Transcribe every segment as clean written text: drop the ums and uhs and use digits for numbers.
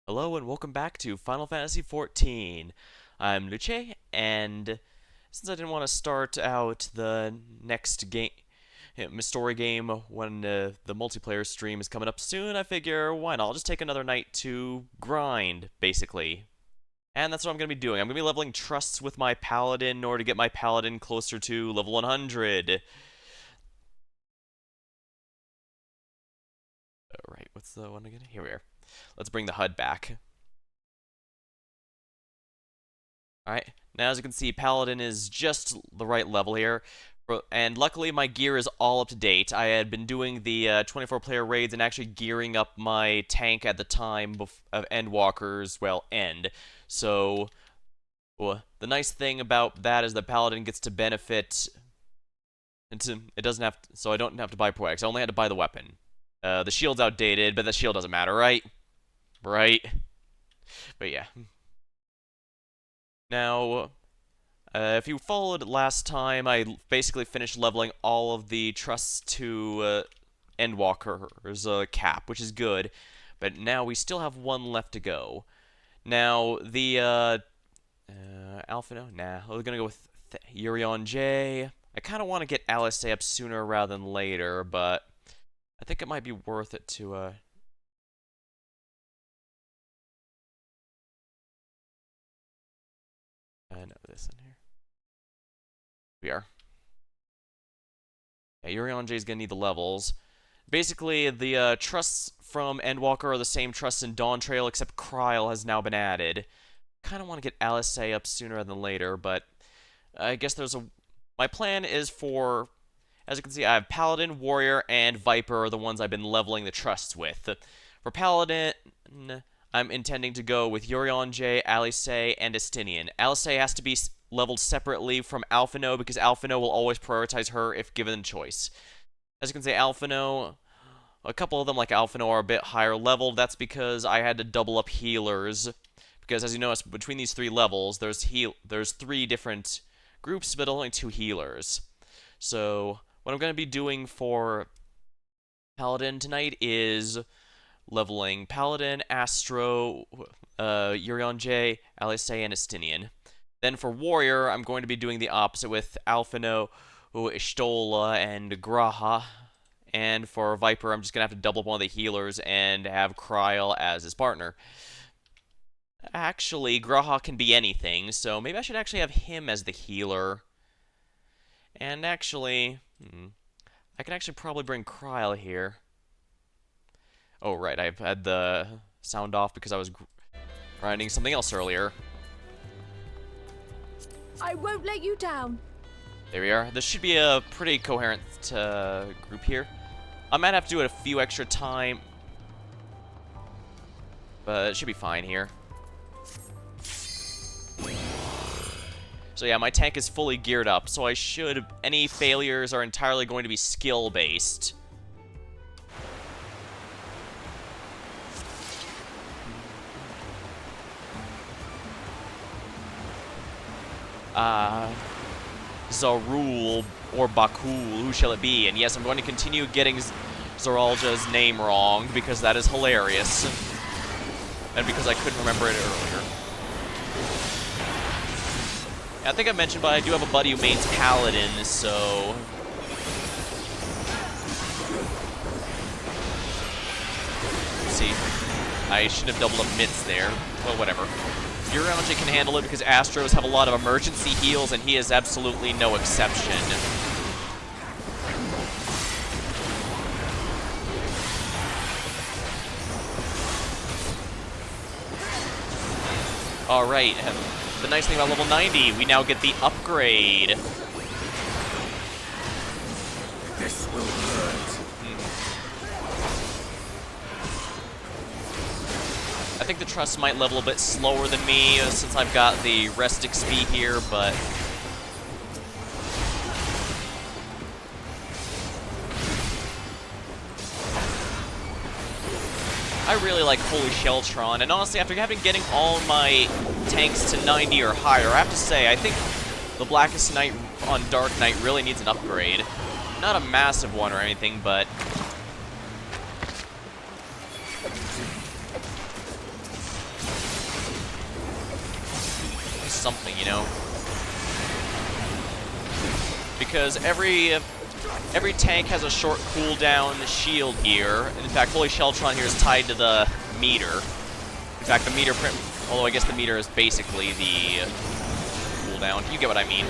Hello and welcome back to Final Fantasy XIV. I'm Luce, and since I didn't want to start out the next game, story game when the multiplayer stream is coming up soon, I figure why not? I'll just take another night to grind, basically. And that's what I'm going to be doing. I'm going to be leveling trusts with my Paladin in order to get my Paladin closer to level 100. Alright, what's the one again? Here we are. Let's bring the HUD back. Alright, now as you can see, Paladin is just the right level here. And luckily, my gear is all up to date. I had been doing the 24-player raids and actually gearing up my tank at the time of Endwalker's, well, end. So, well, the nice thing about that is that Paladin gets to benefit. It doesn't have to, so I don't have to buy poetics. I only had to buy the weapon. The shield's outdated, but the shield doesn't matter, right? Right? But yeah. Now, if you followed last time, I basically finished leveling all of the trusts to Endwalker's cap, which is good. But now we still have one left to go. Now, the Alphino? Nah, we're gonna go with Urion J. I kind of want to get Alice up sooner rather than later, but I think it might be worth it to know this in here. We are. Yeah, Urion J is gonna need the levels. Basically, the trusts from Endwalker are the same trusts in Dawntrail, except Kryl has now been added. Kind of want to get Alice up sooner than later, but I guess there's a. My plan is for, as you can see, I have Paladin, Warrior, and Viper are the ones I've been leveling the trusts with. For Paladin, I'm intending to go with Urion J, Alice, and Estinian. Alice has to be leveled separately from Alphino because Alphino will always prioritize her if given the choice. As you can see, Alphino, a couple of them like Alphino are a bit higher leveled. That's because I had to double up healers. Because as you notice, between these three levels, there's three different groups, but only two healers. So what I'm going to be doing for Paladin tonight is leveling Paladin, Astro, Urion J, Alice, and Estinian. Then for Warrior, I'm going to be doing the opposite with Alphino, Ishtola, and Graha. And for Viper, I'm just going to have to double up one of the healers and have Kryl as his partner. Actually, Graha can be anything, so maybe I should actually have him as the healer. And actually, I can actually probably bring Kryl here. Oh, right, I've had the sound off because I was grinding something else earlier. I won't let you down. There we are. This should be a pretty coherent group here. I might have to do it a few extra time, but it should be fine here. So yeah, my tank is fully geared up, so I should... Any failures are entirely going to be skill-based. Zarul or Bakul, who shall it be? And yes, I'm going to continue getting Zaralja's name wrong, because that is hilarious. And because I couldn't remember it earlier. I think I mentioned, but I do have a buddy who mains Paladin, so... Let's see. I shouldn't have doubled up mitts there. Well, whatever. Urion J can handle it because Astros have a lot of emergency heals, and he is absolutely no exception. Alright, the nice thing about level 90, we now get the upgrade. This will hurt. I think the trust might level a bit slower than me since I've got the rest XP here, but... I really like Holy Sheltron, and honestly, after getting all my tanks to 90 or higher, I have to say, I think the Blackest Knight on Dark Knight really needs an upgrade. Not a massive one or anything, but... something, you know? Because every tank has a short cooldown shield here. In fact, Holy Sheltron here is tied to the meter. In fact, the meter, although I guess the meter is basically the cooldown. You get what I mean.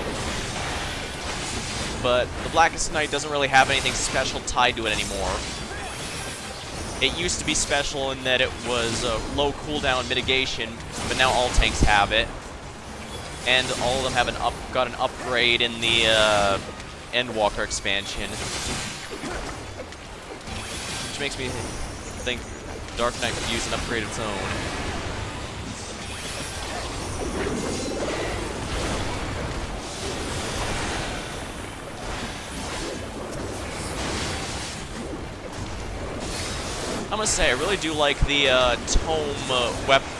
But the Blackest Night doesn't really have anything special tied to it anymore. It used to be special in that it was low cooldown mitigation, but now all tanks have it. And all of them have got an upgrade in the Endwalker expansion. Which makes me think Dark Knight could use an upgrade of its own. I'm gonna say, I really do like the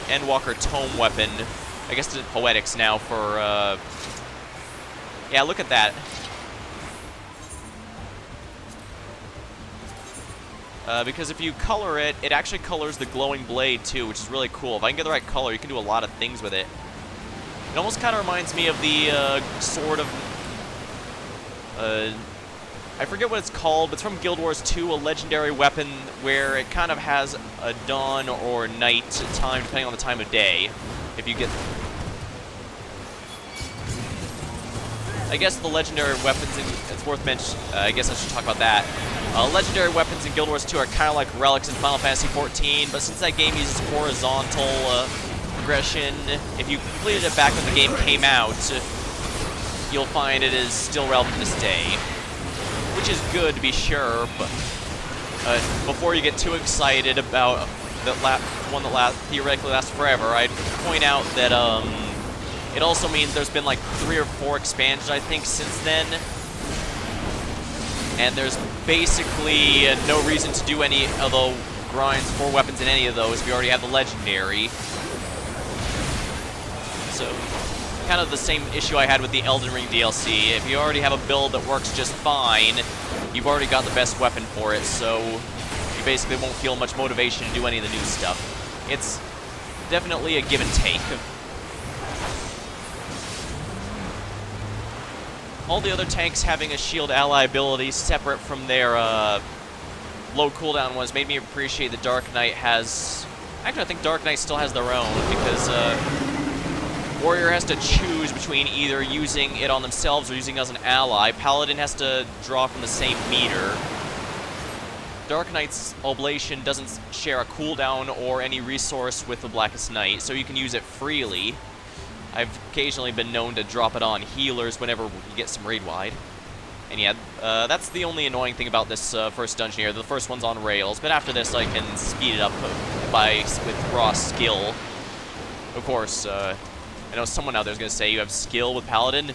Endwalker tome weapon. I guess it's Poetics now for, yeah, look at that. Because if you color it, it actually colors the glowing blade too, which is really cool. If I can get the right color, you can do a lot of things with it. It almost kind of reminds me of the sword of... I forget what it's called, but it's from Guild Wars 2, a legendary weapon where it kind of has a dawn or night time, depending on the time of day. If you get... I guess the legendary weapons, it's worth mentioning, I guess I should talk about that. Legendary weapons in Guild Wars 2 are kind of like relics in Final Fantasy XIV, but since that game uses horizontal progression, if you completed it back when the game came out, you'll find it is still relevant to this day. Which is good, to be sure, but before you get too excited about the one that theoretically lasts forever, I'd point out that it also means there's been like 3 or 4 expansions, I think, since then. And there's basically no reason to do any of the grinds for weapons in any of those if you already have the legendary. So, kind of the same issue I had with the Elden Ring DLC. If you already have a build that works just fine, you've already got the best weapon for it, so you basically won't feel much motivation to do any of the new stuff. It's definitely a give and take. All the other tanks having a shield ally ability separate from their low cooldown ones made me appreciate that Dark Knight has... Actually, I think Dark Knight still has their own, because Warrior has to choose between either using it on themselves or using it as an ally. Paladin has to draw from the same meter. Dark Knight's Oblation doesn't share a cooldown or any resource with the Blackest Night, so you can use it freely. I've occasionally been known to drop it on healers whenever we get some raid-wide. And yeah, that's the only annoying thing about this first dungeon here. The first one's on rails, but after this I can speed it up with raw skill. Of course, I know someone out there is going to say you have skill with Paladin.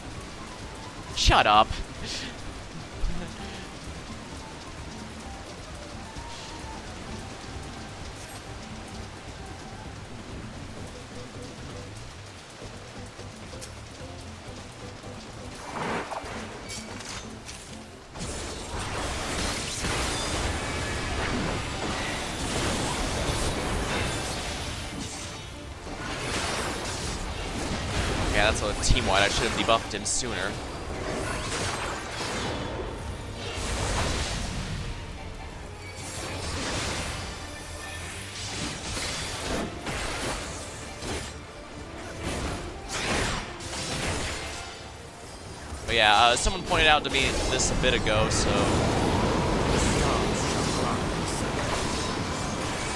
Shut up. Yeah, that's a team-wide. I should have debuffed him sooner. But yeah, someone pointed out to me this a bit ago, so...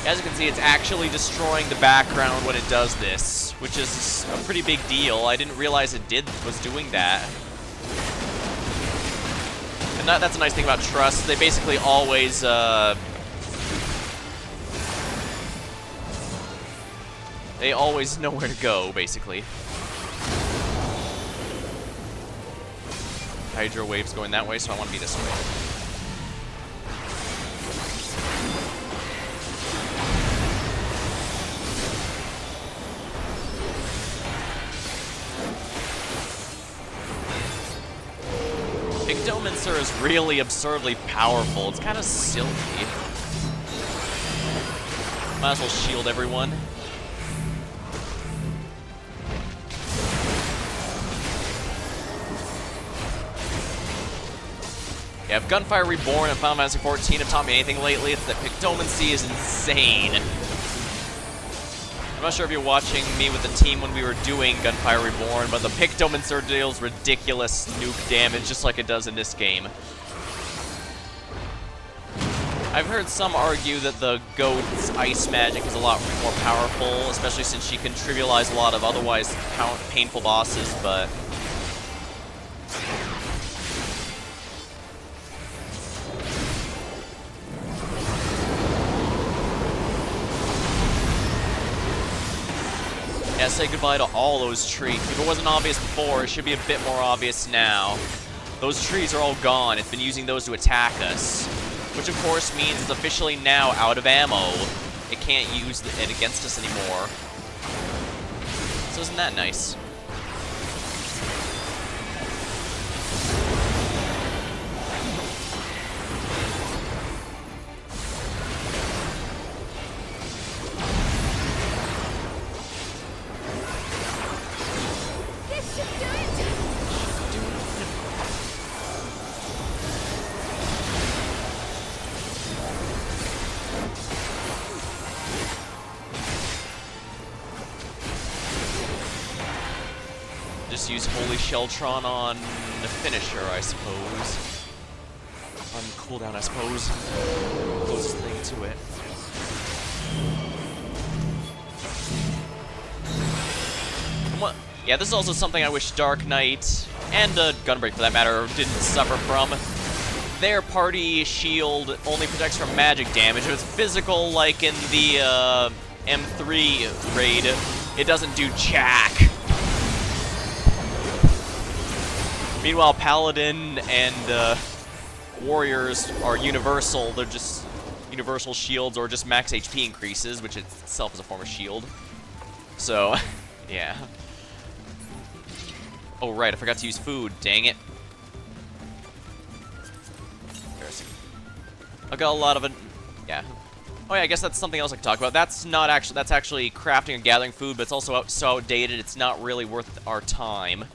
As you can see, it's actually destroying the background when it does this, which is a pretty big deal. I didn't realize it was doing that. And that's a nice thing about Trust. They basically always, they always know where to go, basically. Hydro Wave's going that way, so I want to be this way. Igdomancer is really absurdly powerful. It's kind of silky. Might as well shield everyone. Yeah, if Gunfire Reborn and Final Fantasy XIV have taught me anything lately, it's that Pictomancy is insane. I'm not sure if you're watching me with the team when we were doing Gunfire Reborn, but the Pictomancer deals ridiculous nuke damage just like it does in this game. I've heard some argue that the Goat's ice magic is a lot more powerful, especially since she can trivialize a lot of otherwise painful bosses, but... yeah, say goodbye to all those trees. If it wasn't obvious before, it should be a bit more obvious now. Those trees are all gone. It's been using those to attack us. Which, of course, means it's officially now out of ammo. It can't use it against us anymore. So isn't that nice? This should do it! Just use Holy Sheltron on the finisher, I suppose. On cooldown, I suppose. Closest thing to it. Yeah, this is also something I wish Dark Knight, and Gunbreak for that matter, didn't suffer from. Their party shield only protects from magic damage. If it's physical, like in the M3 raid, it doesn't do jack. Meanwhile, Paladin and Warriors are universal. They're just universal shields or just max HP increases, which itself is a form of shield. So, yeah. Oh, right, I forgot to use food. Dang it. Embarrassing. I got a lot of it. Yeah. Oh, yeah, I guess that's something else I can talk about. That's actually crafting and gathering food, but it's also so outdated, it's not really worth our time.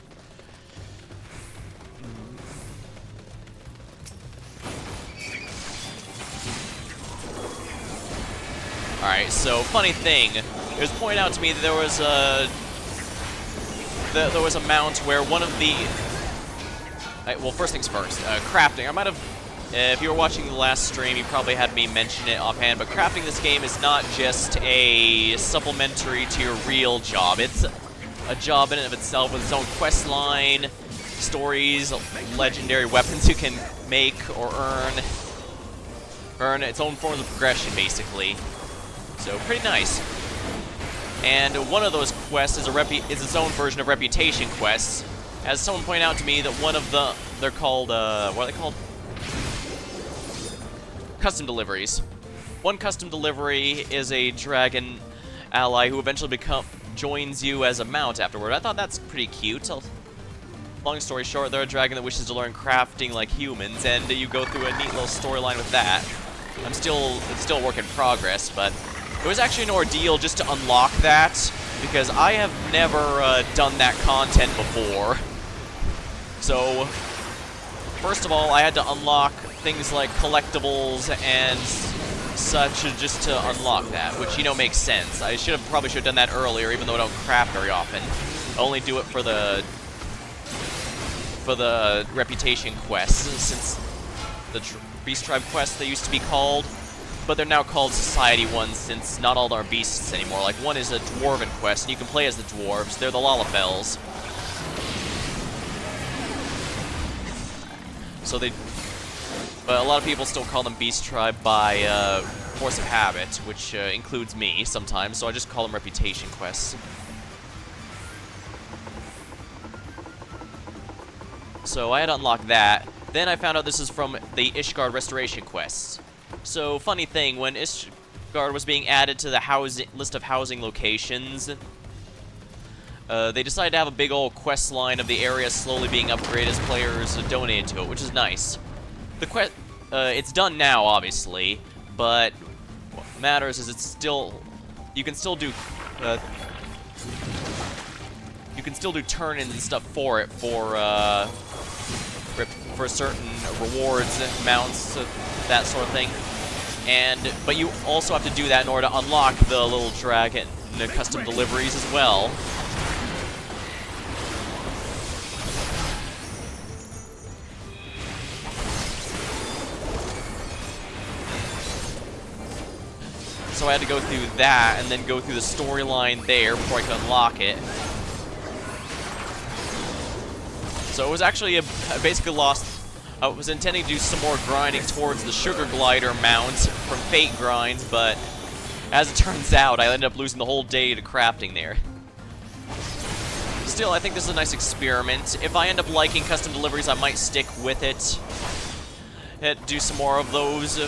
Alright, so funny thing, it was pointed out to me that there was a mount where one of the... well, first things first, crafting. I might have... if you were watching the last stream, you probably had me mention it offhand, but crafting this game is not just a supplementary to your real job. It's a job in and of itself with its own quest line, stories, legendary weapons you can make or earn its own forms of progression, basically. So, pretty nice. And one of those quests is its own version of reputation quests. As someone pointed out to me that one of the... they're called, what are they called? Custom deliveries. One custom delivery is a dragon ally who eventually joins you as a mount afterward. I thought that's pretty cute. Long story short, they're a dragon that wishes to learn crafting like humans, and you go through a neat little storyline with that. It's still a work in progress, but it was actually an ordeal just to unlock that, because I have never done that content before. So, first of all, I had to unlock things like collectibles and such just to unlock that, which, you know, makes sense. I probably should have done that earlier, even though I don't craft very often. I only do it for the reputation quests, since the Beast Tribe quests they used to be called, but they're now called Society ones since not all are beasts anymore. Like, one is a Dwarven quest, and you can play as the Dwarves. They're the Lalafels. So but a lot of people still call them Beast Tribe by force of habit, which includes me sometimes, so I just call them reputation quests. So I had to unlock that. Then I found out this is from the Ishgard Restoration quests. So, funny thing, when Ishgard was being added to the list of housing locations, they decided to have a big old quest line of the area slowly being upgraded as players donated to it, which is nice. The it's done now, obviously, but what matters is you can still do turn-ins and stuff for it, for for certain rewards, mounts, that sort of thing. But you also have to do that in order to unlock the little dragon custom deliveries as well. So I had to go through that and then go through the storyline there before I could unlock it. So it was actually basically lost. I was intending to do some more grinding towards the Sugar Glider mount from Fate Grind, but as it turns out, I ended up losing the whole day to crafting there. Still, I think this is a nice experiment. If I end up liking custom deliveries, I might stick with it. Do some more of those.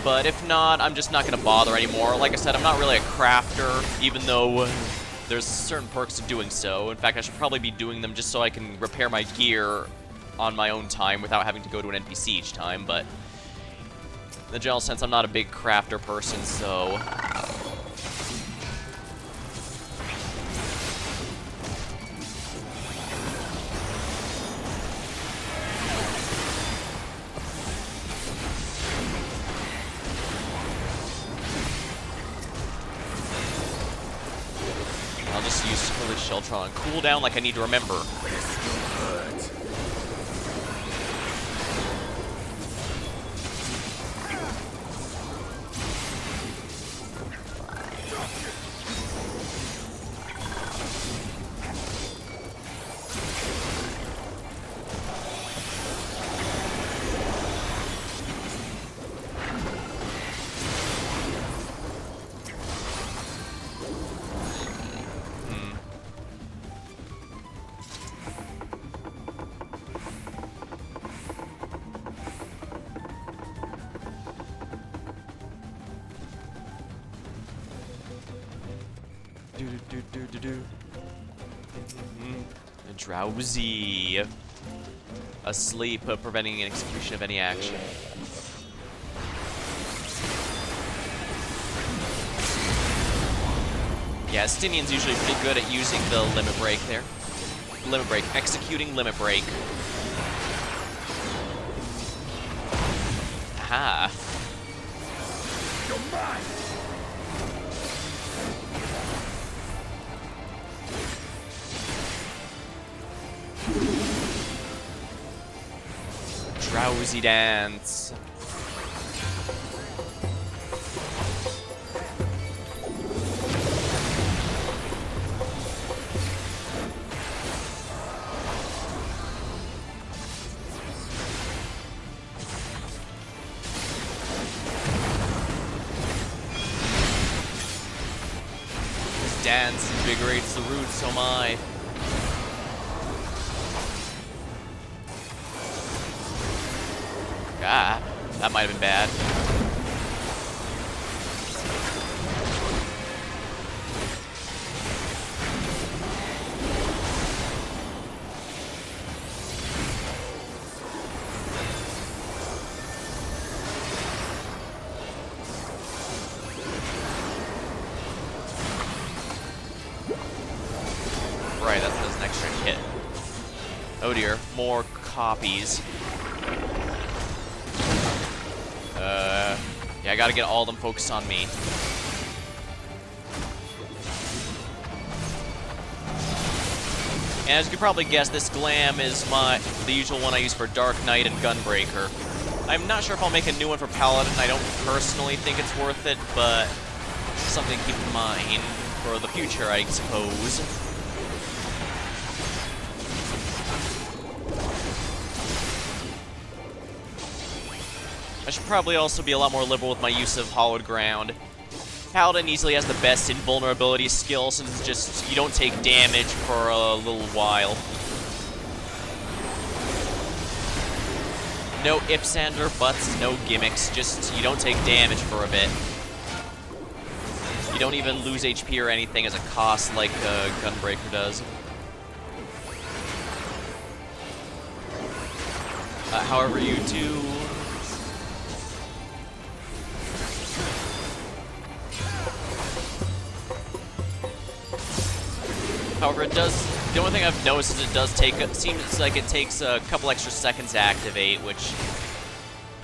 But if not, I'm just not going to bother anymore. Like I said, I'm not really a crafter, even though there's certain perks to doing so. In fact, I should probably be doing them just so I can repair my gear on my own time without having to go to an NPC each time, but in the general sense, I'm not a big crafter person, so... I'll just use Holy Shelter on cooldown like I need to remember. Drowsy. Asleep, preventing an execution of any action. Yeah, Stinian's usually pretty good at using the limit break there. Limit break, executing limit break. Aha. You're mine. Drowsy dance. This dance invigorates the roots, so my. Ah, that might have been bad. Right, that does an extra hit. Oh dear, more copies. Yeah, I gotta get all of them focused on me. And as you can probably guess, this glam is the usual one I use for Dark Knight and Gunbreaker. I'm not sure if I'll make a new one for Paladin. I don't personally think it's worth it, but something to keep in mind for the future, I suppose. I should probably also be a lot more liberal with my use of Hallowed Ground. Paladin easily has the best invulnerability skill, since it's just, you don't take damage for a little while. No ifs and or buts, no gimmicks, just you don't take damage for a bit. You don't even lose HP or anything as a cost like Gunbreaker does. However, you do... However, it does The only thing I've noticed is it does take, seems like it takes a couple extra seconds to activate, which,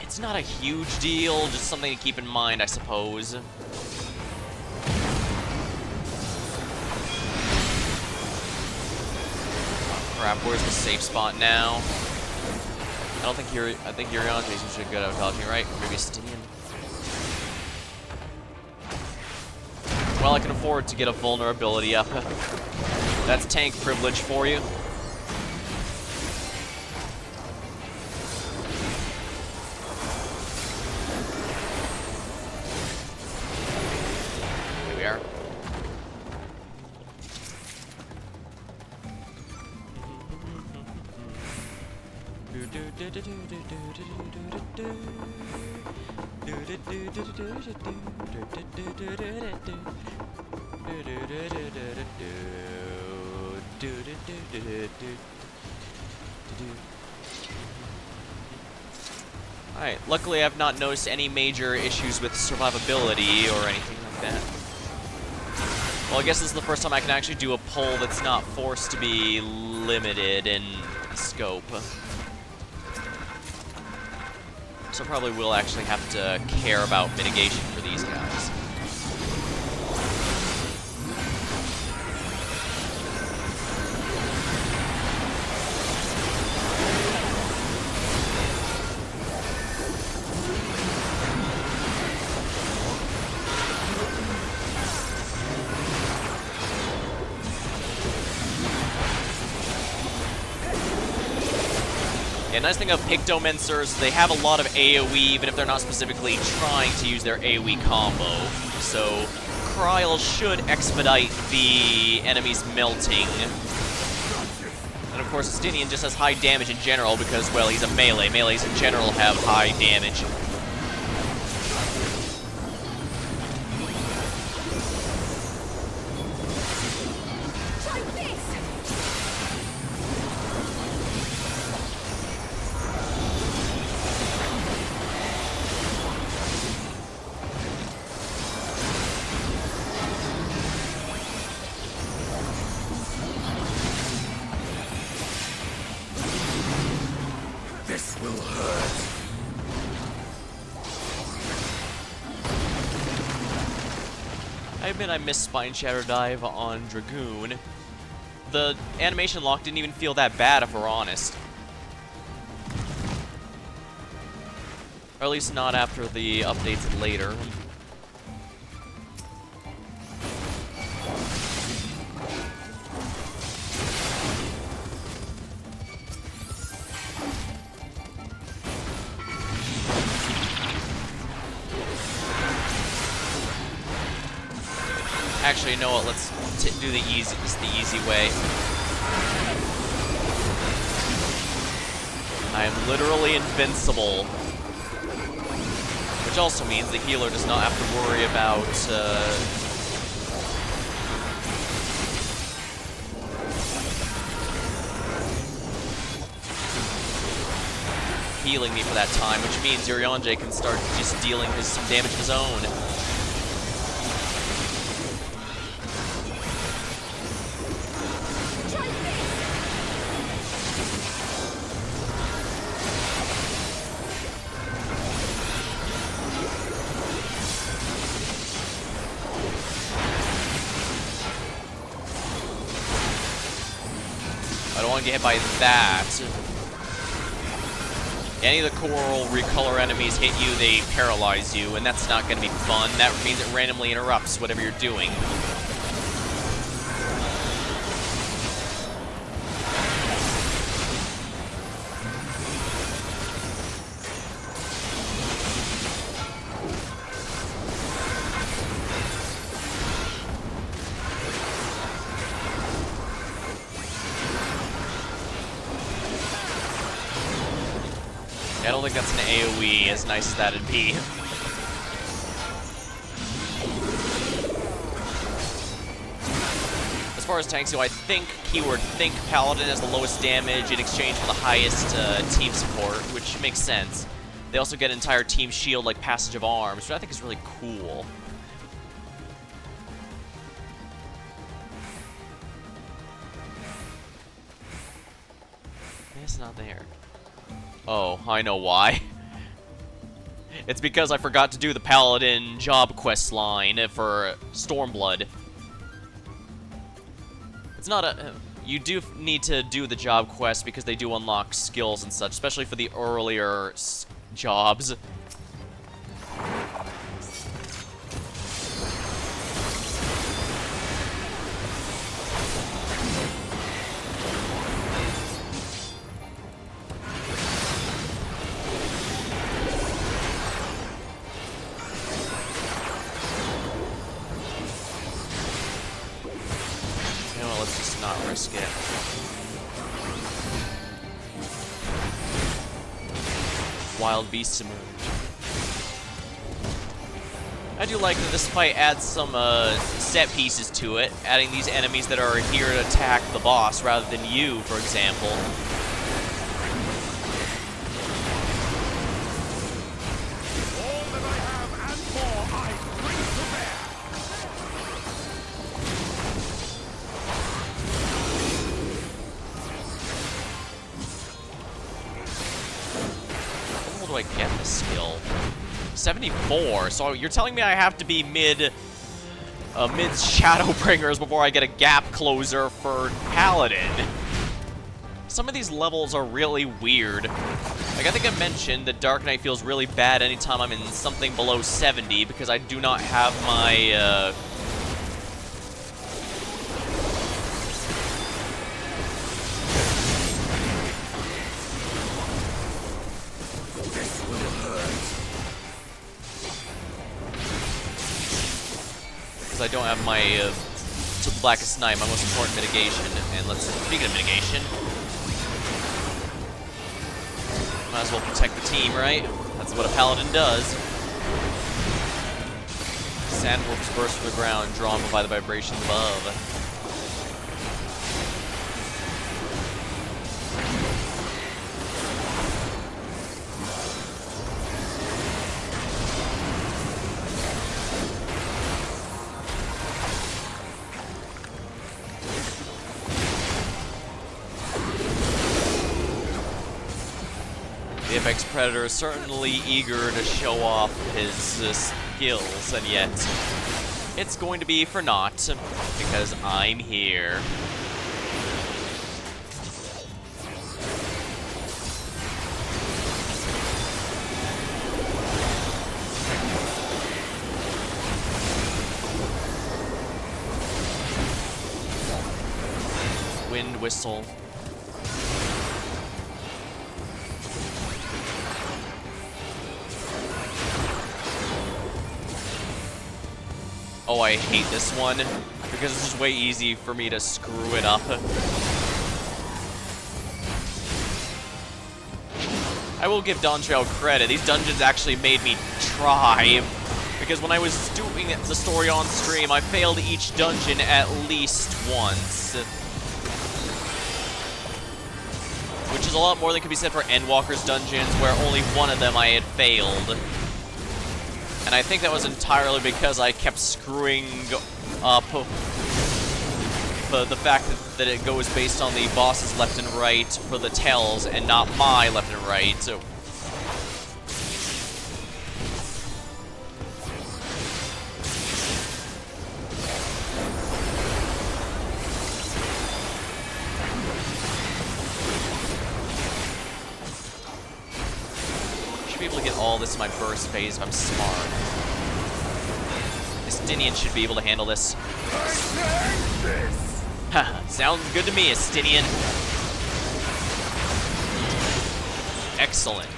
it's not a huge deal, just something to keep in mind, I suppose. Crap, where's the safe spot now? I think Yurion's should go out dodging, right? Maybe Stinian. Well, I can afford to get a vulnerability up. That's tank privilege for you. Here we are. Alright, luckily I've not noticed any major issues with survivability or anything like that. Well, I guess this is the first time I can actually do a pull that's not forced to be limited in scope. So I probably will actually have to care about mitigation for these guys. Yeah, nice thing of Pictomencers is they have a lot of AoE, even if they're not specifically trying to use their AoE combo. So, Kryl should expedite the enemies melting. And of course, Stinian just has high damage in general because, well, he's a melee. Melees in general have high damage. This will hurt. I admit I missed Spine Shatter Dive on Dragoon. The animation lock didn't even feel that bad, if we're honest. Or at least not after the updates later. Actually, you know what? Let's do the easy way. I am literally invincible, which also means the healer does not have to worry about healing me for that time, which means Yurionj can start just dealing some damage of his own. I don't want to get hit by that. Any of the coral recolor enemies hit you, they paralyze you, and that's not going to be fun. That means it randomly interrupts whatever you're doing. I don't think that's an AoE, as nice as that'd be. As far as tanks go, I think, keyword think, Paladin has the lowest damage in exchange for the highest team support, which makes sense. They also get an entire team shield like Passage of Arms, which I think is really cool. It's not there. Oh, I know why. It's because I forgot to do the Paladin job quest line for Stormblood. It's not a... You do need to do the job quest because they do unlock skills and such, especially for the earlier jobs. Let's just not risk it. Wild beasts emerge. I do like that this fight adds some set pieces to it, adding these enemies that are here to attack the boss rather than you, for example. All that I have and more I bring to bear. How do I get the skill? 74, so you're telling me I have to be mid Shadowbringers before I get a gap closer for Paladin. Some of these levels are really weird. Like, I think I mentioned that Dark Knight feels really bad anytime I'm in something below 70 because I do not have my, I don't have my Blackest Night, my most important mitigation. And let's, speaking of mitigation, might as well protect the team, right? That's what a Paladin does. Sandworms burst from the ground, drawn by the vibrations above. The Apex Predator is certainly eager to show off his skills, and yet it's going to be for naught, because I'm here. Wind whistle. Oh, I hate this one, because it's just way easy for me to screw it up. I will give Dawntrail credit. These dungeons actually made me try, because when I was doing the story on stream, I failed each dungeon at least once. Which is a lot more than could be said for Endwalker's dungeons, where only one of them I had failed. And I think that was entirely because I kept screwing up the fact that it goes based on the boss's left and right for the tells and not my left and right. So be able to get all this in my burst phase if I'm smart. Estinian should be able to handle this. Haha, sounds good to me, Estinian. Excellent.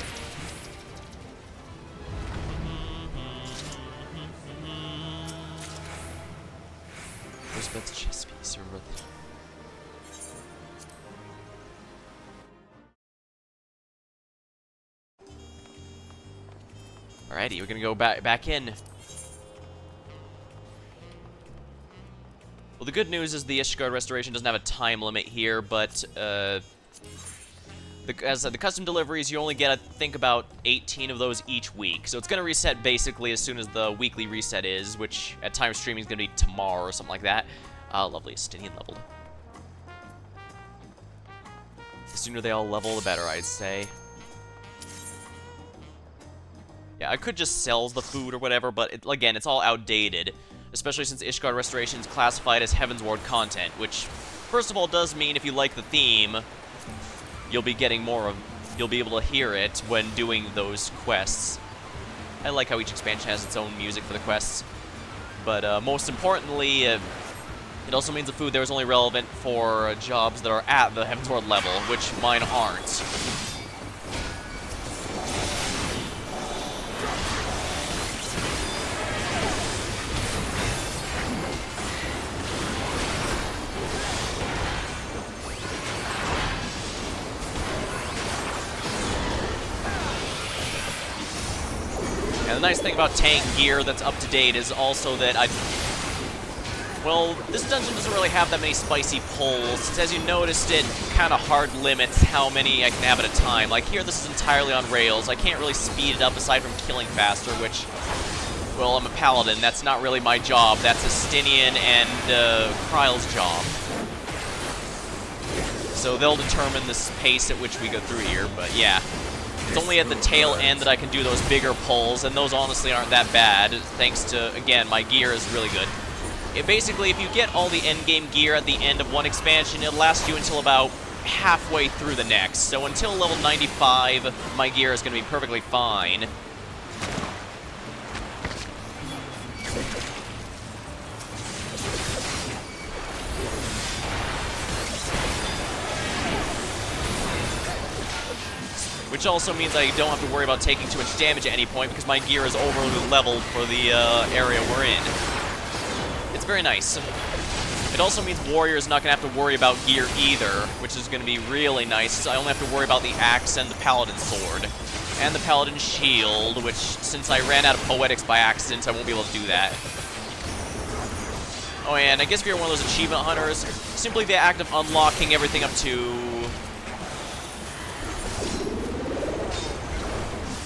Where's Beth's chess piece? Alrighty, we're gonna go back in. Well, the good news is the Ishgard restoration doesn't have a time limit here, but as I said, the custom deliveries, you only get, I think, about 18 of those each week. So it's gonna reset basically as soon as the weekly reset is, which at time of streaming is gonna be tomorrow or something like that. Lovely Estinian leveled. sooner they all level, the better, I'd say. Yeah, I could just sell the food or whatever, but again, it's all outdated. Especially since Ishgard Restoration is classified as Heavensward content, which, first of all, does mean if you like the theme, you'll be getting more of... You'll be able to hear it when doing those quests. I like how each expansion has its own music for the quests. But most importantly, it also means the food there is only relevant for jobs that are at the Heavensward level, which mine aren't. And the nice thing about tank gear that's up to date is also that well, this dungeon doesn't really have that many spicy pulls, since as you noticed, it kind of hard limits how many I can have at a time. Like here, this is entirely on rails. I can't really speed it up aside from killing faster, which, well, I'm a Paladin. That's not really my job. That's Astinian and Kryle's job. So they'll determine this pace at which we go through here, but yeah. It's only at the tail end that I can do those bigger pulls, and those honestly aren't that bad, thanks to, again, my gear is really good. Basically, if you get all the endgame gear at the end of one expansion, it'll last you until about halfway through the next. So until level 95, my gear is going to be perfectly fine. Which also means I don't have to worry about taking too much damage at any point because my gear is overly leveled for the area we're in. It's very nice. It also means Warrior is not going to have to worry about gear either, which is going to be really nice. So I only have to worry about the axe and the Paladin sword. And the Paladin shield, which, since I ran out of poetics by accident, I won't be able to do that. Oh, and I guess if you're one of those achievement hunters, simply the act of unlocking everything up to...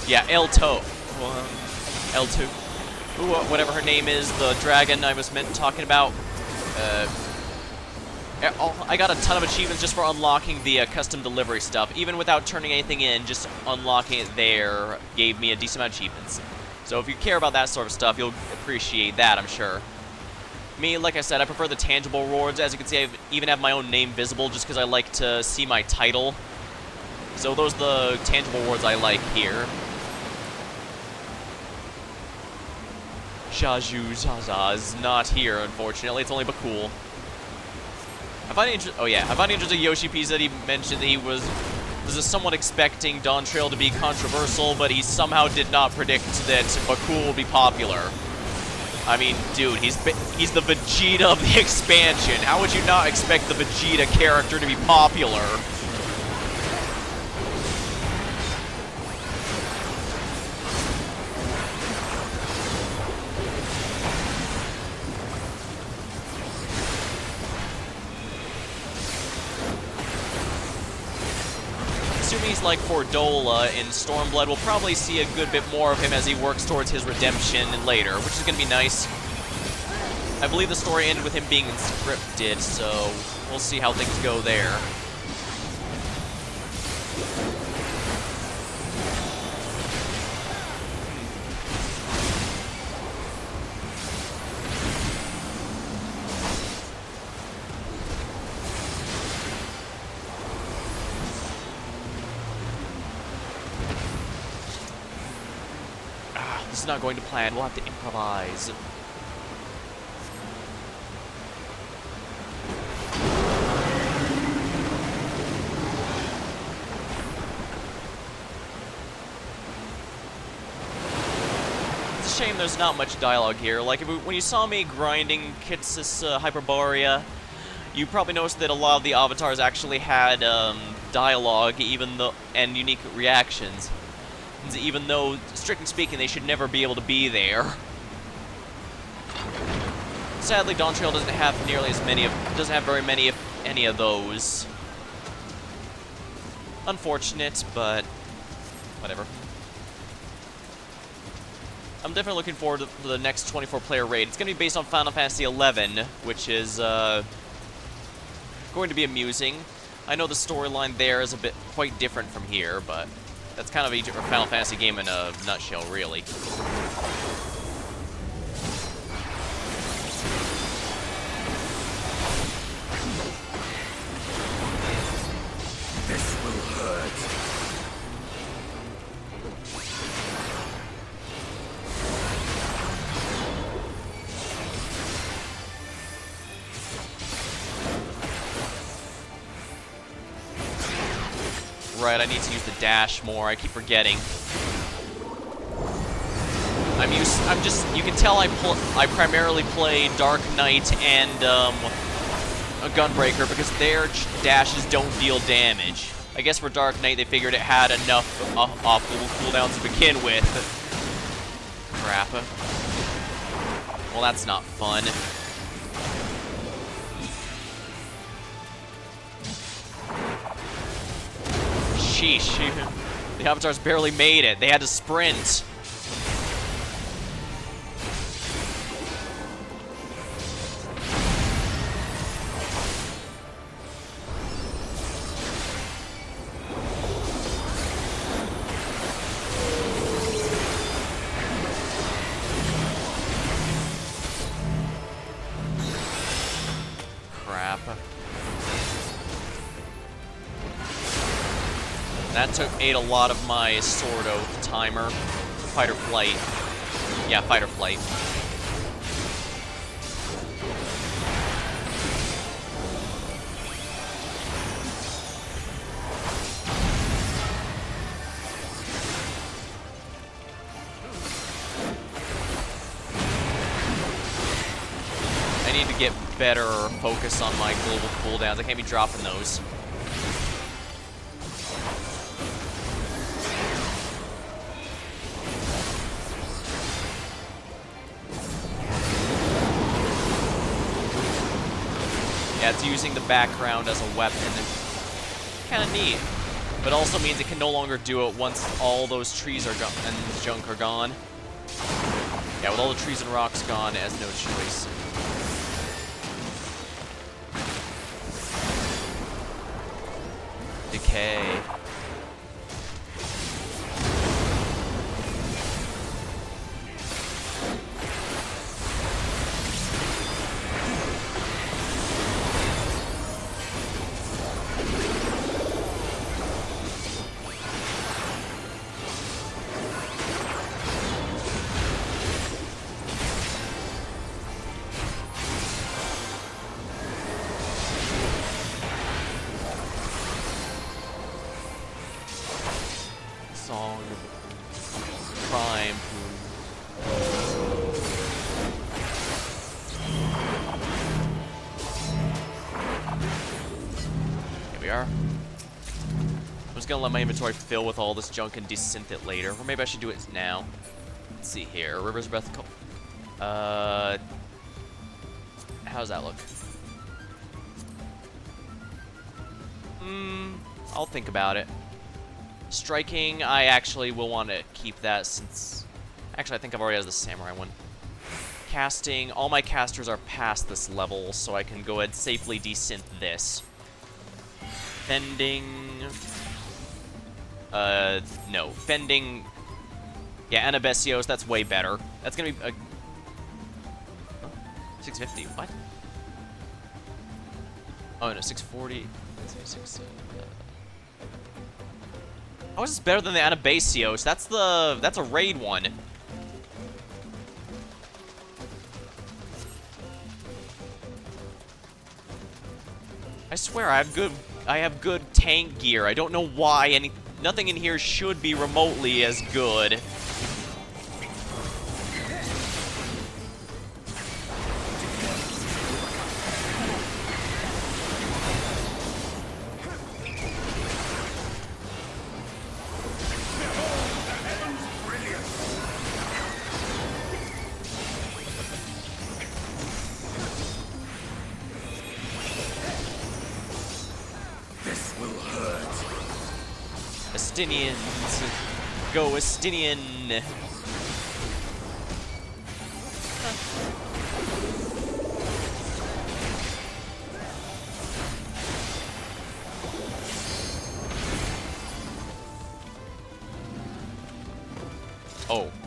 Yeah, L2. Ooh, whatever her name is, the dragon I was talking about. I got a ton of achievements just for unlocking the custom delivery stuff. Even without turning anything in, just unlocking it there gave me a decent amount of achievements. So if you care about that sort of stuff, you'll appreciate that, I'm sure. Me, like I said, I prefer the tangible rewards. As you can see, I even have my own name visible just because I like to see my title. So those are the tangible rewards I like here. Shaju Zaza is not here, unfortunately. It's only Bakul. I find it interesting Yoshi P said he mentioned that he was somewhat expecting Dawntrail to be controversial, but he somehow did not predict that Bakul will be popular. I mean, dude, he's the Vegeta of the expansion. How would you not expect the Vegeta character to be popular? Assuming he's like Fordola in Stormblood, we'll probably see a good bit more of him as he works towards his redemption later, which is going to be nice. I believe the story ended with him being scripted, so we'll see how things go there. This is not going to plan. We'll have to improvise. It's a shame there's not much dialogue here. Like, when you saw me grinding Kitsis Hyperborea, you probably noticed that a lot of the avatars actually had dialogue, and unique reactions. Even though, strictly speaking, they should never be able to be there. Sadly, Dawntrail doesn't have very many, if any, of those. Unfortunate, but whatever. I'm definitely looking forward to the next 24-player raid. It's going to be based on Final Fantasy XI, which is going to be amusing. I know the storyline there is a bit quite different from here, but that's kind of a Final Fantasy game in a nutshell, really. This will hurt. Right, I need to use the dash more. I keep forgetting. You can tell I primarily play Dark Knight and a Gunbreaker because their dashes don't deal damage. I guess for Dark Knight they figured it had enough off-level cooldowns to begin with. Crap. Well, that's not fun. Sheesh. The Avatars barely made it. They had to sprint. Crap. That ate a lot of my Sword Oath timer. Fight or flight. Yeah, fight or flight. I need to get better focus on my global cooldowns. I can't be dropping those. Yeah, it's using the background as a weapon. Kind of neat. But also means it can no longer do it once all those trees are gone and junk are gone. Yeah, with all the trees and rocks gone, it has no choice. Decay. Song of Crime. Here we are. I'm just gonna let my inventory fill with all this junk and desynth it later. Or maybe I should do it now. Let's see here. River's Breath. How's that look? I'll think about it. Striking, I actually will want to keep that since... Actually, I think I've already had the Samurai one. Casting, all my casters are past this level, so I can go ahead and safely desynth this. Fending... no. Fending... Yeah, Anabesios, that's way better. That's gonna be... 650, what? Oh, no, 640... How is this better than the Anabesios? That's a raid one. I swear I have good tank gear. I don't know why nothing in here should be remotely as good. Estinians. Go Estinian.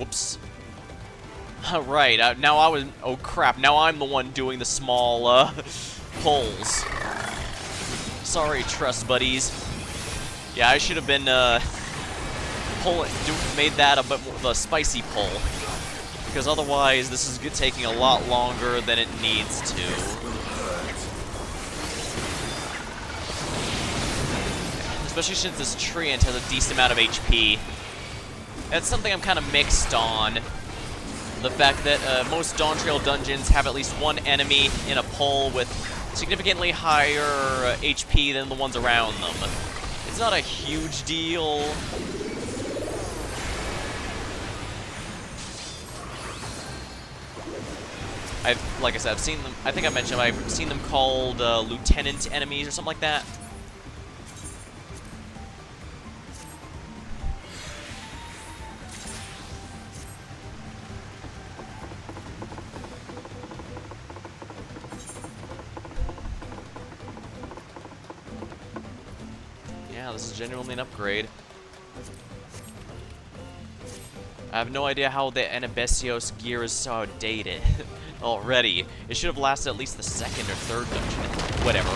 Whoops. Alright, now I was... Oh, crap. Now I'm the one doing the small, pulls. Sorry, trust buddies. Yeah, I should have been, made that a bit more of a spicy pull. Because otherwise, this is taking a lot longer than it needs to. Especially since this treant has a decent amount of HP. That's something I'm kind of mixed on. The fact that most Dawntrail dungeons have at least one enemy in a pull with significantly higher HP than the ones around them. It's not a huge deal. Like I said, I've seen them. I think I mentioned I've seen them called lieutenant enemies or something like that. Yeah, this is genuinely an upgrade. I have no idea how the Anabesios gear is so outdated already. It should have lasted at least the second or third dungeon. Whatever.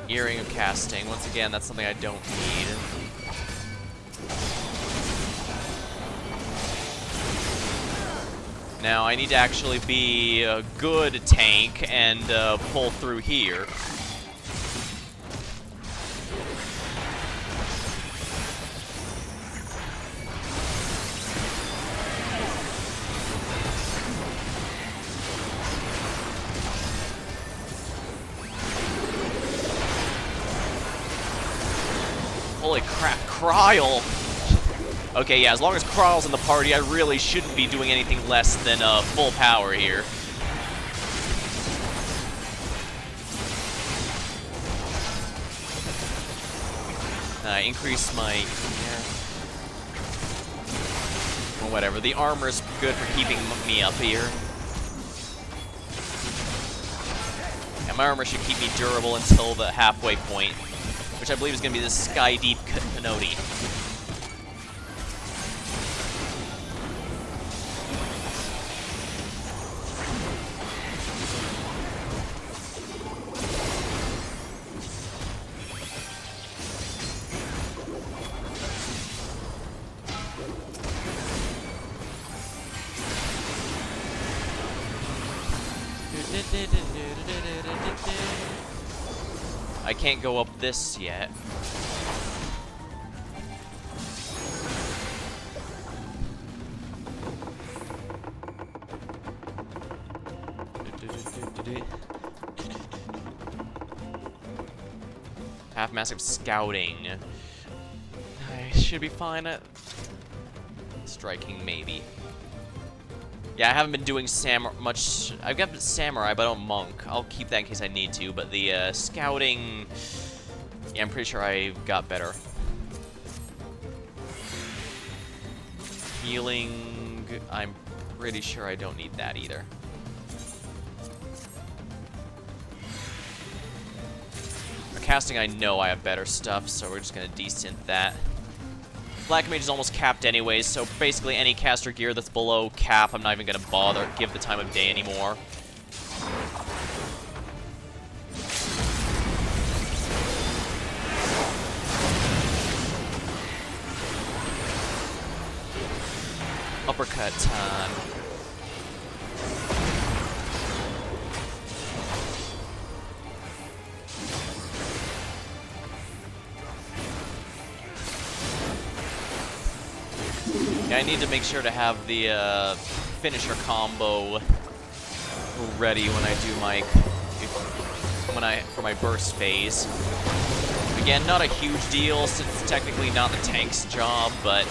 Earring of casting. Once again, that's something I don't need. Now, I need to actually be a good tank and pull through here. Holy crap, Cryle! Okay, yeah, as long as Crawl's in the party, I really shouldn't be doing anything less than full power here. Increase my... Well, whatever, the armor's good for keeping me up here. And my armor should keep me durable until the halfway point, which I believe is going to be the Sky Deep Canody. I can't go up this yet. Half massive scouting. I should be fine at striking, maybe. Yeah, I haven't been doing much. I've got samurai, but I don't monk. I'll keep that in case I need to. But the scouting, yeah, I'm pretty sure I got better. Healing, I'm pretty sure I don't need that either. For casting, I know I have better stuff, so we're just gonna desynth that. Black Mage is almost capped anyways, so basically any caster gear that's below cap, I'm not even going to bother, give the time of day anymore. Uppercut time. I need to make sure to have the finisher combo ready when I do my for my burst phase. Again, not a huge deal since it's technically not the tank's job, but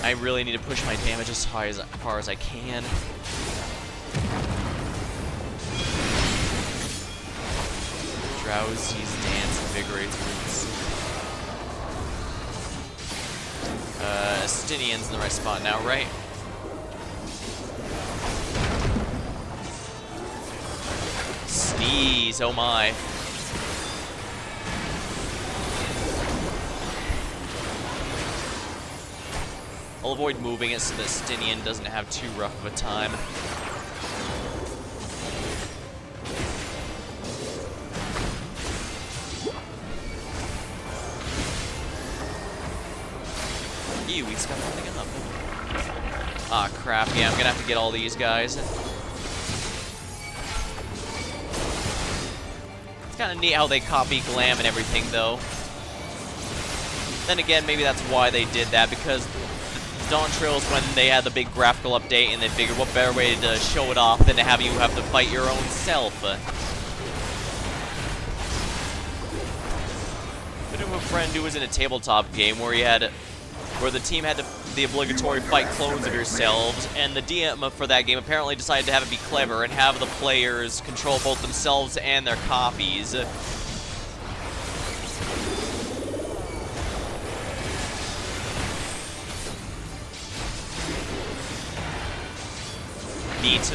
I really need to push my damage as far as I can. Drowsy's dance invigorates roots. Stinian's in the right spot now, right? Jeez, oh my. I'll avoid moving it so that Stinian doesn't have too rough of a time. Ew, he's got something up. Ah, crap. Yeah, I'm gonna have to get all these guys. It's kind of neat how they copy Glam and everything, though. Then again, maybe that's why they did that, because Dawntrail's when they had the big graphical update, and they figured what better way to show it off than to have you have to fight your own self. Bit of a friend who was in a tabletop game where where the team had the obligatory fight clones of yourselves, and the DM for that game apparently decided to have it be clever and have the players control both themselves and their copies. Neat.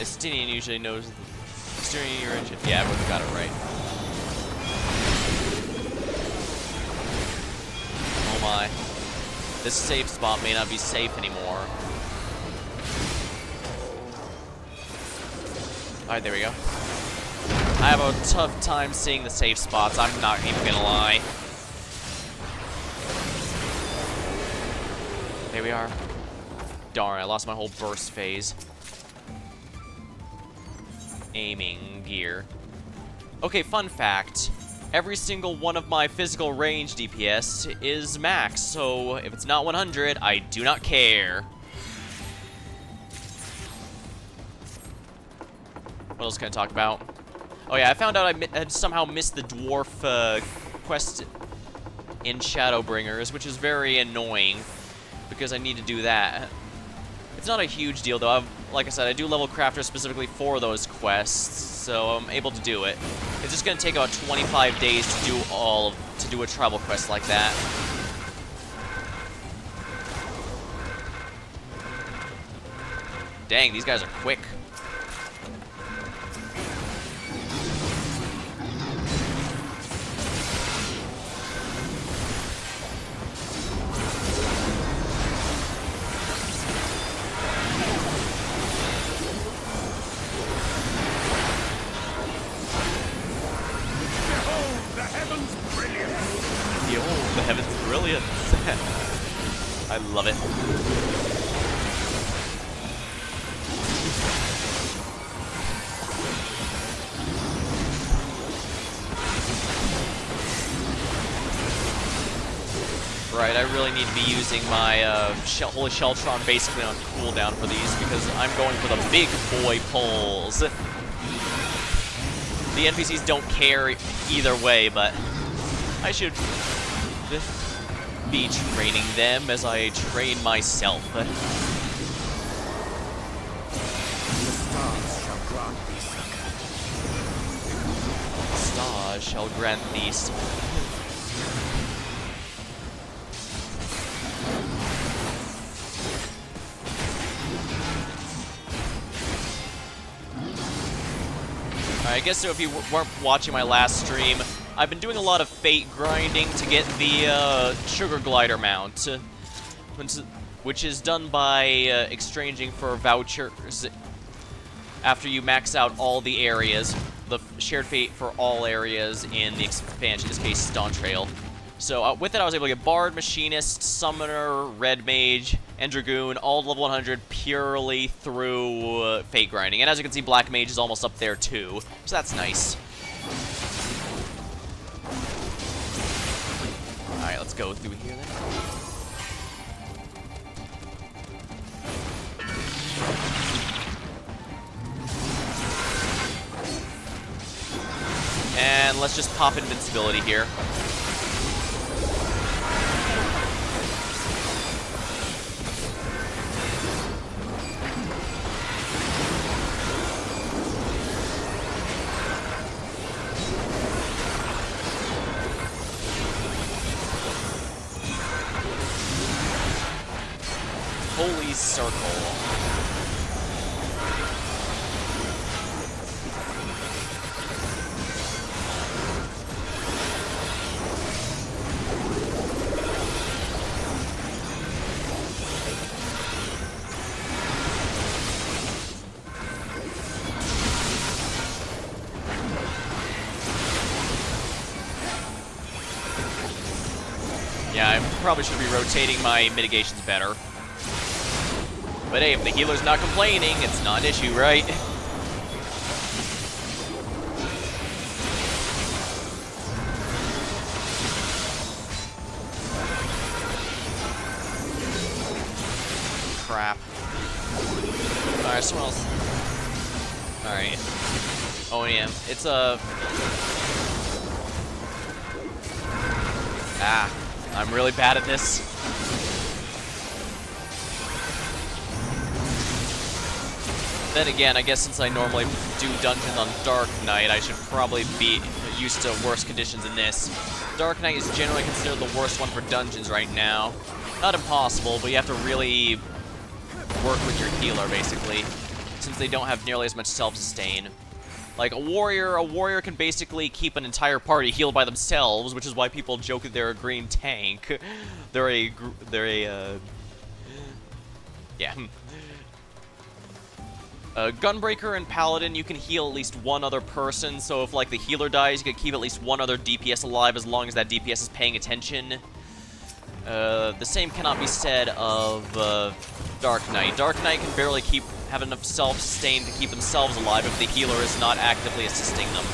Estinian usually knows the steering your engine. Yeah, everyone got it right. Oh my. This safe spot may not be safe anymore. Alright, there we go. I have a tough time seeing the safe spots, I'm not even gonna lie. There we are. Darn, I lost my whole burst phase. Aiming gear. Okay, fun fact. Every single one of my physical range DPS is max, so if it's not 100, I do not care. What else can I talk about? Oh yeah, I found out I had somehow missed the dwarf quest in Shadowbringers, which is very annoying, because I need to do that. It's not a huge deal, though. Like I said, I do level crafters specifically for those quests, so I'm able to do it. It's just gonna take about 25 days to do a tribal quest like that. Dang, these guys are quick. I love it. Right, I really need to be using my Holy Sheltron basically on cooldown for these, because I'm going for the big boy pulls. The NPCs don't care either way, but I should be training them as I train myself. The stars shall grant thee succor. Stars shall grant thee succor. I guess so if you weren't watching my last stream, I've been doing a lot of fate grinding to get the Sugar Glider mount, which is done by exchanging for vouchers after you max out all the areas, the shared fate for all areas in the expansion, in this case Dawntrail. So with it I was able to get Bard, Machinist, Summoner, Red Mage, and Dragoon, all level 100 purely through fate grinding. And as you can see, Black Mage is almost up there too, so that's nice. Alright, let's go through here then. And let's just pop invincibility here. Holy circle. Yeah, I probably should be rotating my mitigations better. But hey, if the healer's not complaining, it's not an issue, right? Crap. Alright, someone else. Alright. Oh, yeah. It's a... I'm really bad at this. Then again, I guess since I normally do dungeons on Dark Knight, I should probably be used to worse conditions than this. Dark Knight is generally considered the worst one for dungeons right now. Not impossible, but you have to really work with your healer, basically, since they don't have nearly as much self-sustain. Like, a warrior can basically keep an entire party healed by themselves, which is why people joke that they're a green tank. Yeah. Gunbreaker and Paladin, you can heal at least one other person, so if, like, the healer dies, you can keep at least one other DPS alive as long as that DPS is paying attention. The same cannot be said of, Dark Knight. Dark Knight can barely have enough self-sustain to keep themselves alive if the healer is not actively assisting them.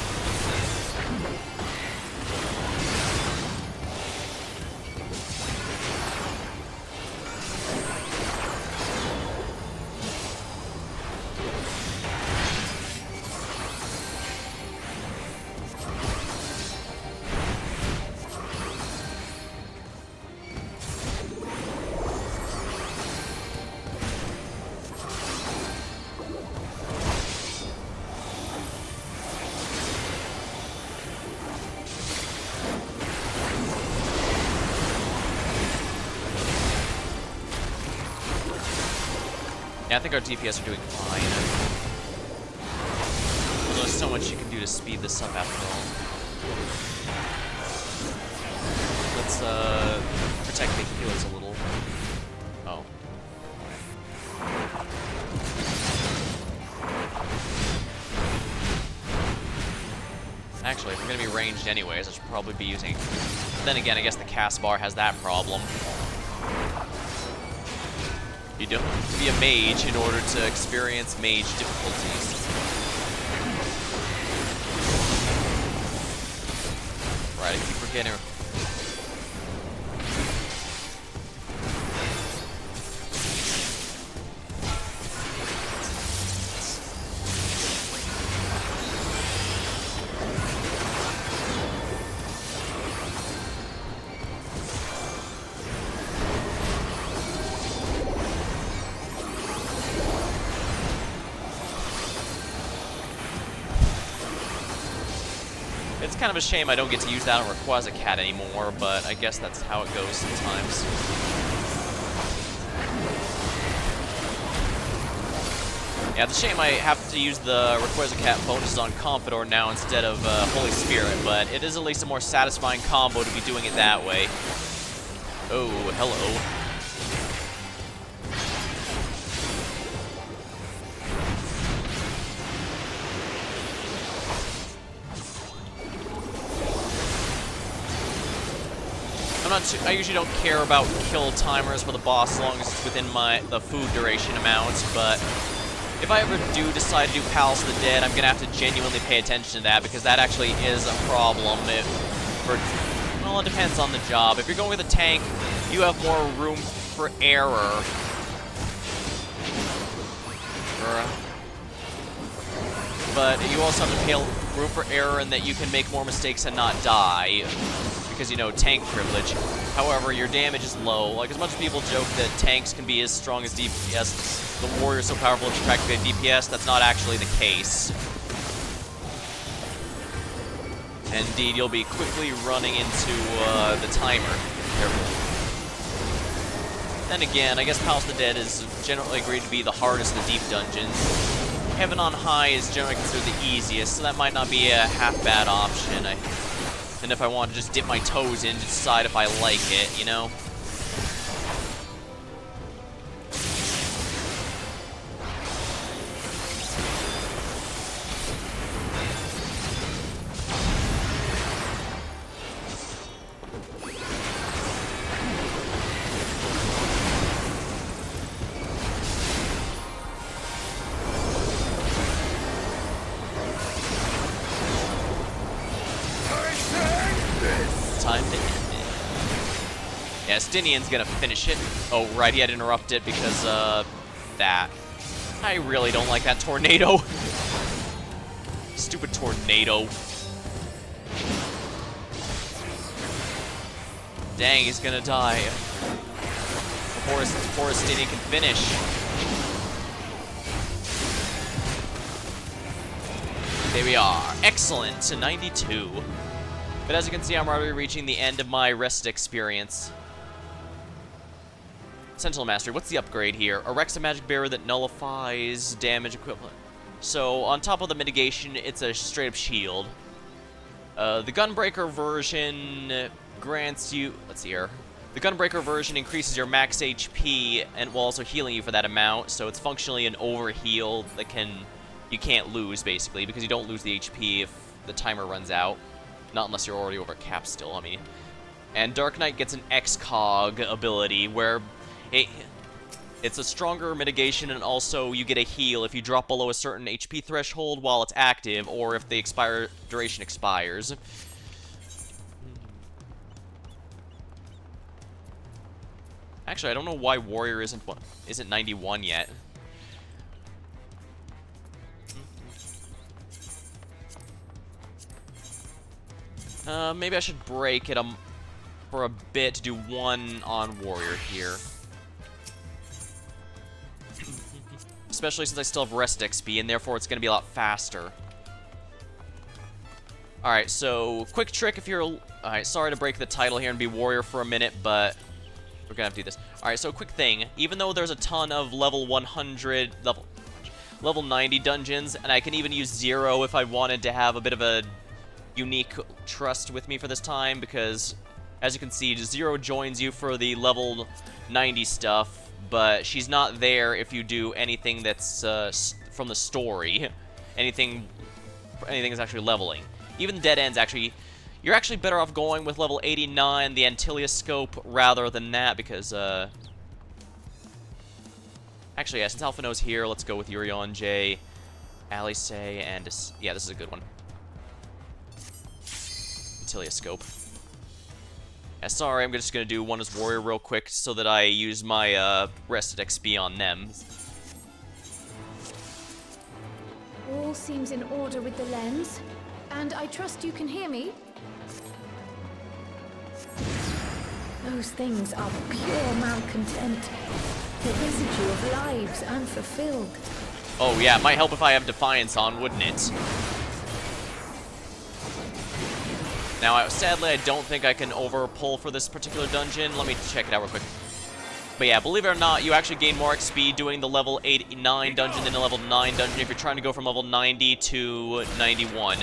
Yeah, I think our DPS are doing fine. Although there's so much you can do to speed this up after all. Let's, protect the healers a little. Oh. Actually, if we're gonna be ranged anyways, I should probably be using... Then again, I guess the cast bar has that problem. You don't have to be a mage in order to experience mage difficulties. Right, I keep forgetting. It's kind of a shame I don't get to use that on Rayquaza Cat anymore, but I guess that's how it goes sometimes. Yeah, it's a shame I have to use the Rayquaza Cat bonuses on Confidor now instead of Holy Spirit, but it is at least a more satisfying combo to be doing it that way. Oh, hello. I usually don't care about kill timers for the boss as long as it's within the food duration amount, but if I ever do decide to do Palace of the Dead, I'm gonna have to genuinely pay attention to that, because that actually is a problem. Well, it depends on the job. If you're going with a tank, you have more room for error. But you also have to room for error in that you can make more mistakes and not die, because, you know, tank privilege. However, your damage is low. Like, as much as people joke that tanks can be as strong as DPS, the warrior is so powerful it's practically DPS, that's not actually the case. Indeed, you'll be quickly running into the timer. Then again, I guess Palace of the Dead is generally agreed to be the hardest of the deep dungeons. Heaven on High is generally considered the easiest, so that might not be a half-bad option. And if I want to just dip my toes in to decide if I like it, you know? Time to end it. Yeah, Stinian's gonna finish it. Oh, right, he had to interrupt it because, that. I really don't like that tornado. Stupid tornado. Dang, he's gonna die. Before Stinian can finish. There we are. Excellent to 92. But as you can see, I'm already reaching the end of my rest experience. Sentinel Mastery, what's the upgrade here? Erects a magic barrier that nullifies damage equivalent. So, on top of the mitigation, it's a straight-up shield. The Gunbreaker version grants you... Let's see here. The Gunbreaker version increases your max HP and while also healing you for that amount, so it's functionally an overheal that you can't lose, basically, because you don't lose the HP if the timer runs out. Not unless you're already over cap still, I mean. And Dark Knight gets an X-Cog ability where it's a stronger mitigation, and also you get a heal if you drop below a certain HP threshold while it's active, or if the duration expires. Actually, I don't know why Warrior isn't 91 yet. Maybe I should break it for a bit to do one on Warrior here. Especially since I still have Rest XP, and therefore it's going to be a lot faster. Alright, so, quick trick if you're... Alright, sorry to break the title here and be Warrior for a minute, but we're going to have to do this. Alright, so quick thing. Even though there's a ton of level 100... Level 90 dungeons, and I can even use 0 if I wanted to have a bit of a unique trust with me for this time, because as you can see, 0 joins you for the level 90 stuff, but she's not there if you do anything that's from the story. Anything is actually leveling. Even Dead Ends, actually, you're actually better off going with level 89, the Antilia Scope, rather than that, because actually, yeah, since Alphino's here, let's go with Urion J, Alice, and yeah, this is a good one. Scope. Yeah, sorry, I'm just gonna do one as Warrior real quick so that I use my rested XP on them. All seems in order with the lens, and I trust you can hear me. Those things are pure malcontent, the residue of lives unfulfilled. Oh yeah, it might help if I have Defiance on, wouldn't it? Now, sadly, I don't think I can over-pull for this particular dungeon. Let me check it out real quick. But yeah, believe it or not, you actually gain more XP doing the level 89 dungeon than the level 9 dungeon if you're trying to go from level 90 to 91.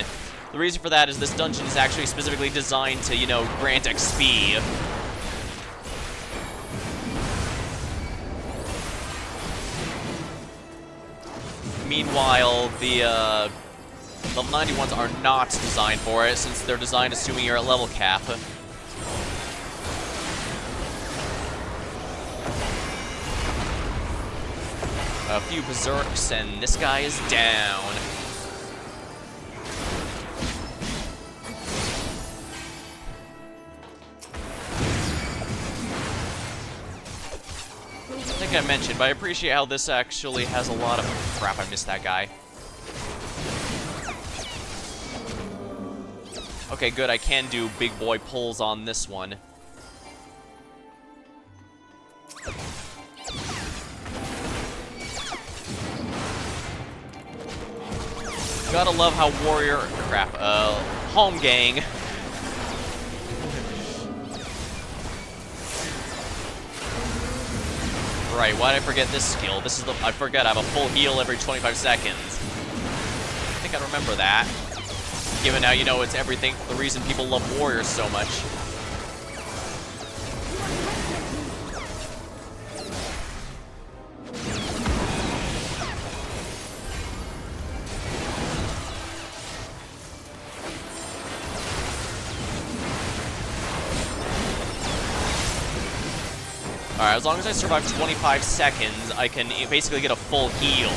The reason for that is this dungeon is actually specifically designed to, you know, grant XP. Meanwhile, the, level 91s are not designed for it, since they're designed assuming you're at level cap. A few berserks, and this guy is down. I think I mentioned, but I appreciate how this actually has a lot of... Crap, I missed that guy. Okay, good, I can do big boy pulls on this one. Gotta love how warrior... crap, home gang. Right, why did I forget this skill? This is the... I forget I have a full heal every 25 seconds. I think I remember that. Given how, you know, it's everything... the reason people love warriors so much. Alright, as long as I survive 25 seconds, I can basically get a full heal.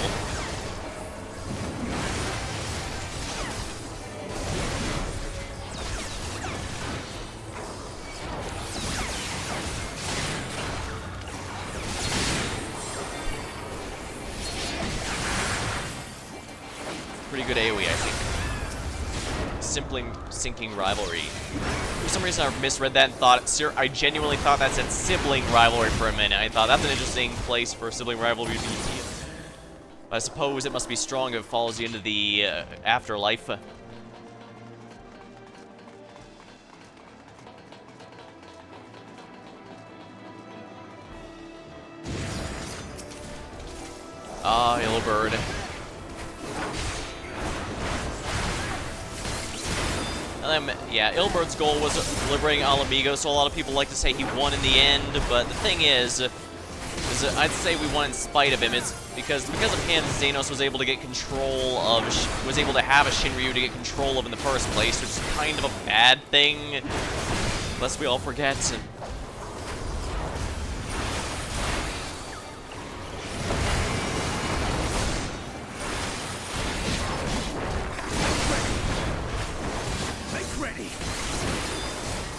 Pretty good AoE, I think. Sinking rivalry. For some reason I misread that and thought, I genuinely thought that said sibling rivalry for a minute. I thought that's an interesting place for sibling rivalry to be. I suppose it must be strong if it follows you into the afterlife. Ah, Illbird. Yeah, Ilbert's goal was liberating Alamigo, so a lot of people like to say he won in the end, but the thing is I'd say we won in spite of him. It's because of him, Xenos was able to get control of, was able to have a Shinryu to get control of in the first place, which is kind of a bad thing, lest we all forget.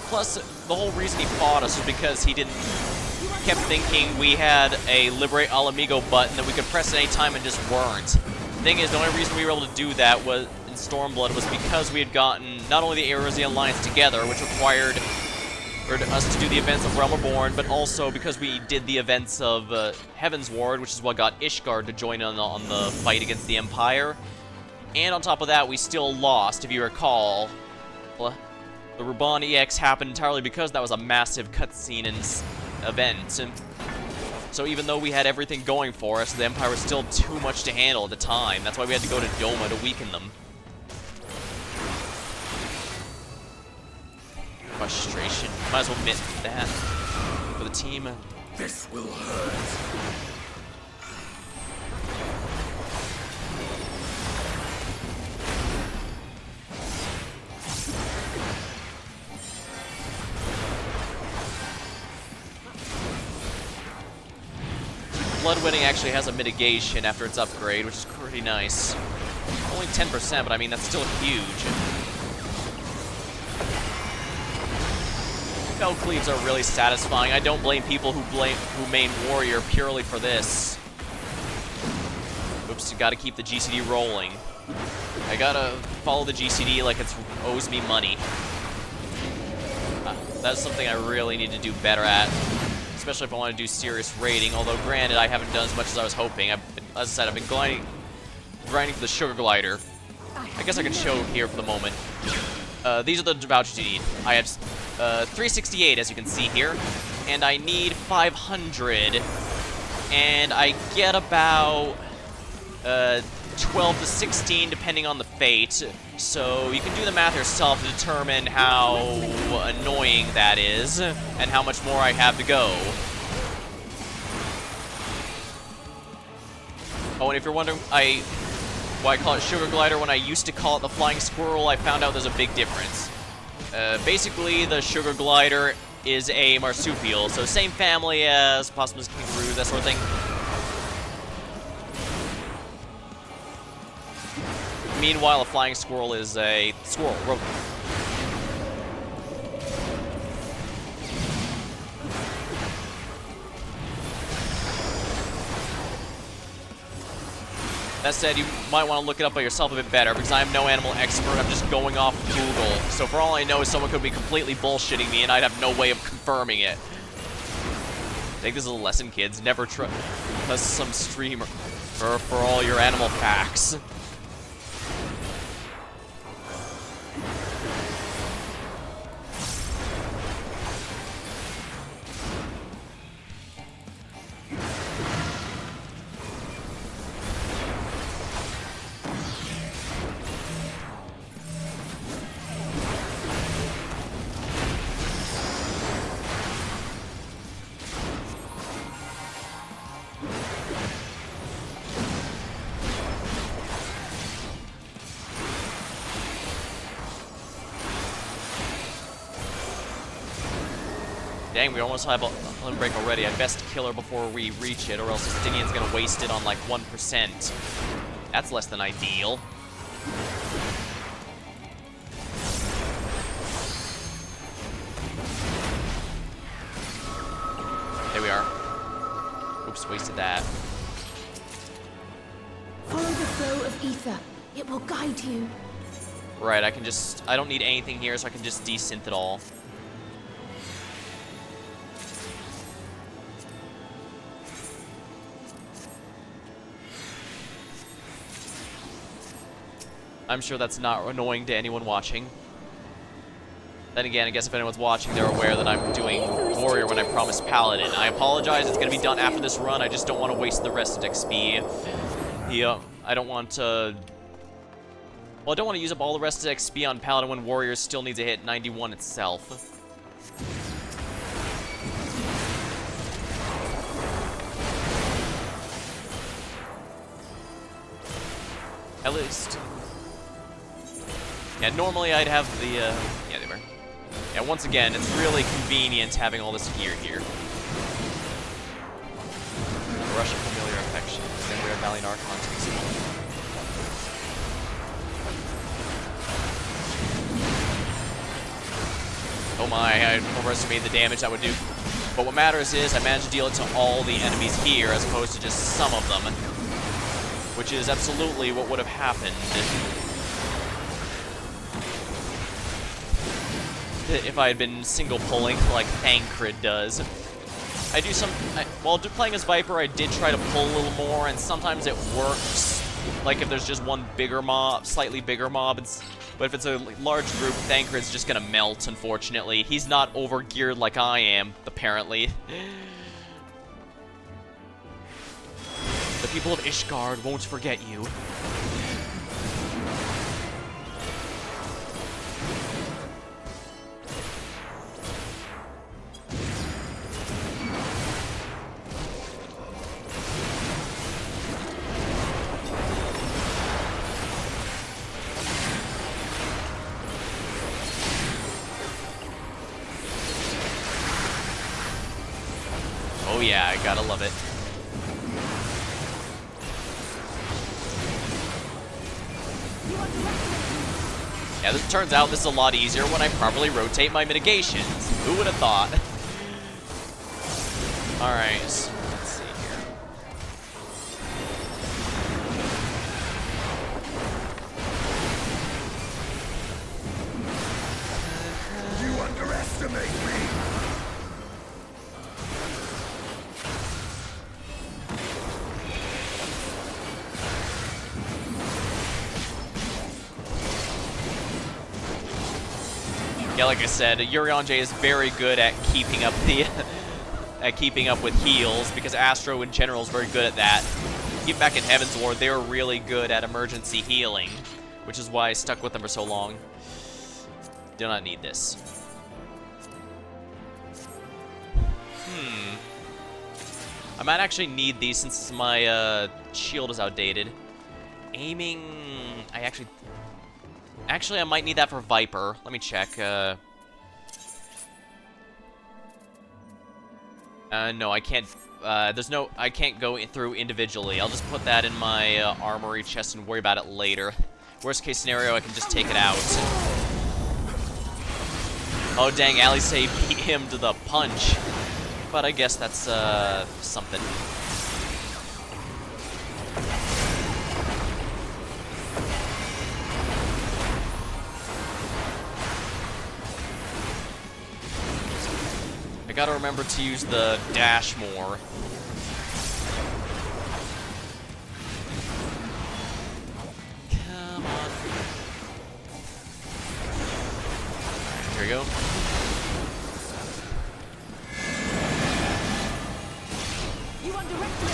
Plus, the whole reason he fought us was because he kept thinking we had a Liberate Alamigo button that we could press at any time and just weren't. The thing is, the only reason we were able to do that was in Stormblood was because we had gotten not only the Eros of the Alliance together, which required us to do the events of Realm Reborn, but also because we did the events of Heaven's Ward, which is what got Ishgard to join in on the fight against the Empire. And on top of that, we still lost, if you recall. The Ruban EX happened entirely because that was a massive cutscene and event. And so even though we had everything going for us, the Empire was still too much to handle at the time. That's why we had to go to Doma to weaken them. Frustration. Might as well admit that for the team. This will hurt. Bloodwinning actually has a mitigation after its upgrade, which is pretty nice. Only 10%, but I mean, that's still huge. Fell Cleaves are really satisfying. I don't blame people who main Warrior purely for this. Oops, you gotta keep the GCD rolling. I gotta follow the GCD like it owes me money. That's something I really need to do better at. Especially if I want to do serious raiding, although granted, I haven't done as much as I was hoping. As I said, I've been grinding for the Sugar Glider. I guess I can show here for the moment. These are the vouchers you need. I have 368, as you can see here, and I need 500, and I get about 12 to 16, depending on the fate. So you can do the math yourself to determine how annoying that is, and how much more I have to go. Oh, and if you're wondering why I call it Sugar Glider when I used to call it the Flying Squirrel, I found out there's a big difference. Basically, the Sugar Glider is a marsupial, so same family as Possums, kangaroo, that sort of thing. Meanwhile, a flying squirrel is a squirrel. That said, you might want to look it up by yourself a bit better, because I am no animal expert, I'm just going off Google. So for all I know, someone could be completely bullshitting me, and I'd have no way of confirming it. Take this as a lesson, kids. Never trust some streamer for all your animal facts. Dang, we almost have a break already. I'd best kill her before we reach it, or else Justinian's gonna waste it on like 1%. That's less than ideal. There we are. Oops, wasted that. Follow the flow of ether. It will guide you. Right, I don't need anything here, so I can just desynth it all. I'm sure that's not annoying to anyone watching. Then again, I guess if anyone's watching, they're aware that I'm doing Warrior when I promised Paladin. I apologize, it's going to be done after this run. I just don't want to waste the rest of XP. I don't want to... Well, I don't want to use up all the rest of XP on Paladin when Warrior still needs to hit 91 itself. At least... Yeah, normally I'd have the, yeah, they were. Yeah, once again, it's really convenient having all this gear here. Russian familiar affection, and rare Valiant Archon takes it. Oh my, I overestimated the damage that would do. But what matters is I managed to deal it to all the enemies here, as opposed to just some of them. Which is absolutely what would have happened if I had been single pulling like Thancred does. I do some... while playing as Viper, I did try to pull a little more, and sometimes it works. Like if there's just one bigger mob, slightly bigger mob, but if it's a large group, Thancred's just gonna melt, unfortunately. He's not over-geared like I am, apparently. The people of Ishgard won't forget you. Oh yeah, I gotta love it. Yeah, this turns out this is a lot easier when I properly rotate my mitigations. Who would have thought? Alright, so let's see You underestimate me! Yeah, like I said, Urion J is very good at keeping up the with heals, because Astro in general is very good at that. Even back in Heaven's Ward, they were really good at emergency healing, which is why I stuck with them for so long. Do not need this. I might actually need these since my shield is outdated. Aiming... Actually, I might need that for Viper. Let me check. No, I can't. I can't go through individually. I'll just put that in my armory chest and worry about it later. Worst case scenario, I can just take it out. Oh dang, Alisei beat him to the punch. But I guess that's something. gotta remember to use the dash more. Come on. Here we go. You underestimate me.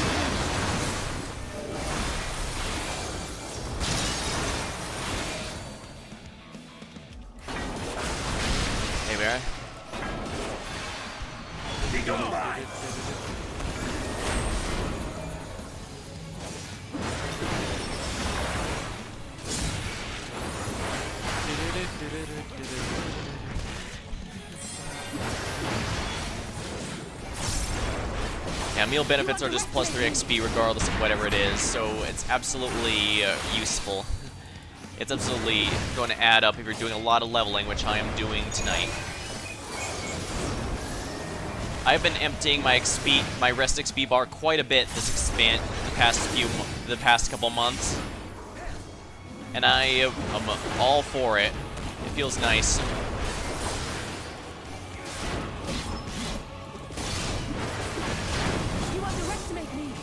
Hey, Mary. Yeah, meal benefits are just plus 3 XP regardless of whatever it is, so it's absolutely useful. It's absolutely going to add up if you're doing a lot of leveling, which I am doing tonight. I've been emptying my XP, my rest XP bar quite a bit the past couple months, and I'm all for it. It feels nice. You underestimate me.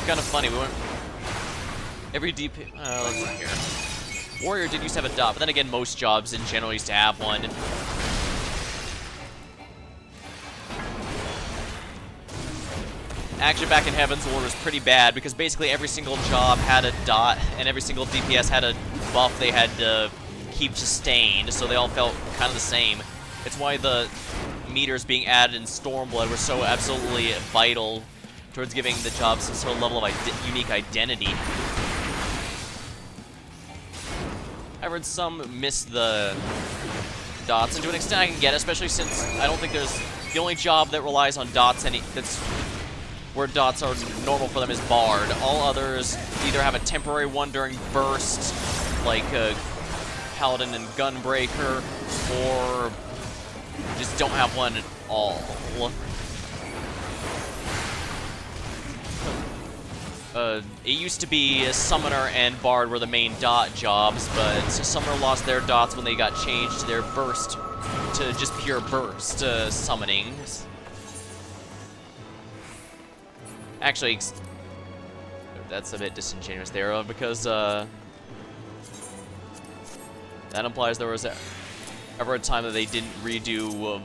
Kind of funny, we went every DP. Let's see here. Warrior did used to have a dot, but then again, most jobs in general used to have one. Actually, back in Heaven's Ward was pretty bad because basically every single job had a dot, and every single DPS had a buff they had to keep sustained, so they all felt kind of the same. It's why the meters being added in Stormblood were so absolutely vital towards giving the job some sort of level of unique identity. I've heard some miss the dots, and to an extent I can get it, especially since I don't think there's... The only job that relies on dots, that's where dots are normal for them, is Bard. All others either have a temporary one during Burst, like Paladin and Gunbreaker, or just don't have one at all. It used to be Summoner and Bard were the main dot jobs, but Summoner lost their dots when they got changed to their burst, to just pure burst summonings. Actually, that's a bit disingenuous there, because that implies there was ever a time that they didn't redo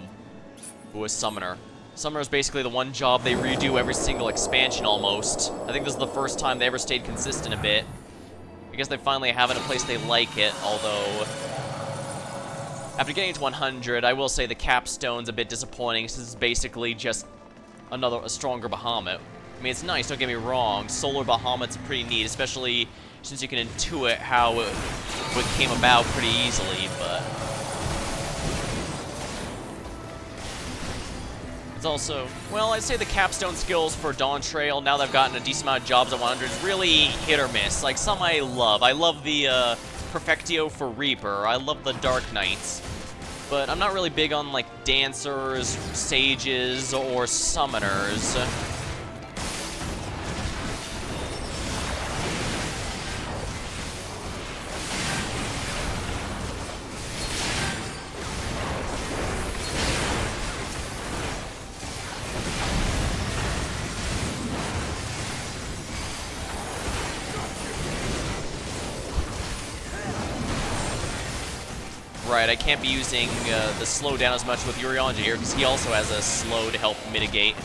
who was Summoner. Summoner is basically the one job they redo every single expansion almost. I think this is the first time they ever stayed consistent a bit. I guess they finally have it in a place they like it, although after getting to 100, I will say the capstone's a bit disappointing since it's basically just a stronger Bahamut. I mean, it's nice, don't get me wrong. Solar Bahamut's pretty neat, especially since you can intuit how it came about pretty easily, but it's also, well, I'd say the capstone skills for Dawntrail, now that I've gotten a decent amount of jobs at 100, is really hit or miss. Like, some I love. I love the Perfectio for Reaper. I love the Dark Knights. But I'm not really big on, like, Dancers, Sages, or Summoners. Right, I can't be using the slowdown as much with Urianger here, because he also has a slow to help mitigate.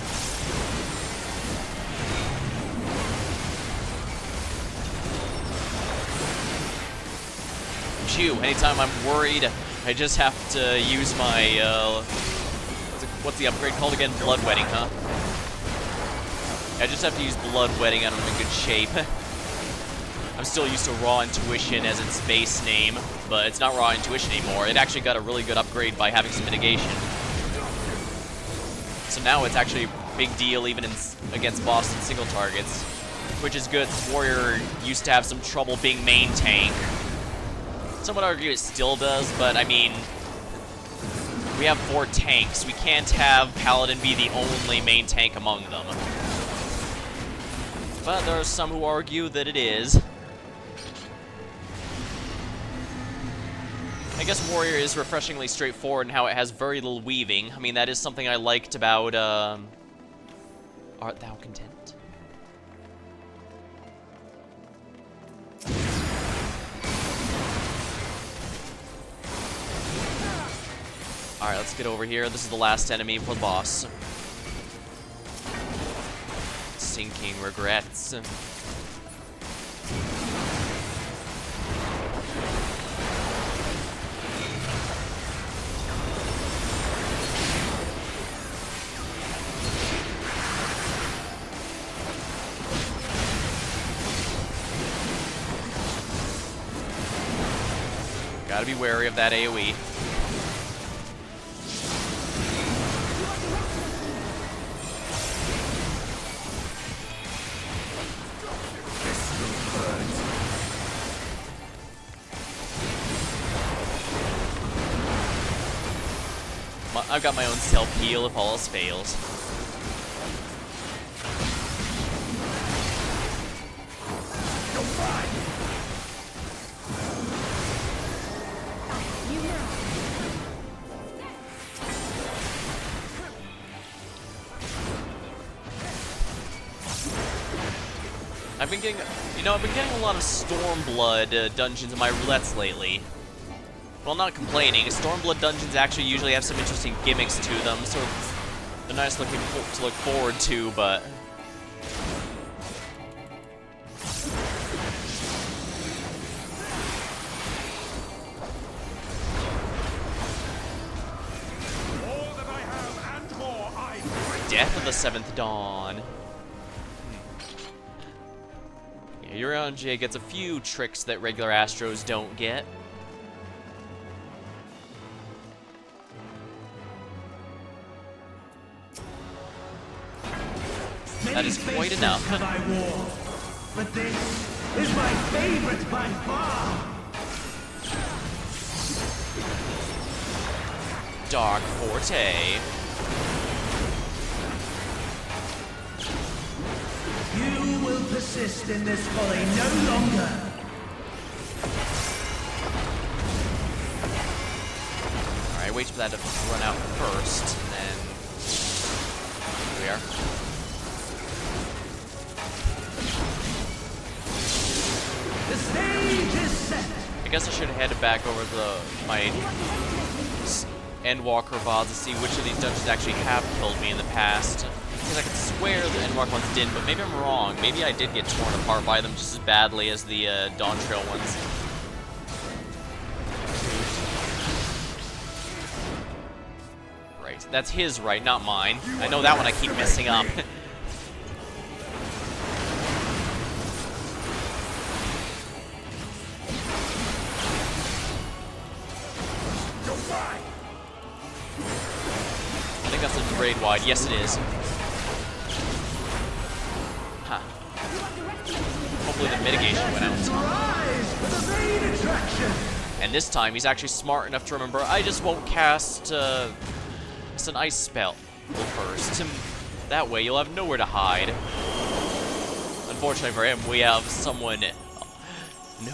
Phew, anytime I'm worried, I just have to use my, what's the upgrade called again? Bloodwetting, huh? I just have to use Bloodwetting and I'm in good shape. I'm still used to Raw Intuition as its base name, but it's not Raw Intuition anymore. It actually got a really good upgrade by having some mitigation. So now it's actually a big deal even against boss and single targets. which is good. Warrior used to have some trouble being main tank. Some would argue it still does, but I mean, we have 4 tanks. We can't have Paladin be the only main tank among them. But there are some who argue that it is. I guess Warrior is refreshingly straightforward in how it has very little weaving. I mean, that is something I liked about, Art Thou Content? Alright, let's get over here. This is the last enemy for the boss. Sinking regrets. Gotta be wary of that AoE. I've got my own self-heal if all else fails. I've been getting a lot of Stormblood dungeons in my roulettes lately. Well, not complaining. Stormblood dungeons actually usually have some interesting gimmicks to them, so they're nice to look forward to, but... All that I have and more I bring. Death of the Seventh Dawn. Yeah, Urianger gets a few tricks that regular Astros don't get. That is quite enough. Have I worn, but this is my favorite by far. Dark Forte. You will persist in this folly no longer. Alright, wait for that to run out first, and then... Here we are. The stage is set. I guess I should have headed back over to my Endwalker VODs to see which of these dungeons actually have killed me in the past. Because I could swear the Endwalker ones didn't, but maybe I'm wrong. Maybe I did get torn apart by them just as badly as the Dawntrail ones. Right, that's his right, not mine. I know that one I keep messing up. I think that's a grade wide. Yes, it is. Huh. Hopefully the mitigation went out. Rise for the main attraction. And this time, he's actually smart enough to remember, I just won't cast just an ice spell first. That way, you'll have nowhere to hide. Unfortunately for him, we have someone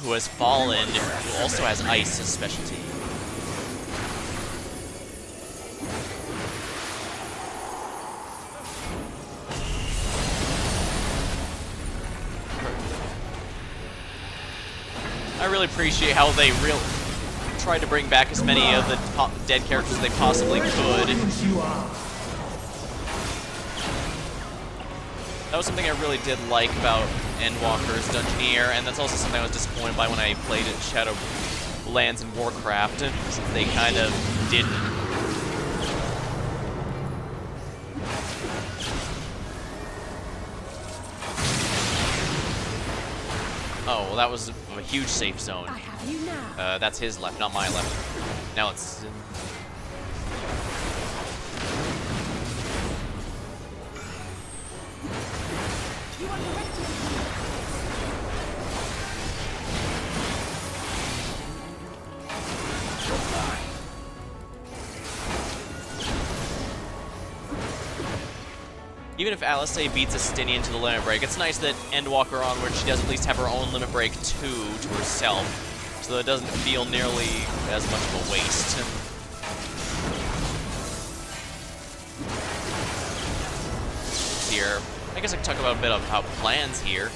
who has fallen, who also has ice as specialty. I really appreciate how they tried to bring back as many of the dead characters as they possibly could. That was something I really did like about Endwalker's Dungeoneer, and that's also something I was disappointed by when I played in Shadowlands and Warcraft, since they kind of didn't. Oh, well, that was a huge safe zone. I have you now. That's his left, not my left. Now let's... You underestimate me. even if Alisei beats Estinian to the limit break, it's nice that Endwalker onward she does at least have her own limit break too to herself, so that it doesn't feel nearly as much of a waste. Here, I guess I can talk about a bit about plans here.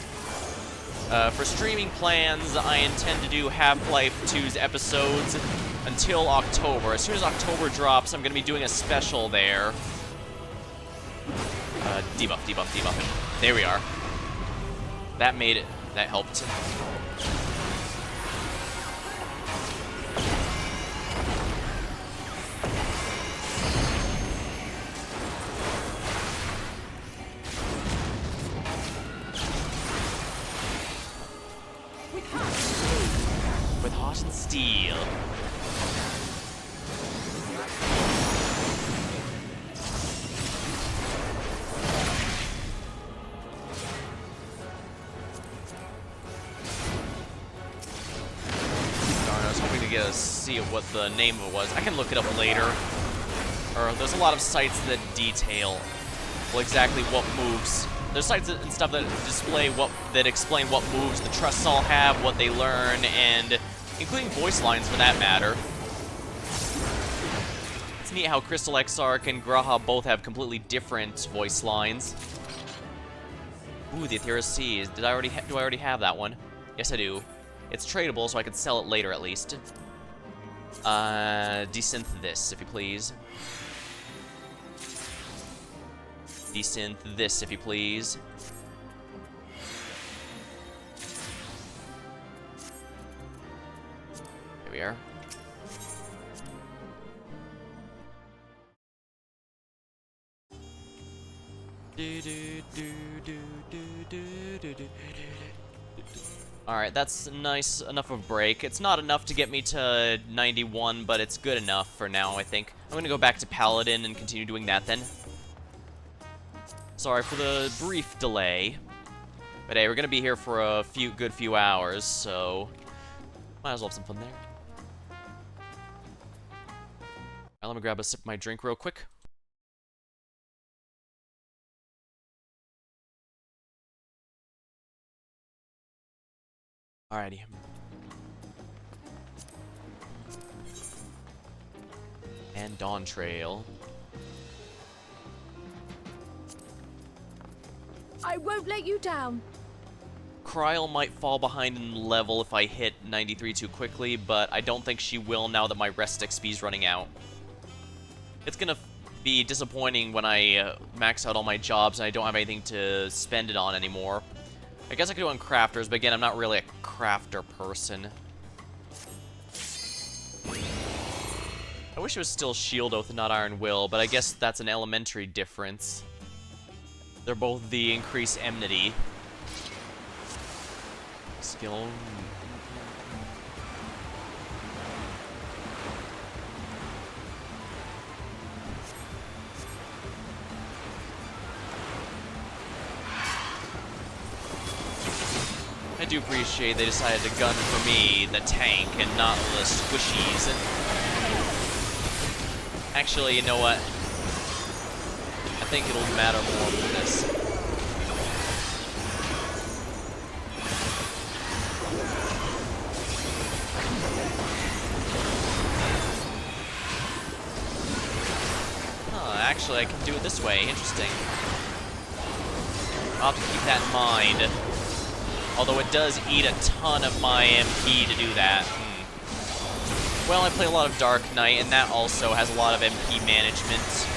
For streaming plans, I intend to do Half-Life 2's episodes until October. As soon as October drops, I'm going to be doing a special there. Debuff, debuff, debuff. There we are. That made it. That helped. With hot and steel. Darn, I was hoping to get a see of what the name of it was. I can look it up later. Or there's a lot of sites that detail, well, exactly what moves. There's sites and stuff that explain what moves the trusts all have, what they learn, and including voice lines for that matter. It's neat how Crystal Exarch and Graha both have completely different voice lines. Ooh, the Aethera Seas. Do I already have that one? Yes, I do. It's tradable, so I can sell it later at least. Desynth this, if you please. Desynth this, if you please. Here we are. Alright, that's nice enough of a break. It's not enough to get me to 91, but it's good enough for now, I think. I'm gonna go back to Paladin and continue doing that then. Sorry for the brief delay. But hey, we're gonna be here for a good few hours, so might as well have some fun there. Now let me grab a sip of my drink real quick. Alrighty. And Dawntrail. I won't let you down. Kryl might fall behind in level if I hit 93 too quickly, but I don't think she will now that my rest XP is running out. It's gonna be disappointing when I max out all my jobs and I don't have anything to spend it on anymore. I guess I could do it on crafters, but again, I'm not really a crafter person. I wish it was still Shield Oath and not Iron Will, but I guess that's an elementary difference. They're both the increased enmity. Skill. I do appreciate they decided to gun for me, the tank, and not the squishies. Actually, you know what? I think it'll matter more for this. Huh, actually, I can do it this way. Interesting. I'll have to keep that in mind. Although it does eat a ton of my MP to do that. Well, I play a lot of Dark Knight, and that also has a lot of MP management.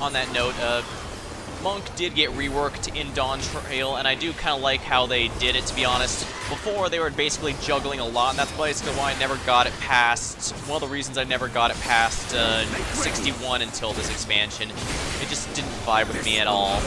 On that note, Monk did get reworked in Dawntrail, and I do kind of like how they did it, to be honest. Before, they were basically juggling a lot, and that's basically why I never got it past, one of the reasons I never got it past 61 until this expansion. It just didn't vibe with me at all.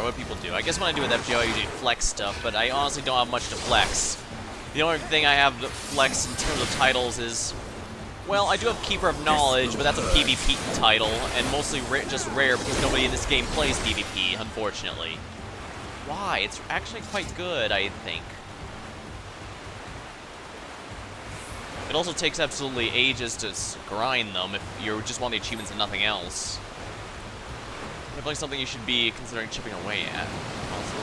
Alright, what do people do? I guess when I do with FGO, I usually flex stuff, but I honestly don't have much to flex. The only thing I have to flex in terms of titles is... Well, I do have Keeper of Knowledge, but that's a PvP title, and mostly just rare because nobody in this game plays PvP, unfortunately. Why? It's actually quite good, I think. It also takes absolutely ages to grind them if you just want the achievements and nothing else. Definitely something you should be considering chipping away at, also.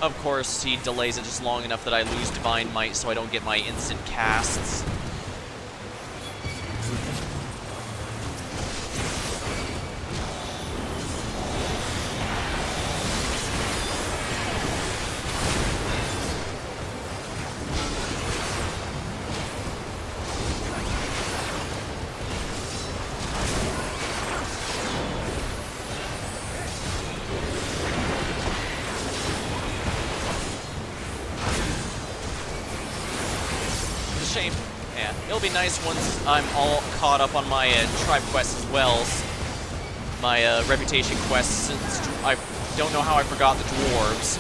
Of course, he delays it just long enough that I lose Divine Might so I don't get my instant casts. Shame. Yeah, it'll be nice once I'm all caught up on my tribe quests as well. My reputation quests, since I don't know how I forgot the dwarves.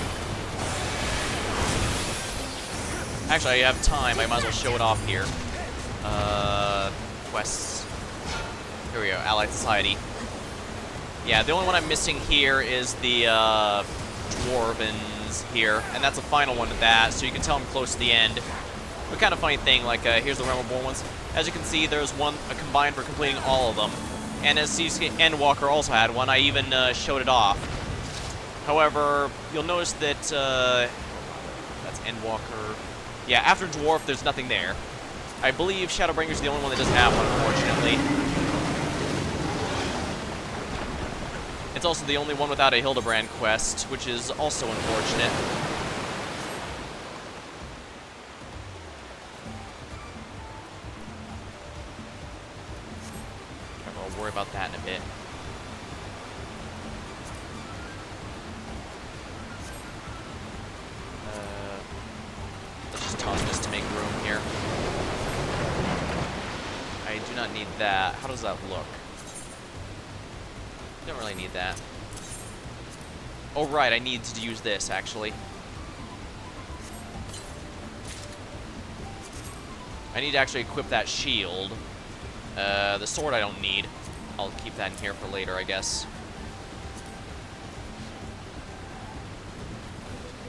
Actually, I have time. I might as well show it off here. Quests. Here we go. Allied Society. Yeah, the only one I'm missing here is the dwarvens here, and that's the final one of that. So you can tell I'm close to the end. But kind of funny thing, like, here's the Realm Reborn ones. As you can see, there's one combined for completing all of them. And as Endwalker also had one, I even showed it off. However, you'll notice that, that's Endwalker. Yeah, after Dwarf, there's nothing there. I believe Shadowbringer's the only one that doesn't have one, unfortunately. It's also the only one without a Hildebrand quest, which is also unfortunate. Worry about that in a bit. Let's just toss this to make room here. I do not need that. How does that look? Don't really need that. Oh right, I need to use this actually. I need to actually equip that shield. The sword I don't need. I'll keep that in here for later, I guess.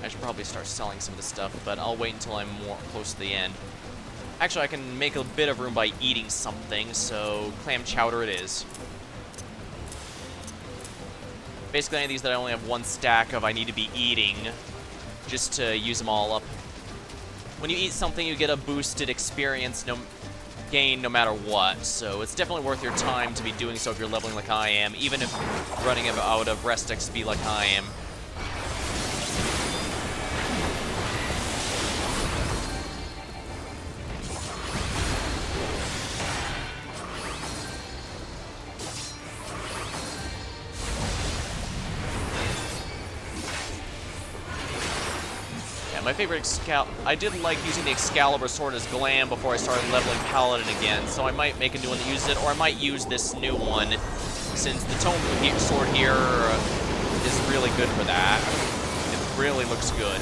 I should probably start selling some of this stuff, but I'll wait until I'm more close to the end. Actually, I can make a bit of room by eating something, so clam chowder it is. Basically, any of these that I only have one stack of, I need to be eating just to use them all up. When you eat something, you get a boosted experience gain no matter what, so it's definitely worth your time to be doing so if you're leveling like I am, even if running out of rest XP like I am. My favorite I did like using the Excalibur sword as glam before I started leveling Paladin again, so I might make a new one that uses it, or I might use this new one, since the Tome sword here is really good for that. It really looks good.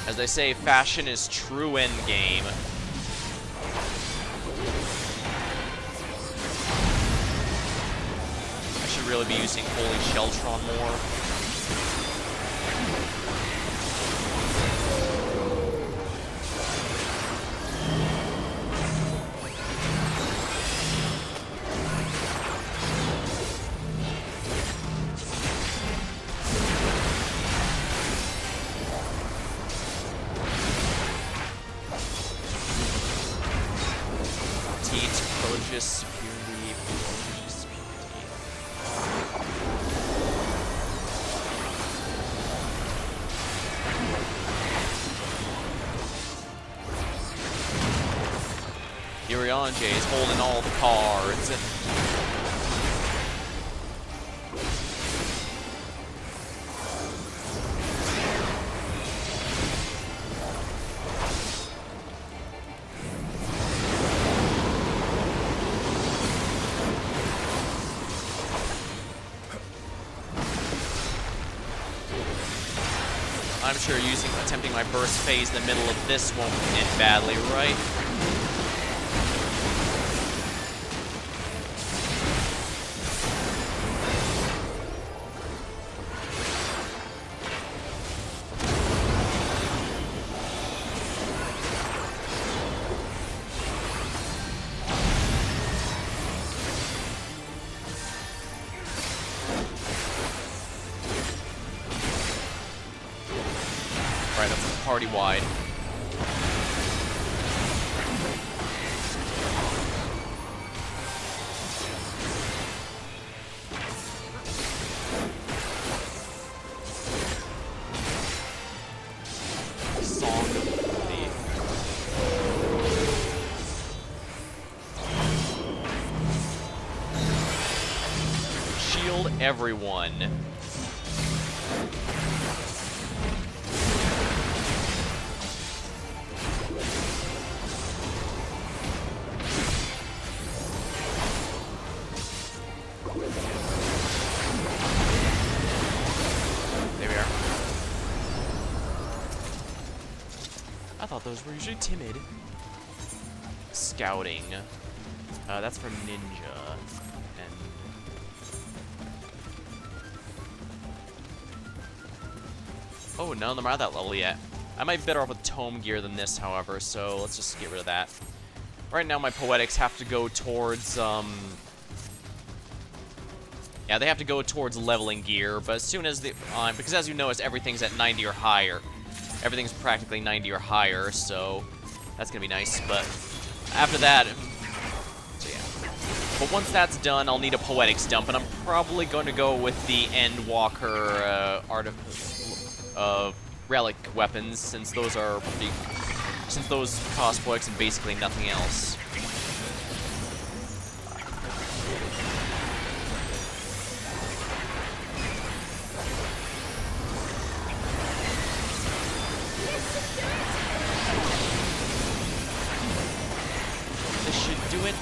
As they say, fashion is true endgame. I should really be using Holy Sheltron more. Security, security. Arianje is holding all the cards. I'm sure attempting my burst phase in the middle of this won't end badly, right? Right, that's party-wide. Song of the... Shield everyone. I thought those were usually timid. Scouting. That's for ninja. And... oh, none of them are that level yet. I might be better off with tome gear than this, however, so let's just get rid of that. Right now, my poetics have to go towards, yeah, they have to go towards leveling gear, but as soon as the... because as you notice, everything's at 90 or higher. Everything's practically 90 or higher, so that's gonna be nice, but after that... so yeah. But once that's done, I'll need a poetics dump, and I'm probably going to go with the Endwalker, relic weapons, since those are pretty... since those cost poetics and basically nothing else. This should do it.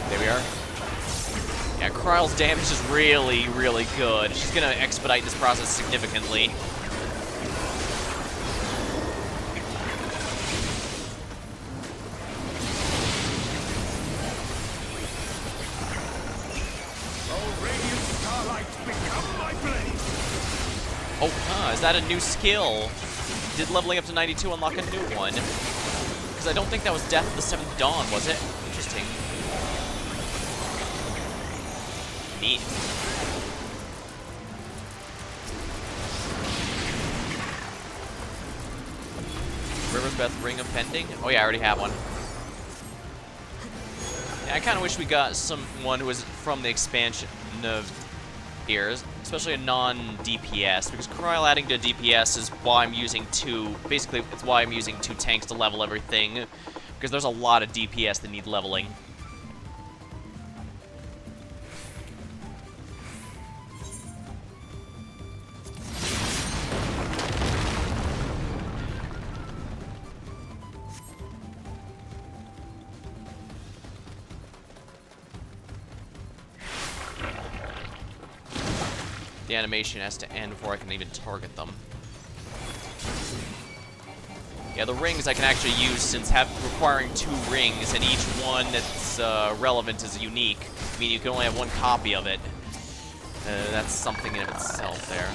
There we are. Yeah, Kryle's damage is really, really good. She's gonna expedite this process significantly. Oh, is that a new skill? Did leveling up to 92 unlock a new one? Because I don't think that was Death of the Seventh Dawn, was it? Interesting. Neat. Riverbeth Ring of Pending? Oh yeah, I already have one. Yeah, I kind of wish we got someone who was from the expansion of here, especially a non-DPS, because Kryle adding to DPS is why I'm using basically, it's why I'm using 2 tanks to level everything, because there's a lot of DPS that need leveling. The animation has to end before I can even target them. Yeah, the rings I can actually use since requiring 2 rings, and each one that's relevant is unique. I mean, you can only have 1 copy of it. That's something in of itself there.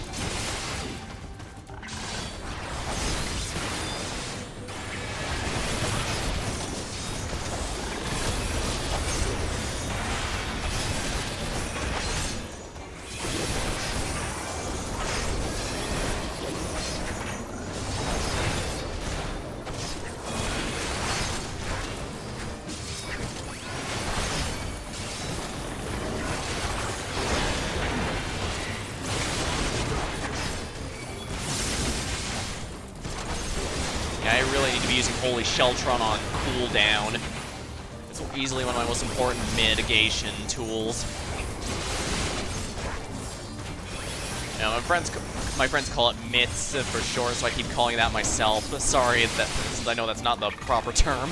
Yeah, I really need to be using Holy Sheltron on cooldown. It's easily one of my most important mitigation tools. You know, my friends call it mitts for short, so I keep calling it that myself. Sorry, I know that's not the proper term.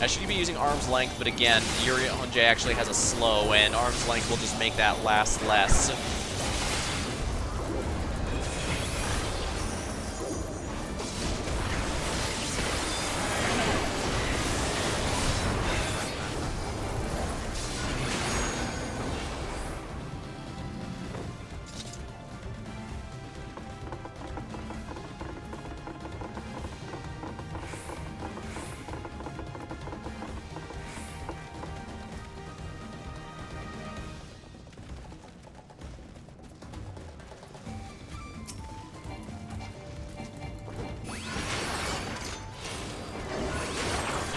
I should be using Arm's Length, but again, Urianger actually has a slow, and Arm's Length will just make that last less.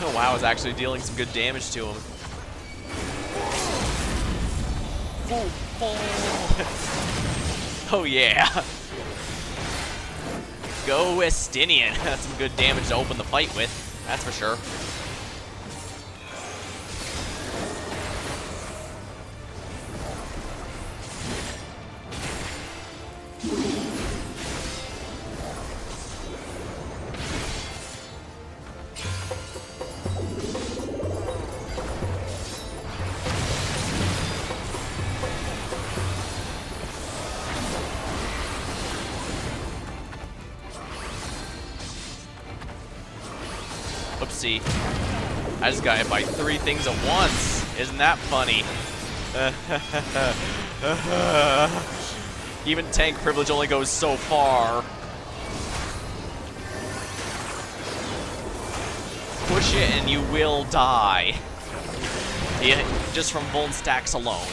Oh wow, I was actually dealing some good damage to him. Oh yeah. Go Westinian. That's some good damage to open the fight with, that's for sure. Oopsie. I just got hit by 3 things at once. Isn't that funny? Even tank privilege only goes so far. Push it and you will die. Yeah, just from vuln stacks alone.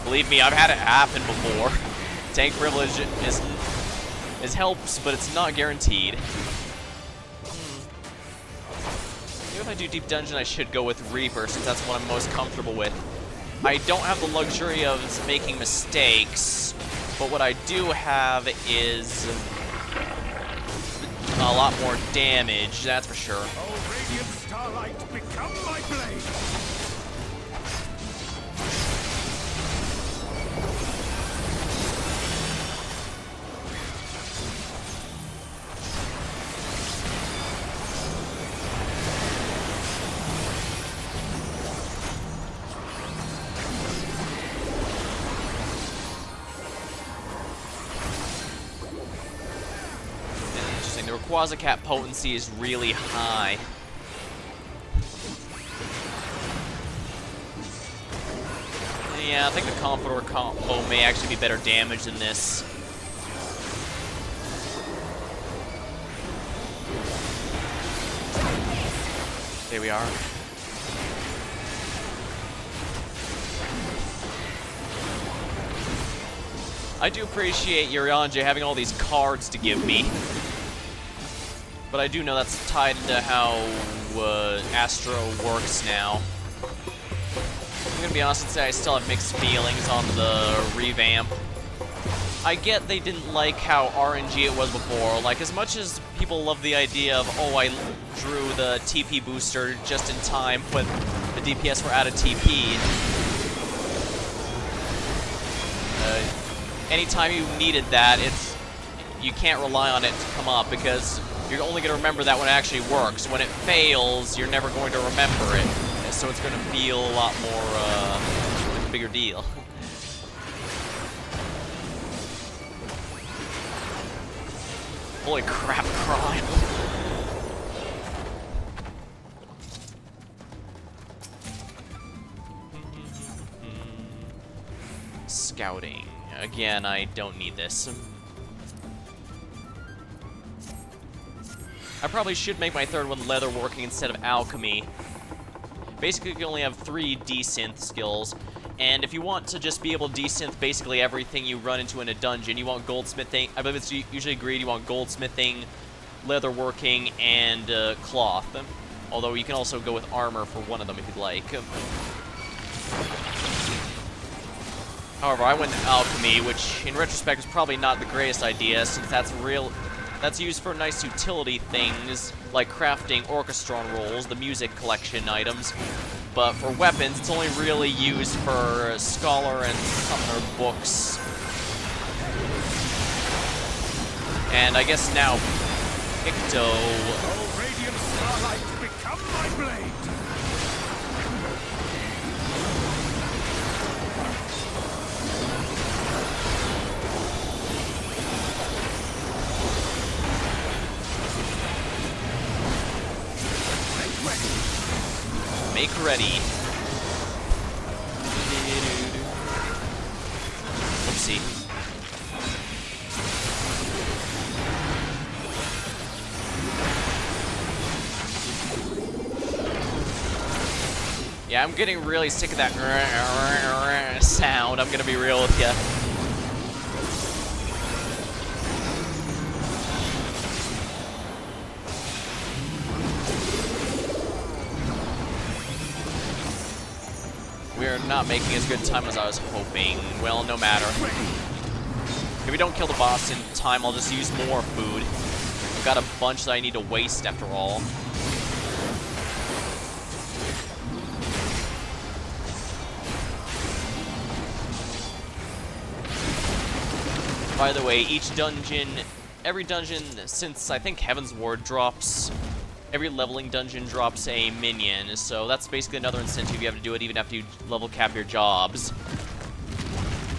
Believe me, I've had it happen before. Tank privilege is helps, but it's not guaranteed. If I do Deep Dungeon, I should go with Reaper, since that's what I'm most comfortable with. I don't have the luxury of making mistakes, but what I do have is a lot more damage, that's for sure. Oh, radiant starlight, become my blade! The Quasicat potency is really high. Yeah, I think the Confidor combo may actually be better damage than this. There we are. I do appreciate Urianger having all these cards to give me. But I do know that's tied into how Astro works now. I'm gonna be honest and say I still have mixed feelings on the revamp. I get they didn't like how RNG it was before. Like, as much as people love the idea of, oh, I drew the TP booster just in time when the DPS were out of TP. Anytime you needed that, you can't rely on it to come up, because you're only going to remember that when it actually works. When it fails, you're never going to remember it. So it's going to feel a lot more, like a bigger deal. Holy crap, crime. Scouting. Again, I don't need this. I probably should make my third one leatherworking instead of alchemy. Basically, you can only have 3 desynth skills, and if you want to just be able to desynth basically everything you run into in a dungeon, you want goldsmithing. I believe it's usually agreed you want goldsmithing, leatherworking, and cloth. Although you can also go with armor for one of them if you'd like. However, I went alchemy, which in retrospect is probably not the greatest idea, since that's used for nice utility things like crafting orchestron rolls, the music collection items. But for weapons, it's only really used for scholar and summoner books. And I guess now Picto. Oh, radiant starlight, become my blade! Make ready. Oopsie. Yeah, I'm getting really sick of that sound, I'm gonna be real with ya. We're not making as good time as I was hoping. Well, no matter. If we don't kill the boss in time, I'll just use more food. I've got a bunch that I need to waste after all. By the way, every dungeon since I think Heaven's Ward drops, every leveling dungeon drops a minion, so that's basically another incentive you have to do it even after you level cap your jobs.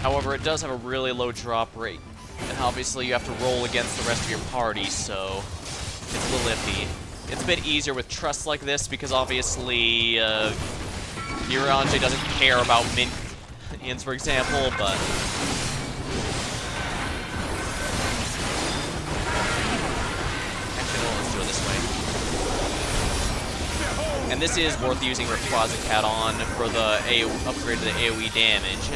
However, it does have a really low drop rate, and obviously you have to roll against the rest of your party, so it's a little iffy. It's a bit easier with trusts like this because obviously Miranje doesn't care about minions, for example, but and this is worth using Rayquaza Cat on for the upgrade to the AoE damage,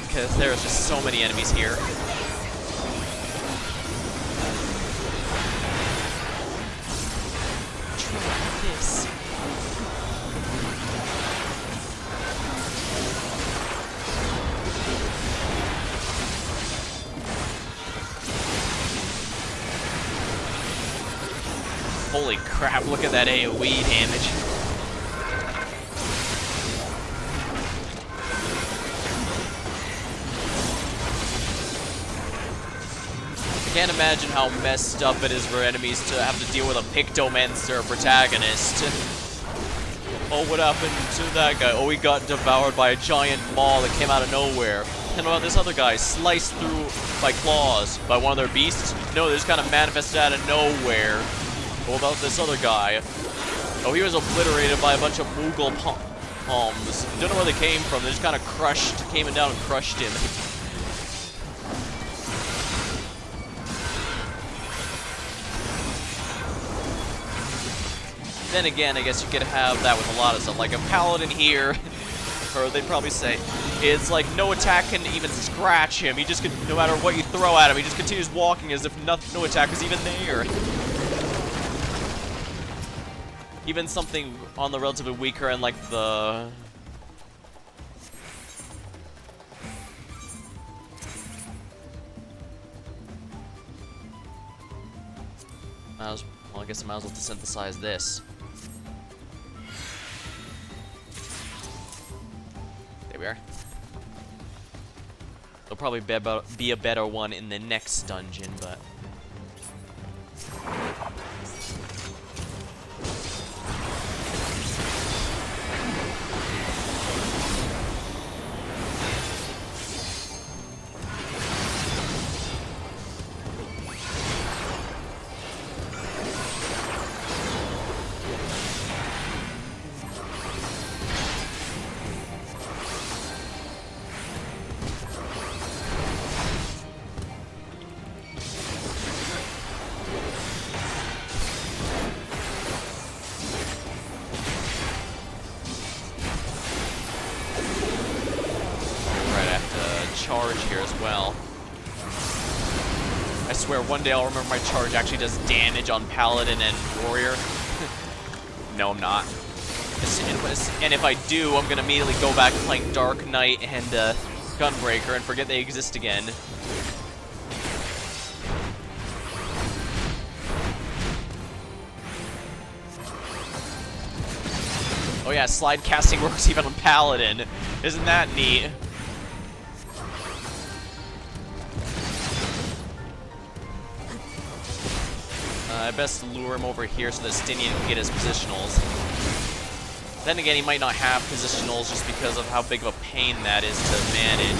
because there's just so many enemies here. Try this. Holy crap, look at that AoE damage. I can't imagine how messed up it is for enemies to have to deal with a Pictomancer protagonist. Oh, what happened to that guy? Oh, he got devoured by a giant maw that came out of nowhere. And about this other guy, sliced through by claws by one of their beasts? No, they just kind of manifested out of nowhere. What about this other guy? Oh, he was obliterated by a bunch of Moogle palms. Don't know where they came from. They just kind of came down and crushed him. Then again, I guess you could have that with a lot of stuff. Like a Paladin here, or they'd probably say, it's like no attack can even scratch him. He just, no matter what you throw at him, he just continues walking as if no attack was even there. Even something on the relatively weaker end, like the... well, I guess I might as well synthesize this. There we are. There'll probably be a better one in the next dungeon, but... charge here as well. I swear one day I'll remember my charge actually does damage on Paladin and Warrior. No, I'm not. And if I do, I'm gonna immediately go back to playing Dark Knight and Gunbreaker and forget they exist again. Oh yeah, slide casting works even on Paladin. Isn't that neat? I best lure him over here so that Stinian can get his positionals. Then again, he might not have positionals just because of how big of a pain that is to manage.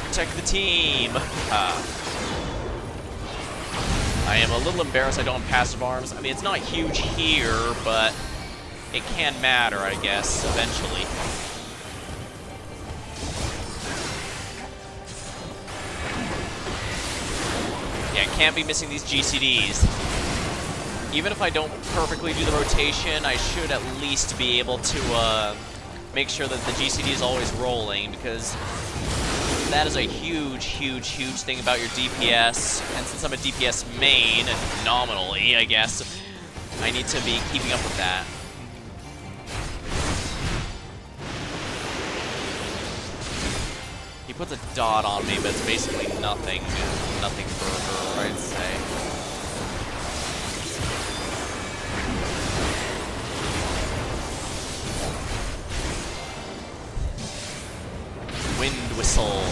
Protect the team! I am a little embarrassed I don't have passive arms. I mean, it's not huge here, but it can matter, I guess, eventually. Yeah, can't be missing these GCDs. Even if I don't perfectly do the rotation, I should at least be able to make sure that the GCD is always rolling, because that is a huge, huge, huge thing about your DPS, and since I'm a DPS main, nominally, I guess, I need to be keeping up with that. He puts a dot on me, but it's basically nothing for her, I'd say. Wind whistle.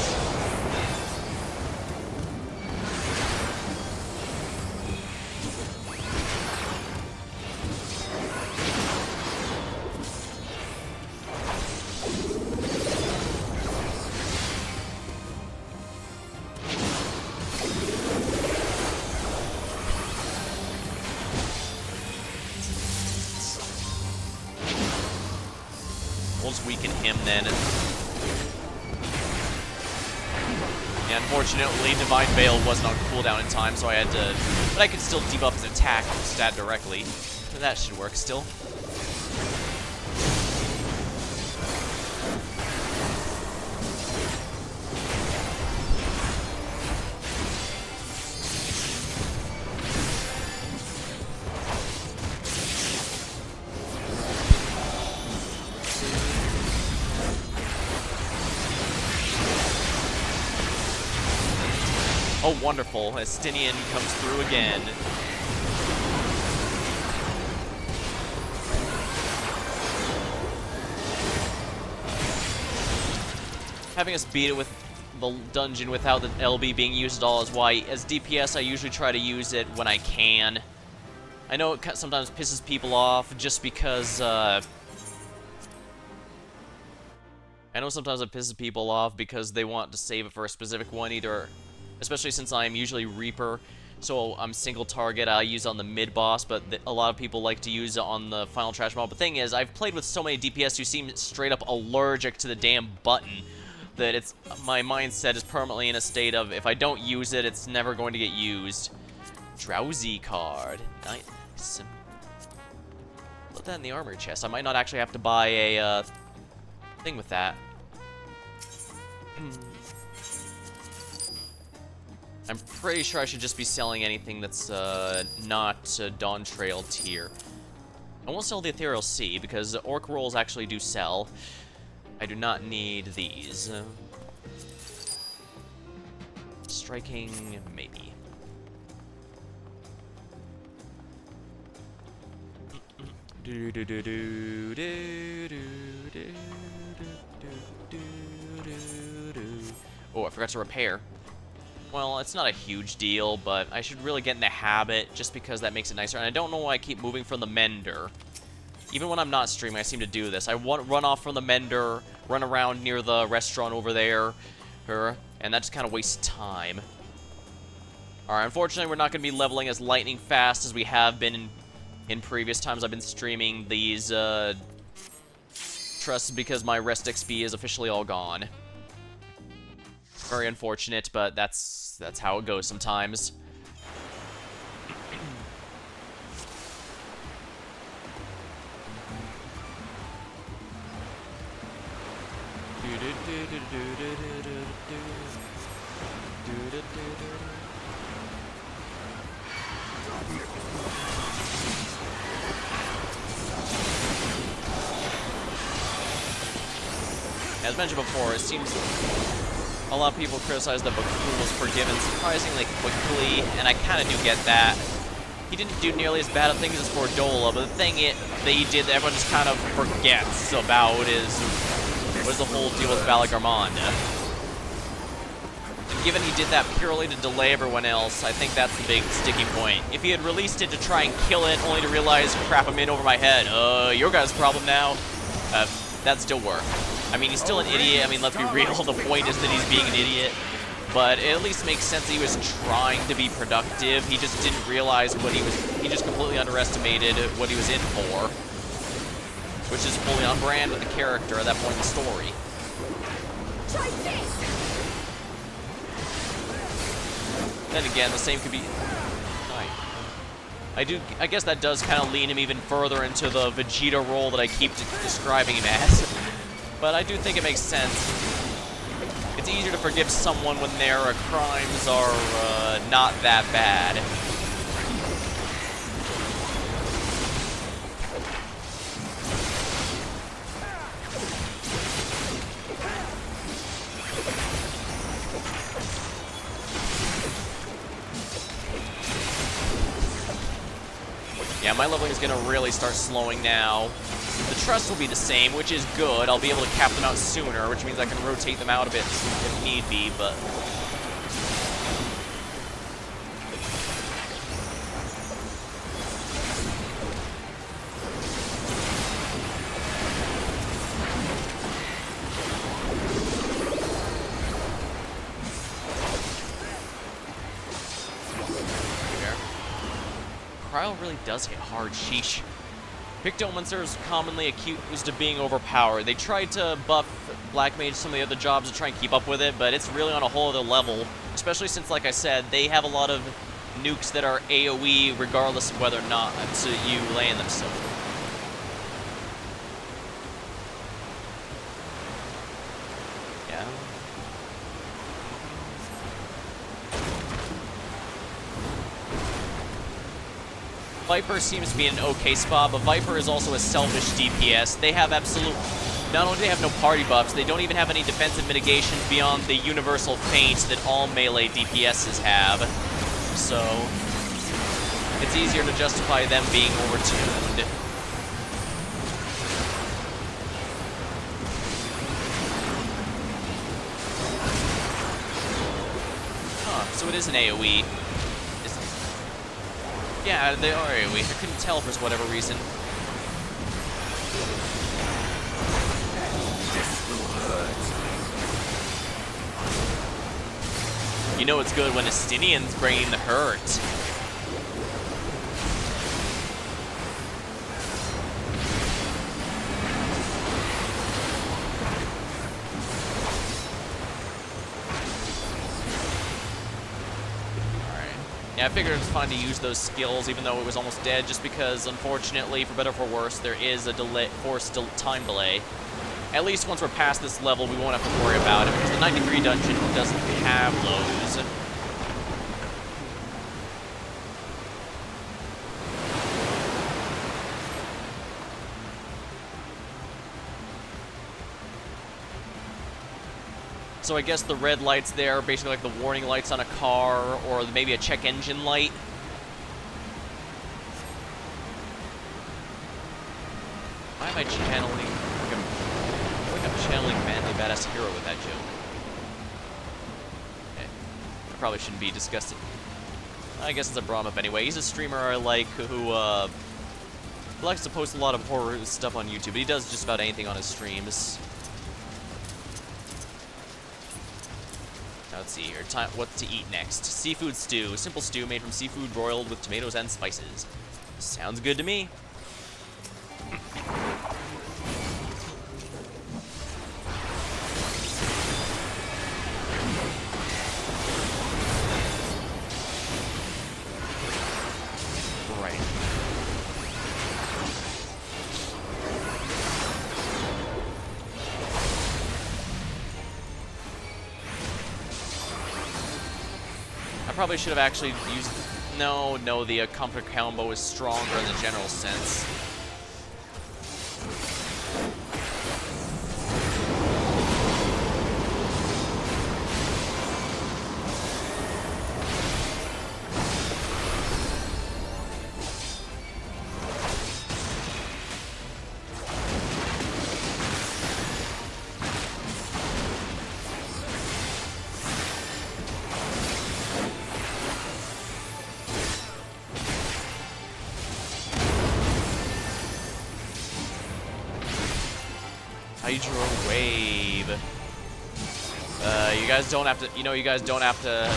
We'll just weaken him then. Yeah, unfortunately, Divine Veil wasn't on cooldown in time, so I had to... But I could still debuff his attack stat directly. So that should work still. Oh, wonderful. Estinian comes through again. Having us beat it with the dungeon without the LB being used at all is why, as DPS, I usually try to use it when I can. I know it sometimes pisses people off just because, I know sometimes it pisses people off because they want to save it for a specific one, either... Especially since I'm usually Reaper, so I'm single target, I use on the mid-boss, but a lot of people like to use it on the final trash mob. But the thing is, I've played with so many DPS who seem straight up allergic to the damn button, that it's my mindset is permanently in a state of, if I don't use it, it's never going to get used. Drowsy card. Nice. Put that in the armor chest. I might not actually have to buy a thing with that. I'm pretty sure I should just be selling anything that's not Dawntrail tier. I won't sell the Ethereal Sea, because Orc Rolls actually do sell. I do not need these. Striking, maybe. Oh, I forgot to repair. Well, it's not a huge deal, but I should really get in the habit just because that makes it nicer. And I don't know why I keep moving from the Mender. Even when I'm not streaming, I seem to do this. I run off from the Mender, run around near the restaurant over there, and that just kind of wastes time. Alright, unfortunately, we're not going to be leveling as lightning fast as we have been in previous times I've been streaming these trusts because my rest XP is officially all gone. Very unfortunate, but that's how it goes sometimes. As mentioned before, it seems a lot of people criticize that Bakul was forgiven surprisingly quickly, and I kind of do get that. He didn't do nearly as bad of things as Fordola, but the thing that he did that everyone just kind of forgets about was the whole deal with Valagarmanda. And given he did that purely to delay everyone else, I think that's the big sticking point. If he had released it to try and kill it, only to realize, crap, I'm in over my head, your guys' problem now, that'd still work. I mean, he's still an idiot. I mean, let's be real. The point is that he's being an idiot. But it at least makes sense that he was trying to be productive. He just didn't realize what he just completely underestimated what he was in for. Which is fully on brand with the character at that point in the story. Try this! Then again, the same could be... I guess that does kind of lean him even further into the Vegeta role that I keep describing him as. But I do think it makes sense. It's easier to forgive someone when their crimes are not that bad. Yeah, my leveling is going to really start slowing now. The trust will be the same, which is good. I'll be able to cap them out sooner, which means I can rotate them out a bit if need be, but... Cryo really does hit hard, sheesh. Picto monsters are commonly accused of being overpowered. They tried to buff Black Mage some of the other jobs to try and keep up with it, but it's really on a whole other level, especially since, like I said, they have a lot of nukes that are AoE regardless of whether or not you land them so. Yeah. Viper seems to be in an okay spot, but Viper is also a selfish DPS. They have not only do they have no party buffs, they don't even have any defensive mitigations beyond the universal feint that all melee DPSs have. So, it's easier to justify them being overtuned. Huh, so it is an AoE. Yeah, they are AoE. I couldn't tell for whatever reason. You know it's good when Estinian's bringing the hurt. Yeah, I figured it was fun to use those skills even though it was almost dead, just because, unfortunately, for better or for worse, there is a forced time delay. At least once we're past this level, we won't have to worry about it, because the 93 dungeon doesn't have those. So I guess the red lights there are basically like the warning lights on a car, or maybe a check engine light. Why am I channeling? I feel like I'm channeling Manly Badass Hero with that joke. Okay. I probably shouldn't be discussing. I guess it's a brought up anyway. He's a streamer I like who likes to post a lot of horror stuff on YouTube, but he does just about anything on his streams. Let's see here. What to eat next? Seafood stew. Simple stew made from seafood broiled with tomatoes and spices. Sounds good to me. Right. probably should have actually used... No, the comfort combo is stronger in the general sense. Hydro wave. You guys don't have to, you guys don't have to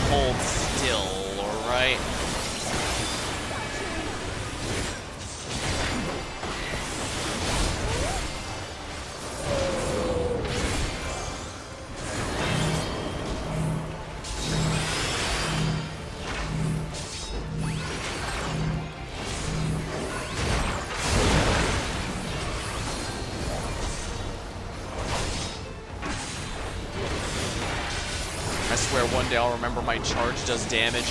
hold still, alright? I swear one day I'll remember my charge does damage.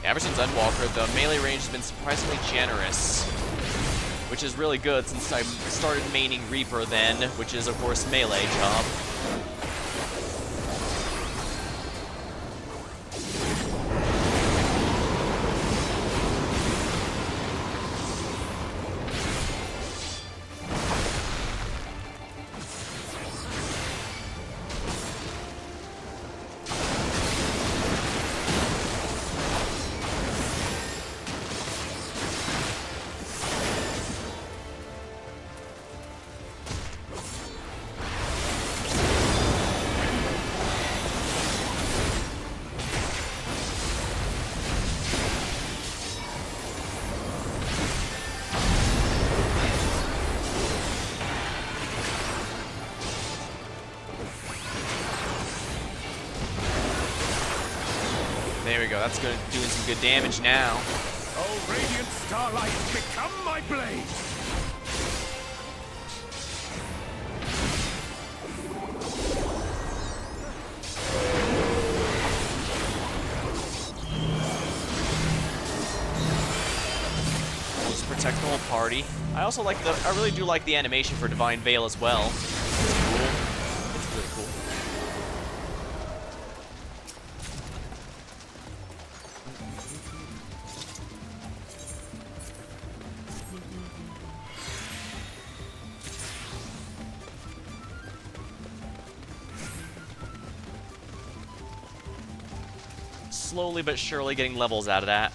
Ever since Endwalker, the melee range has been surprisingly generous, which is really good since I started maining Reaper then, which is of course melee job. There we go, that's good, doing some good damage now. Oh, radiant starlight, become my blade! We'll just protect the whole party. I really do like the animation for Divine Veil as well. It's cool. It's really cool. Slowly but surely getting levels out of that.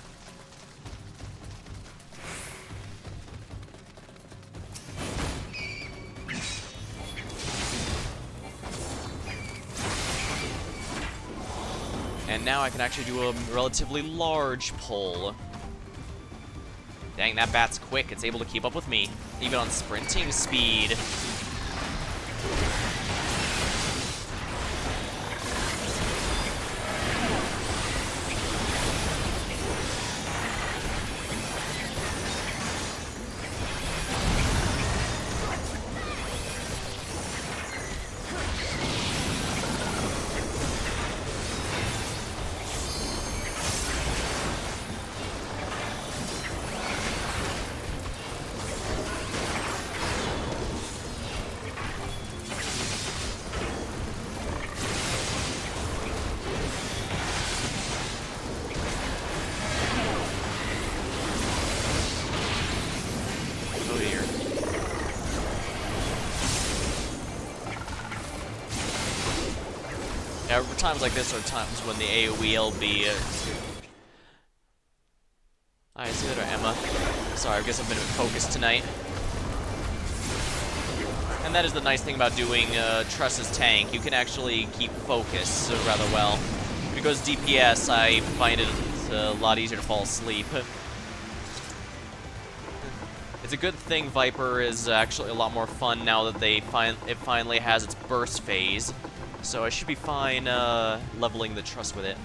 And now I can actually do a relatively large pull. Dang, that bat's quick. It's able to keep up with me, even on sprinting speed. Yeah, times like this are times when the AoE LB Hi, is it or Emma? Sorry, I guess I've been focused tonight. And that is the nice thing about doing Tress's tank. You can actually keep focus rather well. Because DPS, I find it a lot easier to fall asleep. It's a good thing Viper is actually a lot more fun now that it finally has its burst phase. So I should be fine leveling the Truss with it.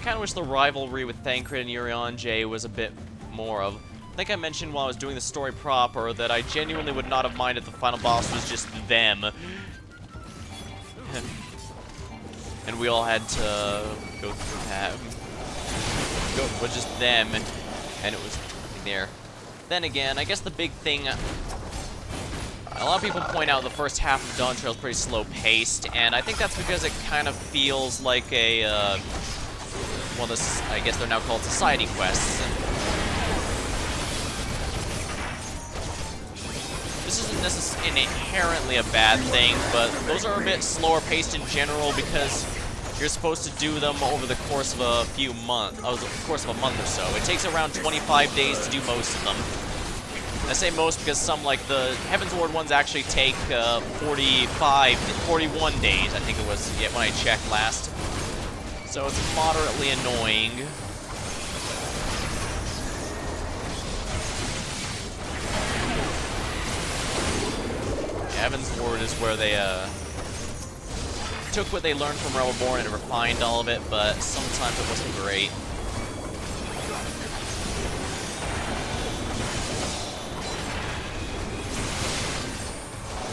kind of wish the rivalry with Thancred and Urion J was a bit more of. I think I mentioned while I was doing the story proper that I genuinely would not have minded if the final boss was just them. And we all had to go through that. It was just them, and it was there. Then again, I guess the big thing... A lot of people point out the first half of Dawntrail is pretty slow-paced, and I think that's because it kind of feels like a, well, this, I guess they're now called society quests. This isn't necessarily inherently a bad thing, but those are a bit slower-paced in general because you're supposed to do them over the course of a few months, over the course of a month or so. It takes around 25 days to do most of them. I say most because some, like the Heaven's Ward ones, actually take 41 days, I think it was, yeah, when I checked last. So it's moderately annoying. Heaven's Ward is where they took what they learned from Realm Reborn and refined all of it, but sometimes it wasn't great.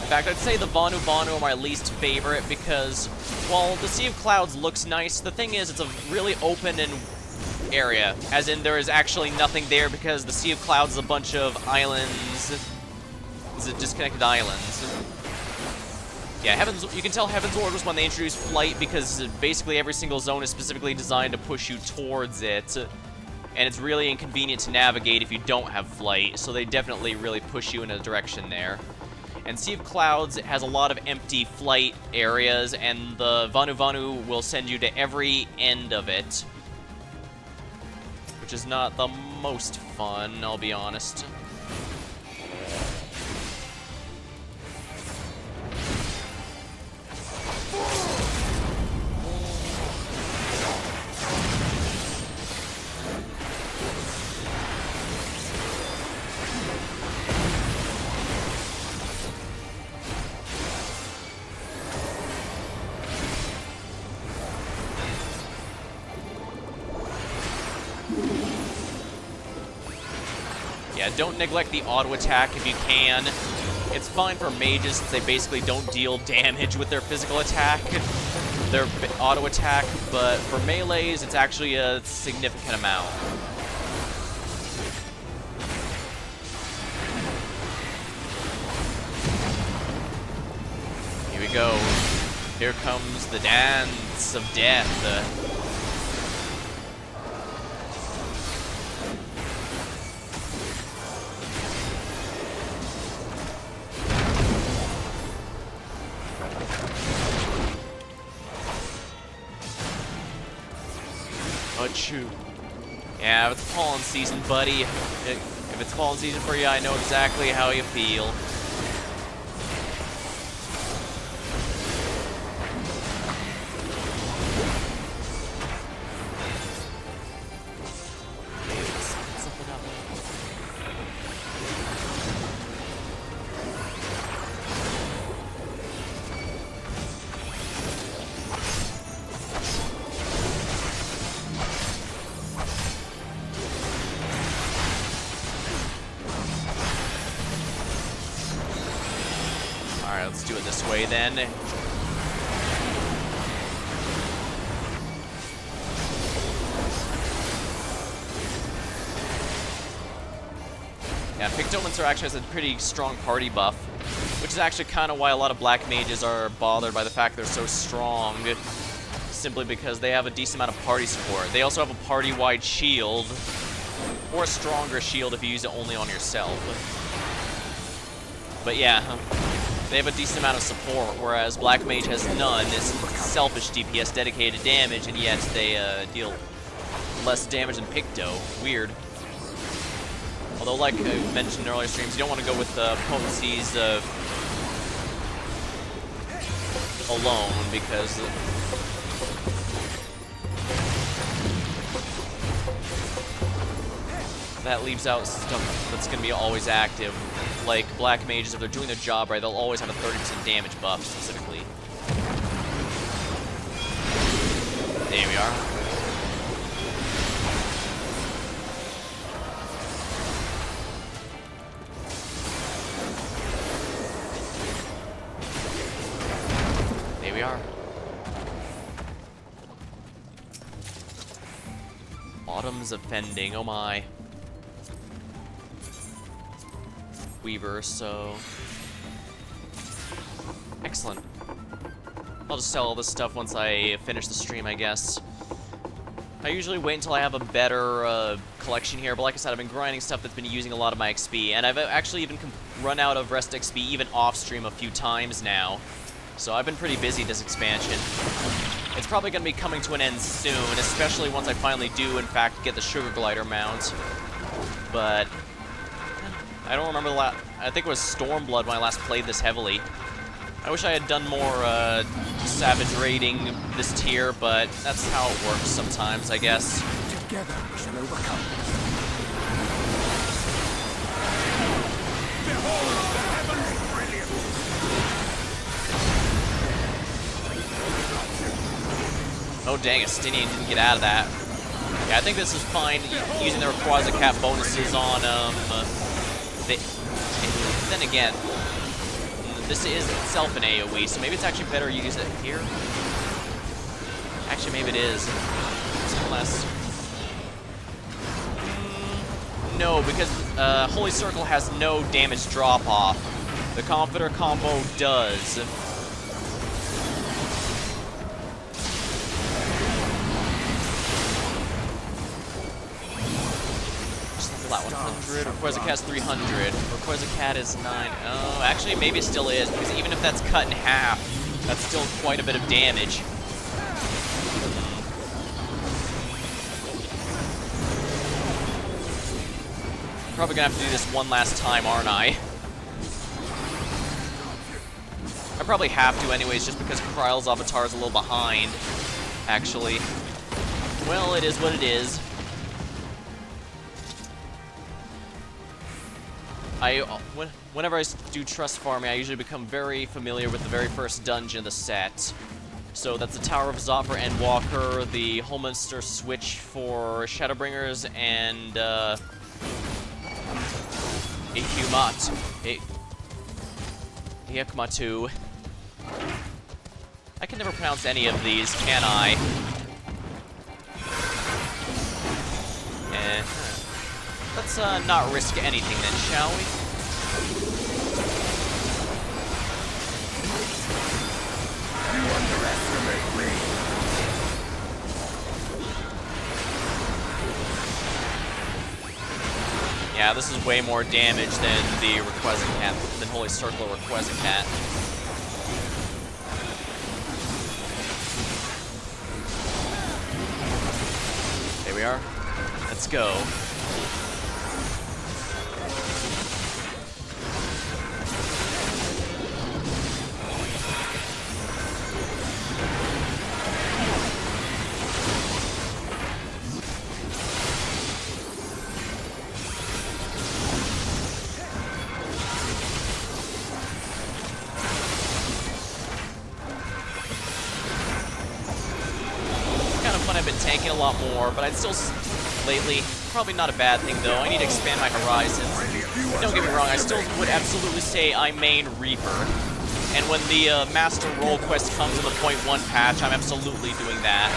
In fact, I'd say the Vanu Vanu are my least favorite because, while the Sea of Clouds looks nice, the thing is it's a really open and area, as in there is actually nothing there because the Sea of Clouds is a bunch of islands, disconnected islands. Yeah, you can tell Heaven's Ward was when they introduced flight because basically every single zone is specifically designed to push you towards it, and it's really inconvenient to navigate if you don't have flight, so they definitely really push you in a direction there. And Sea of Clouds has a lot of empty flight areas, and the Vanu Vanu will send you to every end of it, which is not the most fun, I'll be honest. Yeah, don't neglect the auto attack if you can. It's fine for mages since they basically don't deal damage with their physical attack, their auto attack, but for melees, it's actually a significant amount. Here we go. Here comes the dance of death. Achoo. Yeah, if it's fallen season, buddy. If it's fallen season for you, I know exactly how you feel. Alright, let's do it this way then. Yeah, Pictomans actually has a pretty strong party buff, which is actually kind of why a lot of black mages are bothered by the fact they're so strong, simply because they have a decent amount of party support. They also have a party-wide shield, or a stronger shield if you use it only on yourself. But yeah, they have a decent amount of support, whereas Black Mage has none. It's selfish DPS dedicated to damage, and yet they deal less damage than Picto. Weird. Although, like I mentioned in earlier streams, you don't want to go with potencies alone, because that leaves out stuff that's going to be always active. Like Black Mages, if they're doing their job right, they'll always have a 30% damage buff, specifically. There we are. Lens offending, oh my. Weaver, so... Excellent. I'll just sell all this stuff once I finish the stream, I guess. I usually wait until I have a better collection here, but like I said, I've been grinding stuff that's been using a lot of my XP, and I've actually even run out of rest XP even off-stream a few times now. So I've been pretty busy this expansion. It's probably going to be coming to an end soon, especially once I finally do, in fact, get the Sugar Glider mount. But I don't remember the last... I think it was Stormblood when I last played this heavily. I wish I had done more savage raiding this tier, but that's how it works sometimes, I guess. Together we shall overcome. Behold the heavens' brilliance! Oh dang, Estinian didn't get out of that. Yeah, I think this is fine using the Rayquaza Cat bonuses on, then again, this is itself an AoE, so maybe it's actually better to use it here. Actually, maybe it is. Unless... No, because Holy Circle has no damage drop-off. The Comforter combo does. That 100, Rayquaza Cat's 300, Rayquaza Cat is 9. Oh, actually, maybe it still is, because even if that's cut in half, that's still quite a bit of damage. Probably gonna have to do this one last time, aren't I? I probably have to anyways, just because Kryle's avatar is a little behind, actually. Well, it is what it is. Whenever I do trust farming, I usually become very familiar with the very first dungeon of the set. So that's the Tower of Zophyr Endwalker, the Holminster Switch for Shadowbringers, and Ehikumatu. I can never pronounce any of these, can I? Let's not risk anything then, shall we? You underestimate me. Yeah, this is way more damage than the Rayquaza Cat, than Holy Circle Rayquaza Cat. There we are. Let's go. I've been tanking a lot more, but I'd still, lately, probably not a bad thing though. I need to expand my horizons. Don't get me wrong, I still would absolutely say I main Reaper. And when the Master Roll quest comes in the .1 patch, I'm absolutely doing that.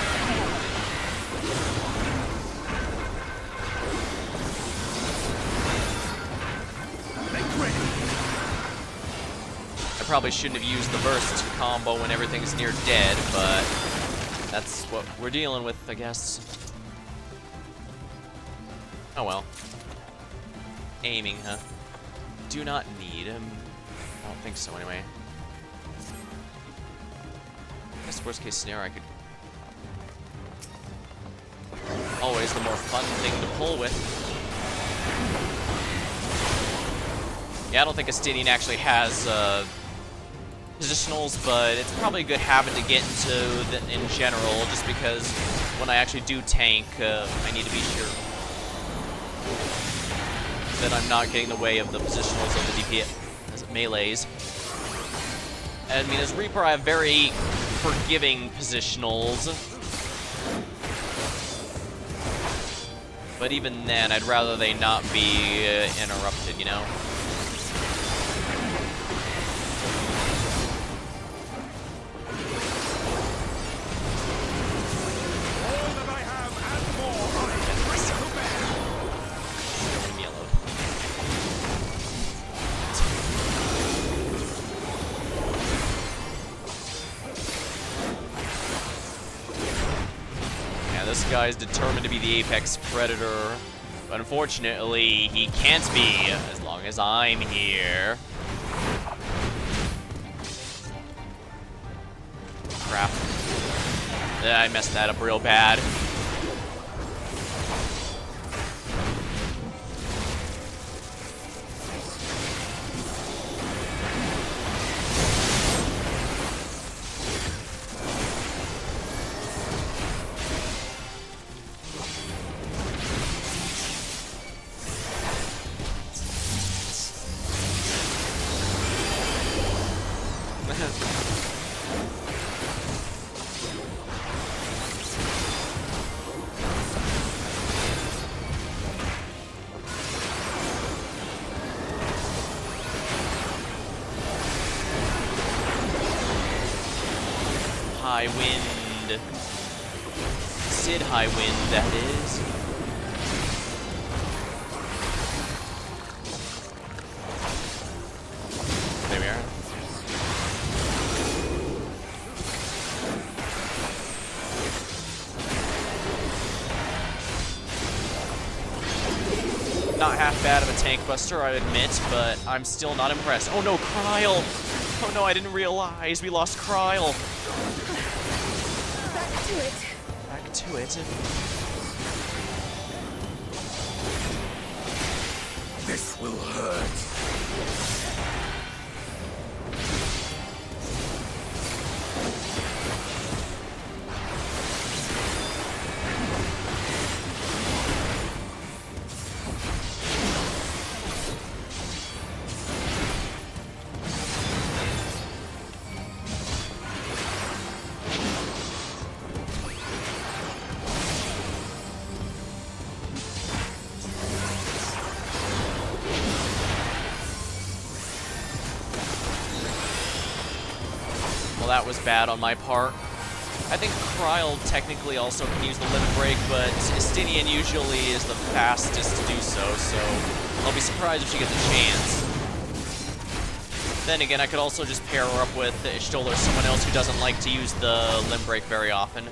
I probably shouldn't have used the burst combo when everything's near dead, but that's what we're dealing with, I guess. Oh well. Aiming, huh? Do not need him. I don't think so, anyway. I guess worst case scenario, I could... Always the more fun thing to pull with. Yeah, I don't think Estinian actually has, positionals, but it's probably a good habit to get into in general, just because when I actually do tank, I need to be sure that I'm not getting in the way of the positionals of the DP melees. I mean, as Reaper, I have very forgiving positionals, but even then, I'd rather they not be interrupted, you know? guy's determined to be the apex predator. But unfortunately, he can't be as long as I'm here. Crap. Yeah, I messed that up real bad. High wind. Sid high wind, that is. There we are. Not half bad of a tank buster, I admit, but I'm still not impressed. Oh no, Kryle! Oh no, I didn't realize we lost Kryle. Back to it. Back to it. This will hurt. Well, that was bad on my part. I think Kryle technically also can use the limit break, but Estinian usually is the fastest to do so, so I'll be surprised if she gets a chance. Then again, I could also just pair her up with Ishtola or someone else who doesn't like to use the limb break very often.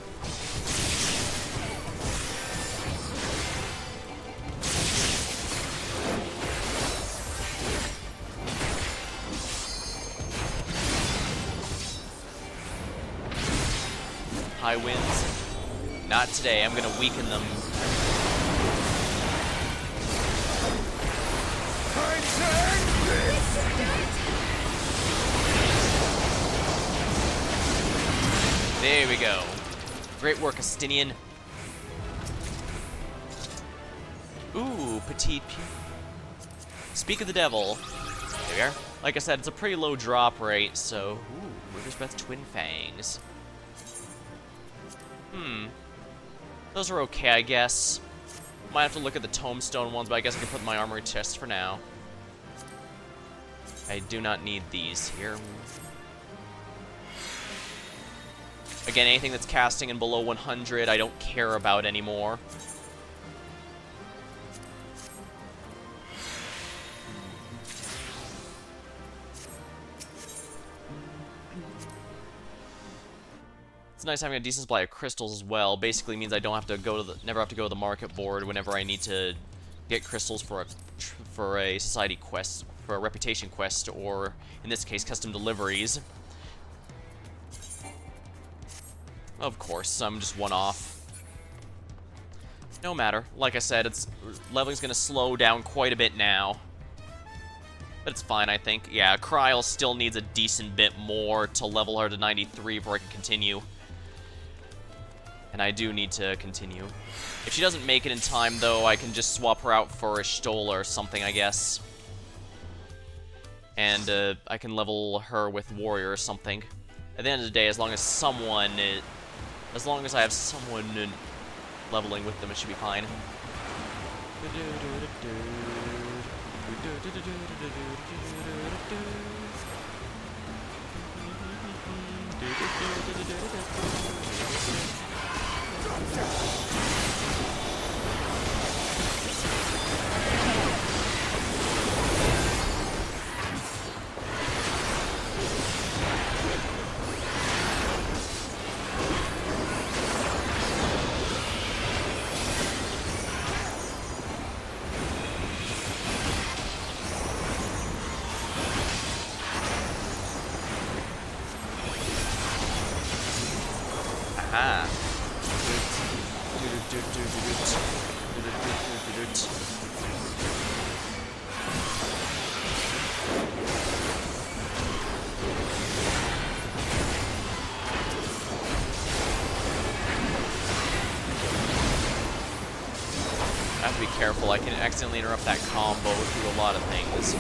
High winds. Not today. I'm gonna weaken them. There we go. Great work, Estinian. Ooh, petite. Speak of the devil. There we are. Like I said, it's a pretty low drop rate, so... Ooh, River's Breath Twin Fangs. Those are okay, I guess. Might have to look at the tombstone ones, but I guess I can put in my armory chest for now. I do not need these here. Again, anything that's casting in below 100, I don't care about anymore. It's nice having a decent supply of crystals as well. Basically means I don't have to go to the never have to go to the market board whenever I need to get crystals for a society quest, for a reputation quest, or in this case, custom deliveries. Of course, I'm just one off. No matter. Like I said, leveling's gonna slow down quite a bit now. But it's fine, I think. Yeah, Kryle still needs a decent bit more to level her to 93 before I can continue. And I do need to continue. If she doesn't make it in time, though, I can just swap her out for a Stola or something, I guess. And I can level her with Warrior or something. At the end of the day, as long as I have someone leveling with them, it should be fine. Aha. I have to be careful. I can accidentally interrupt that combo through a lot of things.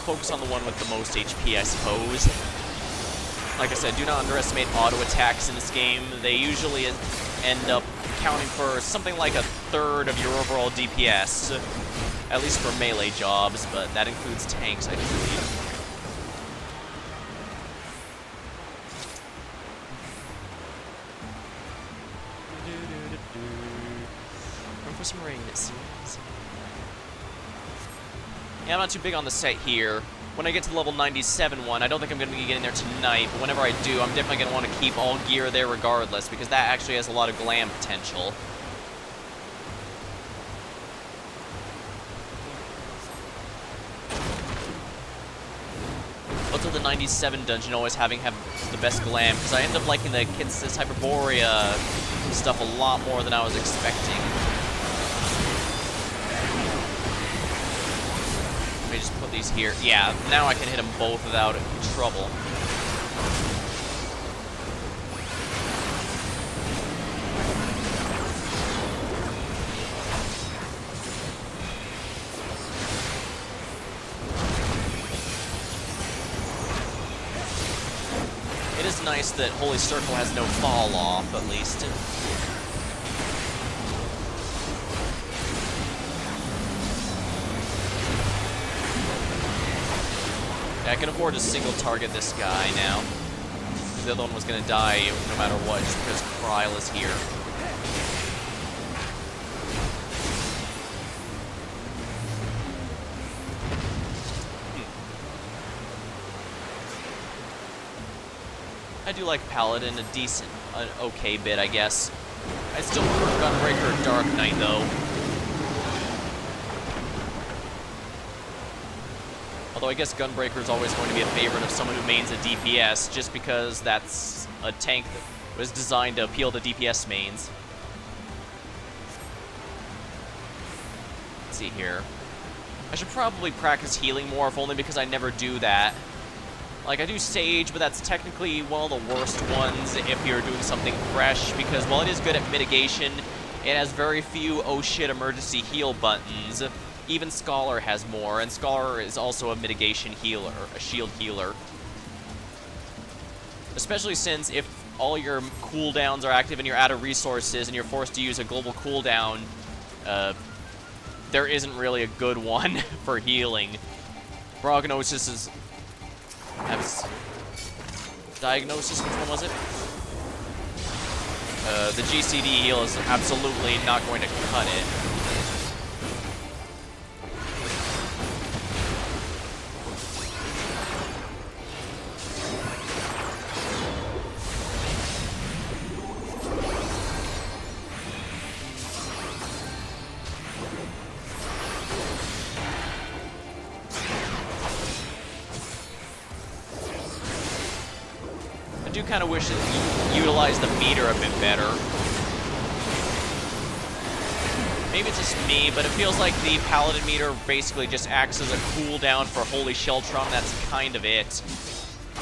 Focus on the one with the most HP, I suppose. Like I said, do not underestimate auto attacks in this game. They usually end up accounting for something like a third of your overall DPS, at least for melee jobs, but that includes tanks, I believe. Run for some rain, it seems. Yeah, I'm not too big on the set here. When I get to the level 97 one, I don't think I'm going to be getting there tonight, but whenever I do, I'm definitely going to want to keep all gear there regardless, because that actually has a lot of glam potential. Also, the 97 dungeon always have the best glam, because I end up liking the Kitsis Hyperborea stuff a lot more than I was expecting. Just put these here. Yeah, now I can hit them both without trouble. It is nice that Holy Circle has no fall off, at least. I can afford to single target this guy now. The other one was going to die no matter what, just because Kryl is here. I do like Paladin a decent, an okay bit, I guess. I still prefer Gunbreaker Dark Knight, though. Although I guess Gunbreaker is always going to be a favorite of someone who mains a DPS, just because that's a tank that was designed to appeal to DPS mains. Let's see here. I should probably practice healing more, if only because I never do that. Like, I do Sage, but that's technically one of the worst ones if you're doing something fresh, because while it is good at mitigation, it has very few oh shit emergency heal buttons. Even Scholar has more, and Scholar is also a mitigation healer, a shield healer. Especially since if all your cooldowns are active and you're out of resources and you're forced to use a global cooldown, there isn't really a good one for healing. Prognosis is... Diagnosis, which one was it? The GCD heal is absolutely not going to cut it. I do kind of wish that you utilized the meter a bit better. Maybe it's just me, but it feels like the Paladin meter basically just acts as a cooldown for Holy Sheltrum. That's kind of it.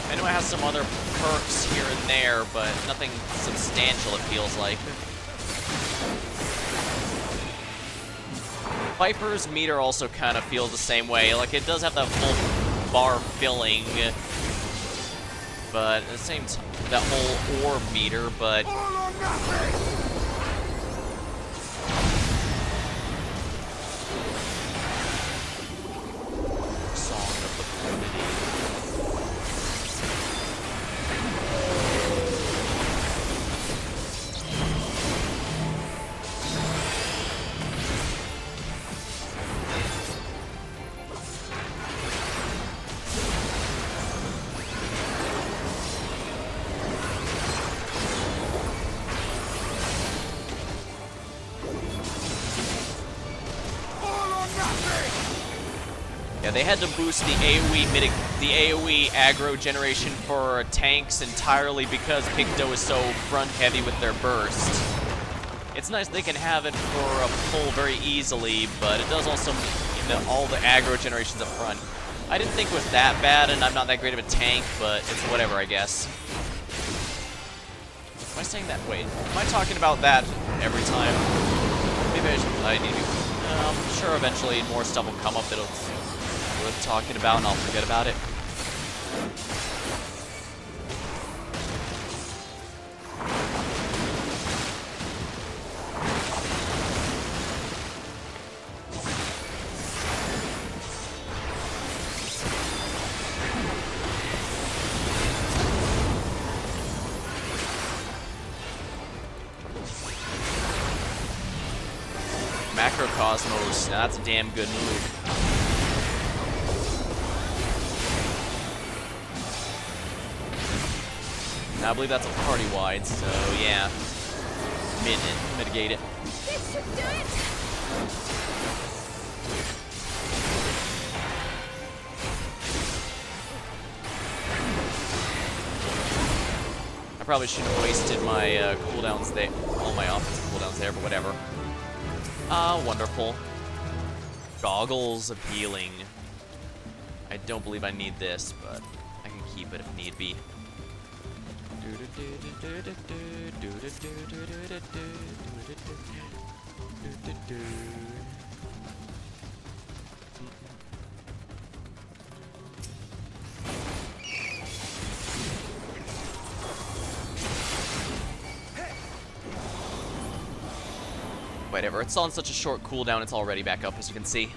I know it has some other perks here and there, but nothing substantial, it feels like. Viper's meter also kind of feels the same way. Like, it does have that full bar filling, but at the same time, that whole orb meter, but... Yeah, they had to boost the AoE aggro generation for tanks entirely because Picto is so front heavy with their burst. It's nice they can have it for a pull very easily, but it does also mean all the aggro generations up front. I didn't think it was that bad, and I'm not that great of a tank, but it's whatever, I guess. Am I saying that? Wait, am I talking about that every time? Maybe I need to. I'm sure eventually more stuff will come up that'll worth talking about, and I'll forget about it. Macrocosmos, now that's a damn good move. Now I believe that's a party-wide, so yeah. Mitigate it. This should do it! I probably shouldn't have wasted my cooldowns there, all my offensive cooldowns there, but whatever. Ah, wonderful. Goggles of healing. I don't believe I need this, but I can keep it if need be. Whatever, it's on such a short cooldown, it's already back up, as you can see.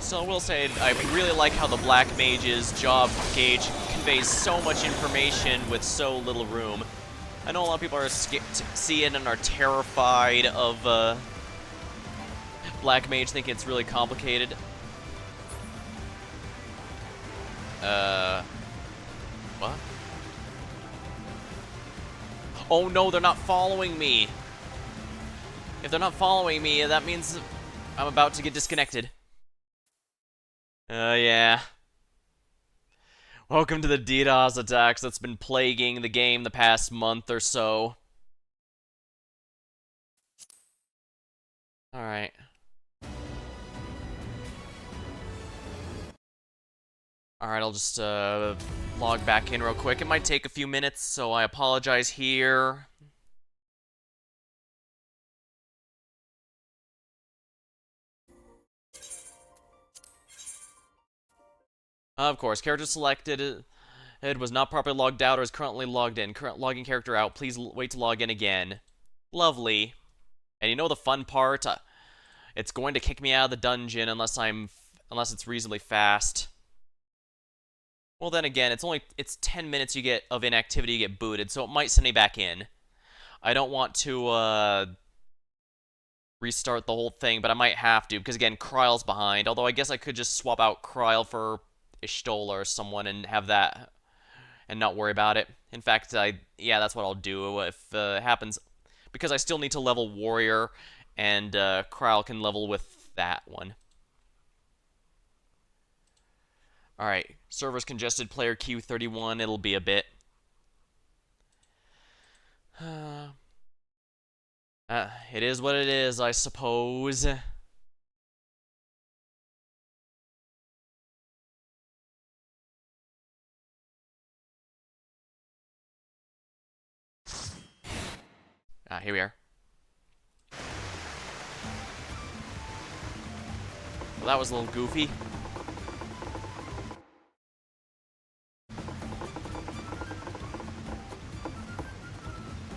So I will say, I really like how the Black Mage's job gauge conveys so much information with so little room. I know a lot of people are see it and are terrified of Black Mage, think it's really complicated. What? Oh no, they're not following me! If they're not following me, that means I'm about to get disconnected. Yeah. Welcome to the DDoS attacks that's been plaguing the game the past month or so. Alright. Alright, I'll just log back in real quick. It might take a few minutes, so I apologize here. Of course, character selected. It was not properly logged out or is currently logged in. Current logging character out. Please wait to log in again. Lovely. And you know the fun part? It's going to kick me out of the dungeon unless it's reasonably fast. Well, then again, it's 10 minutes you get of inactivity, you get booted, so it might send me back in. I don't want to restart the whole thing, but I might have to because again, Kryle's behind. Although I guess I could just swap out Kryle for Ishtola or someone and have that and not worry about it. In fact, yeah, that's what I'll do if it happens, because I still need to level Warrior, and Kryle can level with that one. Alright, server's congested, player queue 31, it'll be a bit. It is what it is, I suppose. here we are. Well, that was a little goofy.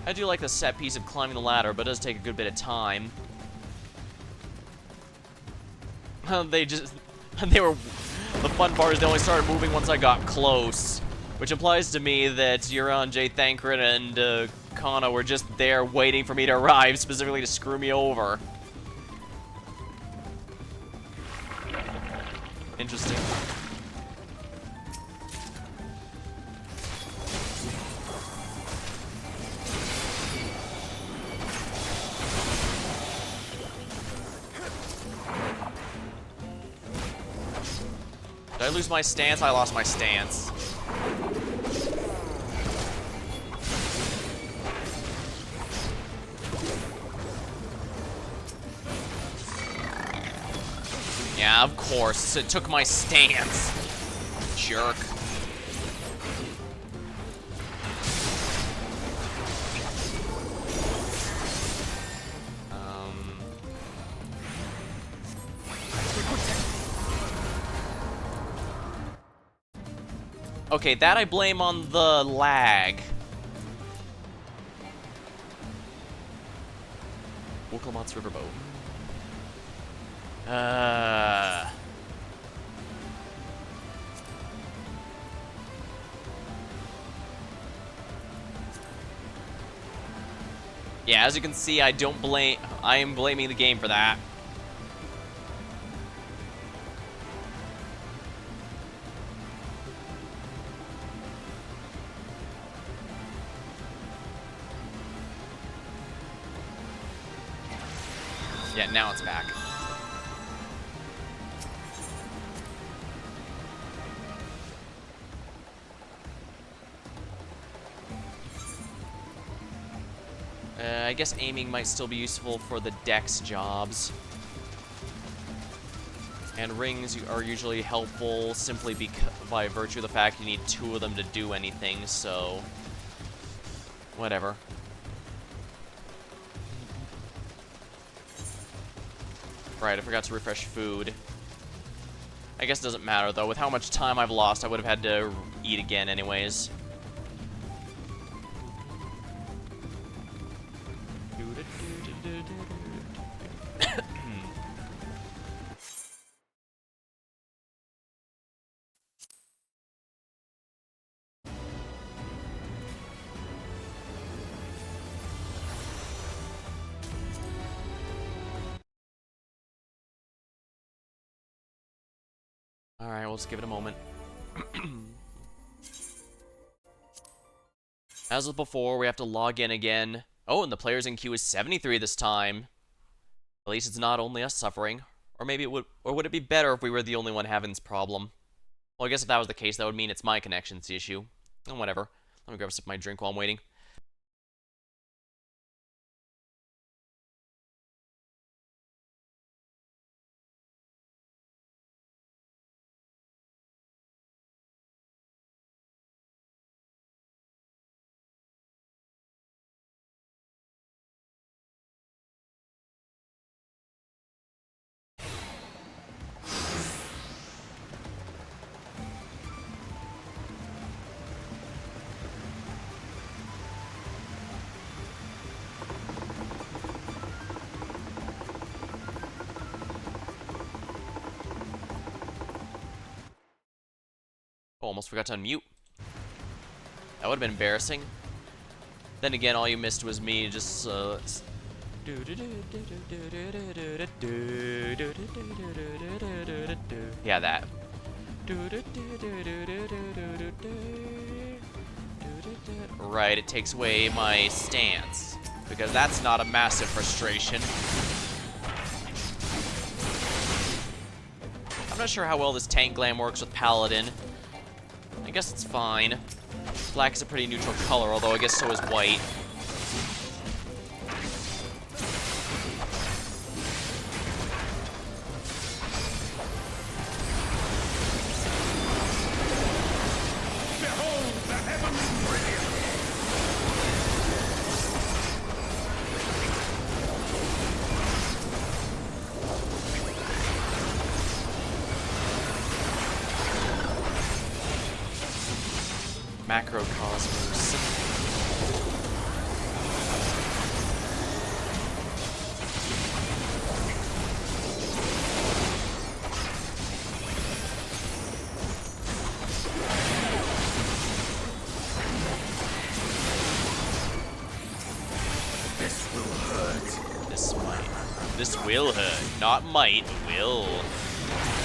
I do like the set piece of climbing the ladder, but it does take a good bit of time. The fun part is they only started moving once I got close, which implies to me that Euron, Jay Thancred, and Kana were just there waiting for me to arrive, specifically to screw me over. Interesting. Did I lose my stance? I lost my stance. Yeah, of course. It took my stance. Jerk. Okay, that I blame on the lag. Wokelmott's Riverboat. Yeah, as you can see, I am blaming the game for that. Yeah, now it's back. I guess aiming might still be useful for the dex jobs. And rings are usually helpful simply by virtue of the fact you need 2 of them to do anything, so... whatever. Right, I forgot to refresh food. I guess it doesn't matter, though. With how much time I've lost, I would have had to eat again anyways. Alright, we'll just give it a moment. As with before, we have to log in again. Oh, and the players in queue is 73 this time. At least it's not only us suffering. Or maybe it would, or would it be better if we were the only one having this problem? Well, I guess if that was the case, that would mean it's my connection's the issue. Oh, whatever. Let me grab a sip of my drink while I'm waiting. Oh, almost forgot to unmute. That would have been embarrassing. Then again, all you missed was me just, yeah, that. Right, it takes away my stance. Because that's not a massive frustration. I'm not sure how well this tank glam works with Paladin. I guess it's fine. Black is a pretty neutral color, although I guess so is white. Behold the heavenly brilliance! Macrocosmos. This will hurt. This might. This will hurt. Not might, will. Try this!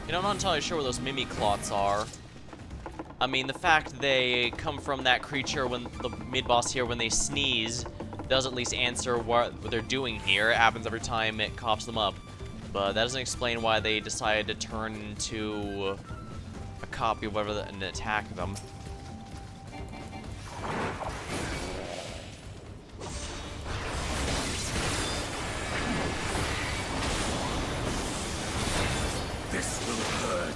You know, I'm not entirely sure where those Mimiklots are. I mean, the fact they come from that creature when the mid-boss here, when they sneeze, does at least answer what they're doing here. It happens every time it coughs them up. But that doesn't explain why they decided to turn into a copy of whatever and attack them. This will hurt.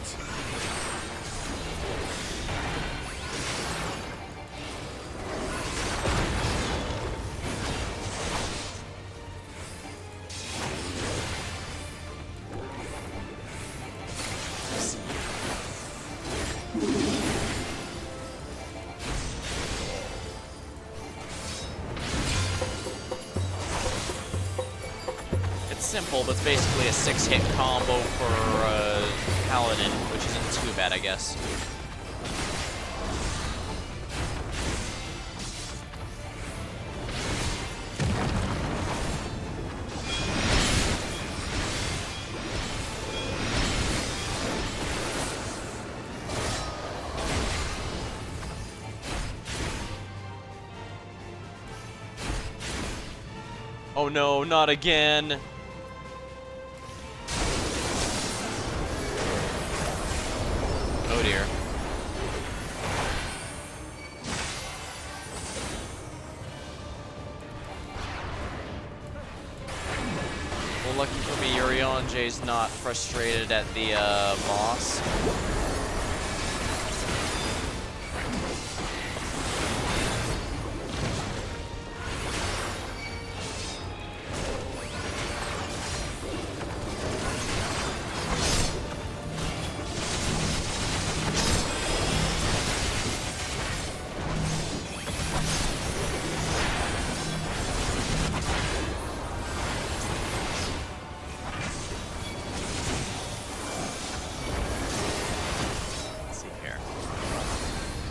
It's simple, but it's basically a 6-hit combo for Paladin, which isn't too bad, I guess. Oh no, not again! Oh dear. Well, lucky for me, Jay's not frustrated at the boss.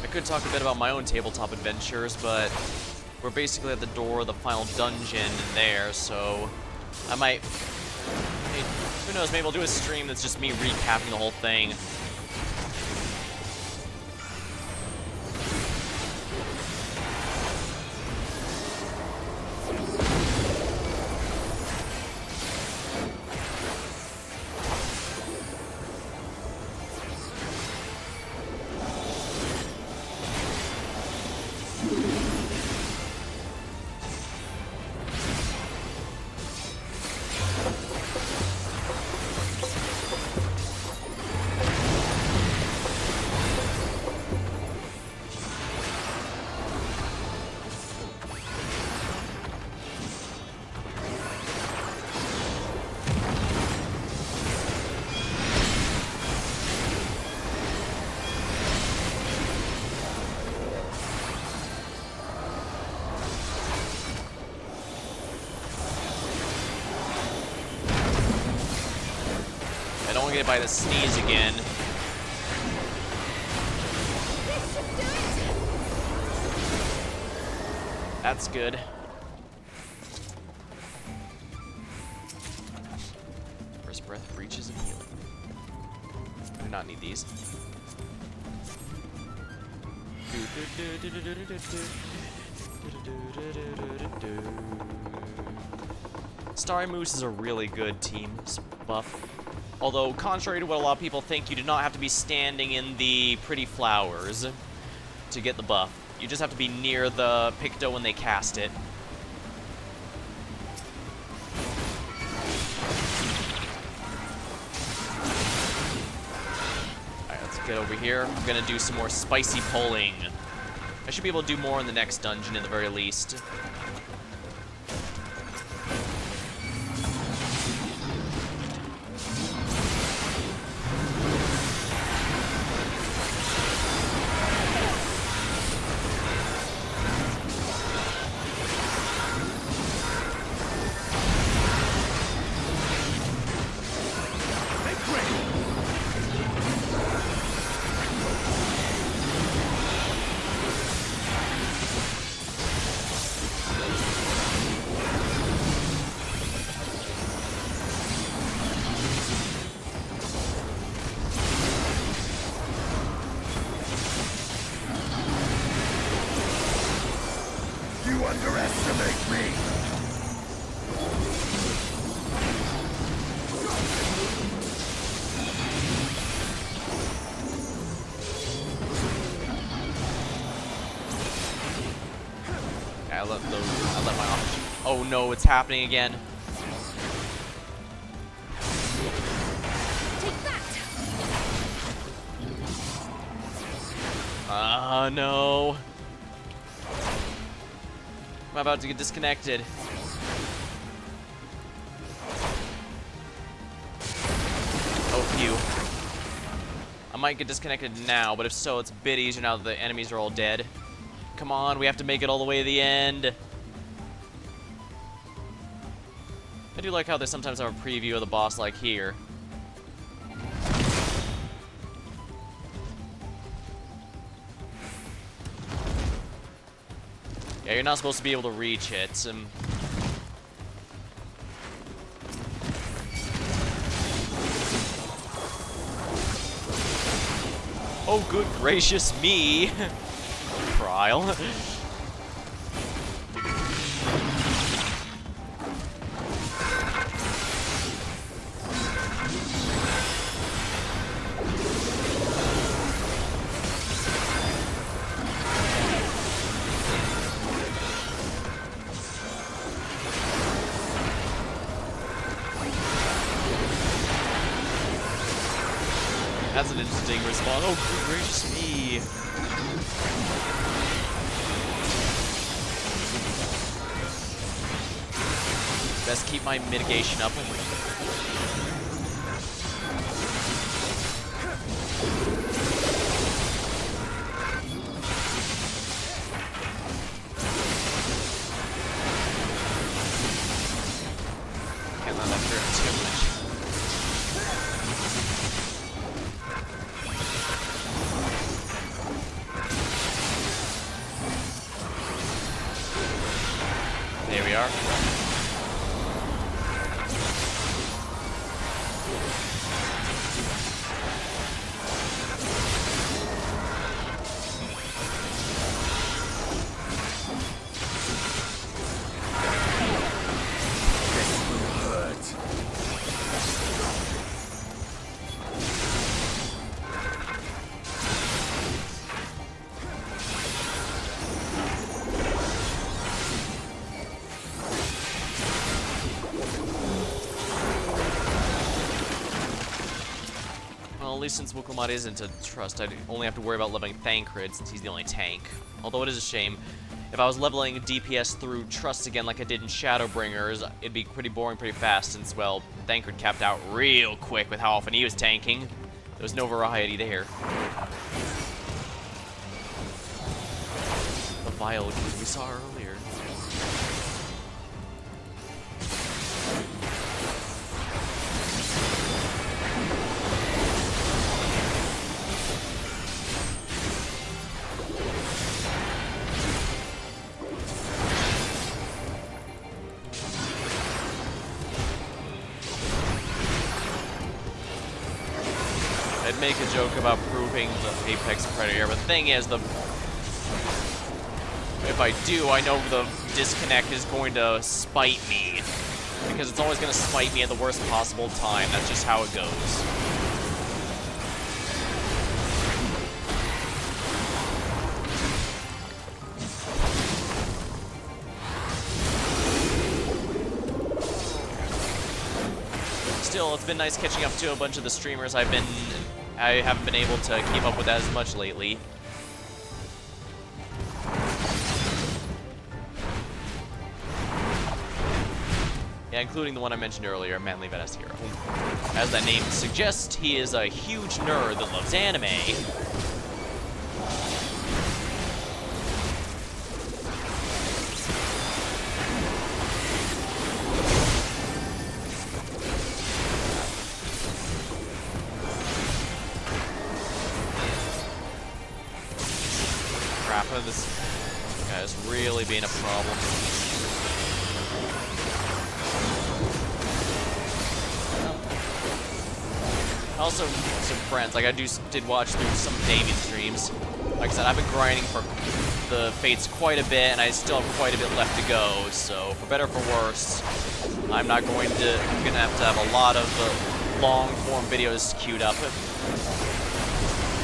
I could talk a bit about my own tabletop adventures, but we're basically at the door of the final dungeon there, so I might, who knows, maybe I'll do a stream that's just me recapping the whole thing. I don't want to get by the sneeze again. That's good. First breath, breaches, and healing. I do not need these. Starry Moose is a really good team buff. Although, contrary to what a lot of people think, you do not have to be standing in the pretty flowers to get the buff. You just have to be near the Picto when they cast it. Get over here. I'm gonna do some more spicy pulling. I should be able to do more in the next dungeon at the very least. You underestimate me! I let my option. Oh no, it's happening again. Take that! No. I'm about to get disconnected. Oh, phew. I might get disconnected now, but if so, it's a bit easier now that the enemies are all dead. Come on, we have to make it all the way to the end. I do like how they sometimes have a preview of the boss like here. Yeah, you're not supposed to be able to reach it. Oh, good gracious me! Trial. That's an interesting response. Oh, good gracious me. Best keep my mitigation up. Can't let that hurt too much. There we are. Well, at least since Wukomad isn't a trust, I only have to worry about leveling Thancred since he's the only tank. Although it is a shame. If I was leveling DPS through trust again like I did in Shadowbringers, it'd be pretty boring pretty fast since, well, Thancred capped out real quick with how often he was tanking. There was no variety there. The vile kid we saw earlier. I'd make a joke about proving the Apex Predator, but the thing is, if I do, I know the disconnect is going to spite me. Because it's always going to spite me at the worst possible time. That's just how it goes. Still, it's been nice catching up to a bunch of the streamers I've been I haven't been able to keep up with that as much lately. Yeah, including the one I mentioned earlier, Manly Badass Hero. As that name suggests, he is a huge nerd that loves anime. Crap, this guy's really being a problem. Also, some friends, like I did watch through some Damien streams. Like I said, I've been grinding for the Fates quite a bit, and I still have quite a bit left to go. So, for better or for worse, I'm gonna have to have a lot of long-form videos queued up.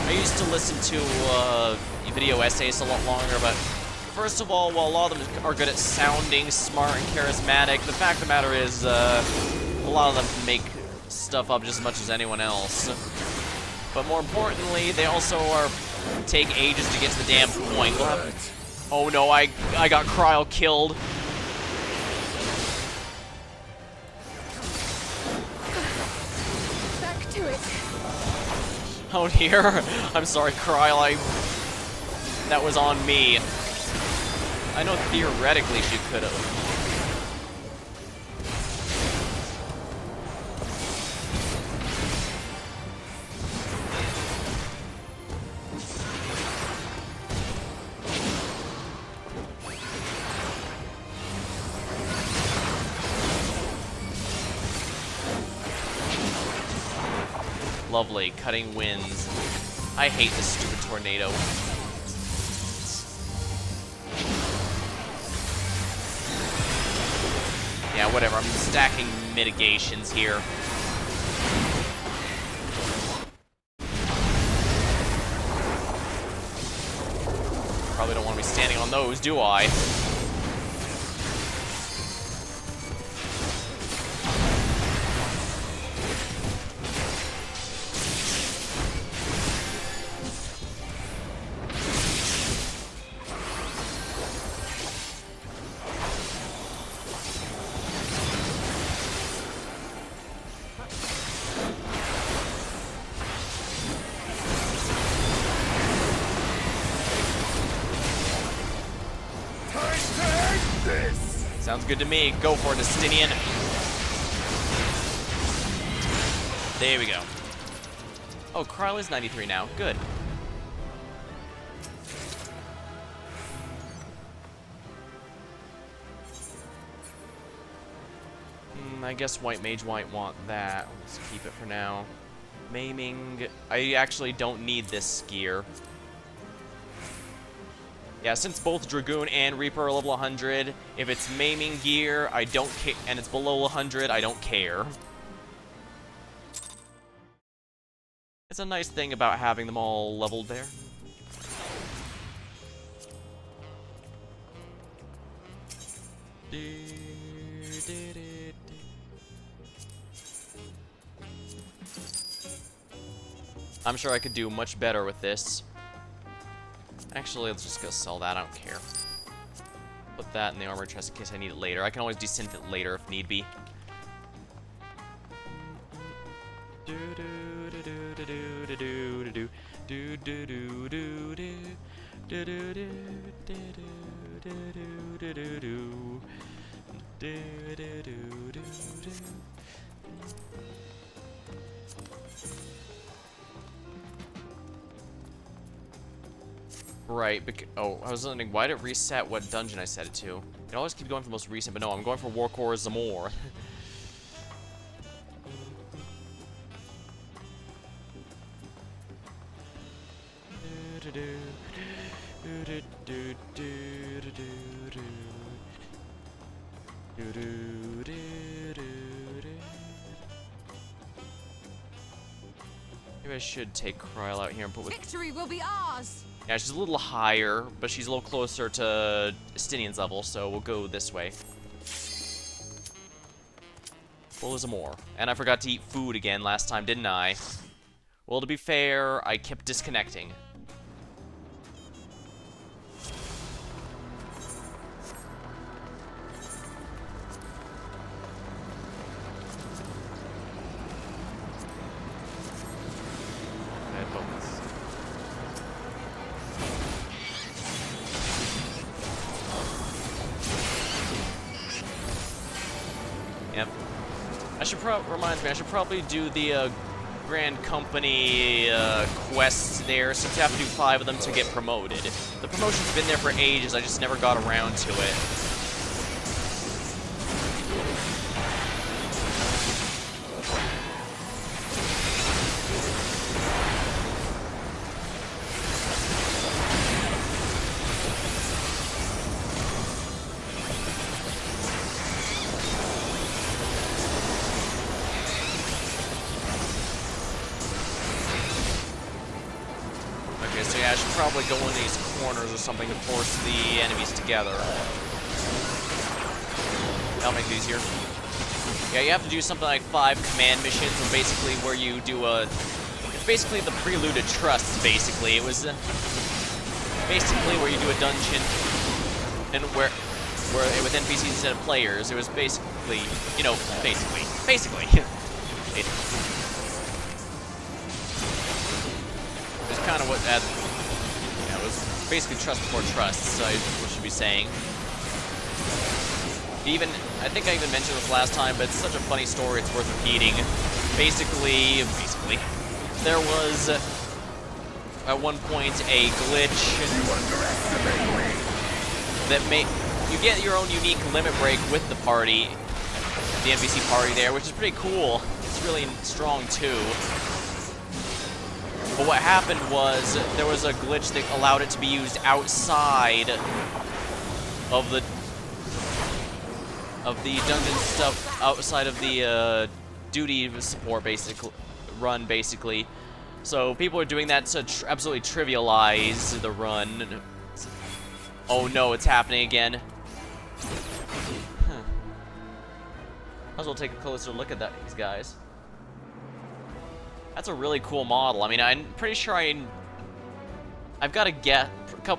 I used to listen to video essays a lot longer, but first of all, while a lot of them are good at sounding smart and charismatic, the fact of the matter is, a lot of them make stuff up just as much as anyone else. But more importantly, they also take ages to get to the damn point. Oh no, I got Cryle killed. Back to it. Oh dear. I'm sorry, Cryle. That was on me. I know theoretically she could have. Lovely, cutting winds. I hate this stupid tornado. Yeah, whatever, I'm stacking mitigations here. Probably don't want to be standing on those, do I? Sounds good to me. Go for it, Estinian. There we go. Oh, Cryle is 93 now. Good. I guess White Mage might want that. Let's keep it for now. Maiming. I actually don't need this gear. Yeah, since both Dragoon and Reaper are level 100, if it's maiming gear, I don't care, and it's below 100, I don't care. It's a nice thing about having them all leveled there. I'm sure I could do much better with this. Actually, let's just go sell that, I don't care. Put that in the armor chest in case I need it later. I can always desynth it later if need be. Right, oh, I was wondering, why did it reset what dungeon I set it to? It always keeps going for the most recent, but no, I'm going for Warcore Zamor. Maybe I should take Cryle out here and put with... Victory will be ours! Yeah, she's a little higher, but she's a little closer to Estinian's level, so we'll go this way. Well, there's more. And I forgot to eat food again last time, didn't I? Well, to be fair, I kept disconnecting. Headphones. Yep. Reminds me, I should probably do the Grand Company quests there, since you have to do 5 of them to get promoted. The promotion's been there for ages, I just never got around to it. Okay, so yeah, I should probably go in these corners or something to force the enemies together. That'll make it easier. Yeah, you have to do something like 5 command missions, or basically where you do it's basically the prelude to Trust, basically. It was basically where you do a dungeon, and where with NPCs instead of players. It was basically, you know, basically. Kind of what that, yeah, it was basically Trust before Trust, so I should be saying. I think I even mentioned this last time, but it's such a funny story, it's worth repeating. Basically, there was at one point a glitch that you get your own unique limit break with the party, the NPC party there, which is pretty cool. It's really strong too. But what happened was, there was a glitch that allowed it to be used outside of the dungeon stuff, outside of the duty support run, basically. So people are doing that to absolutely trivialize the run. Oh no, it's happening again. Huh. Might as well take a closer look at these guys. That's a really cool model. I mean, I'm pretty sure I've got to get I'm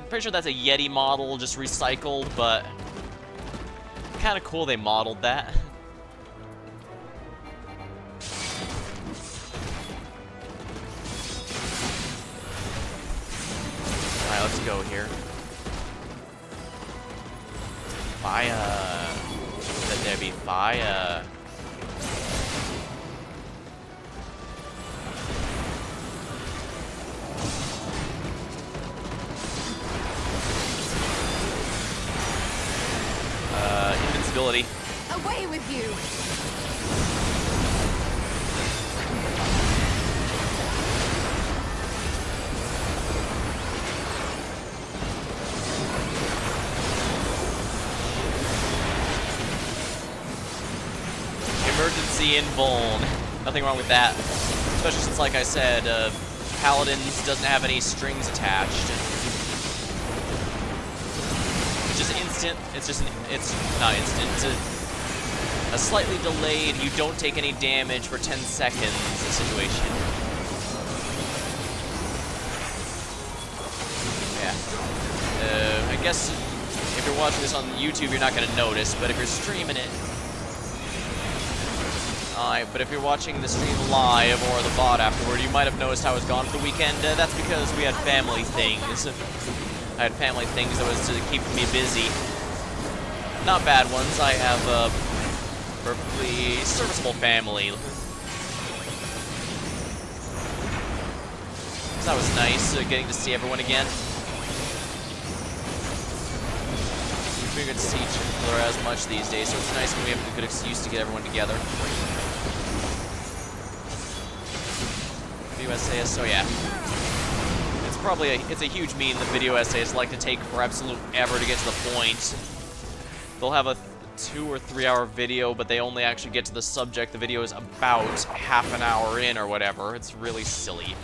pretty sure that's a Yeti model, just recycled, but kind of cool they modeled that. Alright, let's go here. Fire. Let there be fire. Invincibility. Away with you! Emergency invuln. Nothing wrong with that. Especially since, like I said, Paladins doesn't have any strings attached. It's just instant. It's not instant. It's a slightly delayed, you don't take any damage for 10 seconds situation. Yeah. I guess if you're watching this on YouTube, you're not going to notice, but if you're streaming it, but if you're watching the stream live or the VOD afterward, you might have noticed I was gone for the weekend. That's because we had family things. I had family things that was to keep me busy. Not bad ones. I have a perfectly serviceable family. So that was nice, getting to see everyone again. We don't get to see each other as much these days, so it's nice when we have a good excuse to get everyone together. Video essays, so yeah. It's a huge meme that video essays like to take for absolute ever to get to the point. They'll have a 2 or 3 hour video, but they only actually get to the subject. The video is about half an hour in or whatever. It's really silly.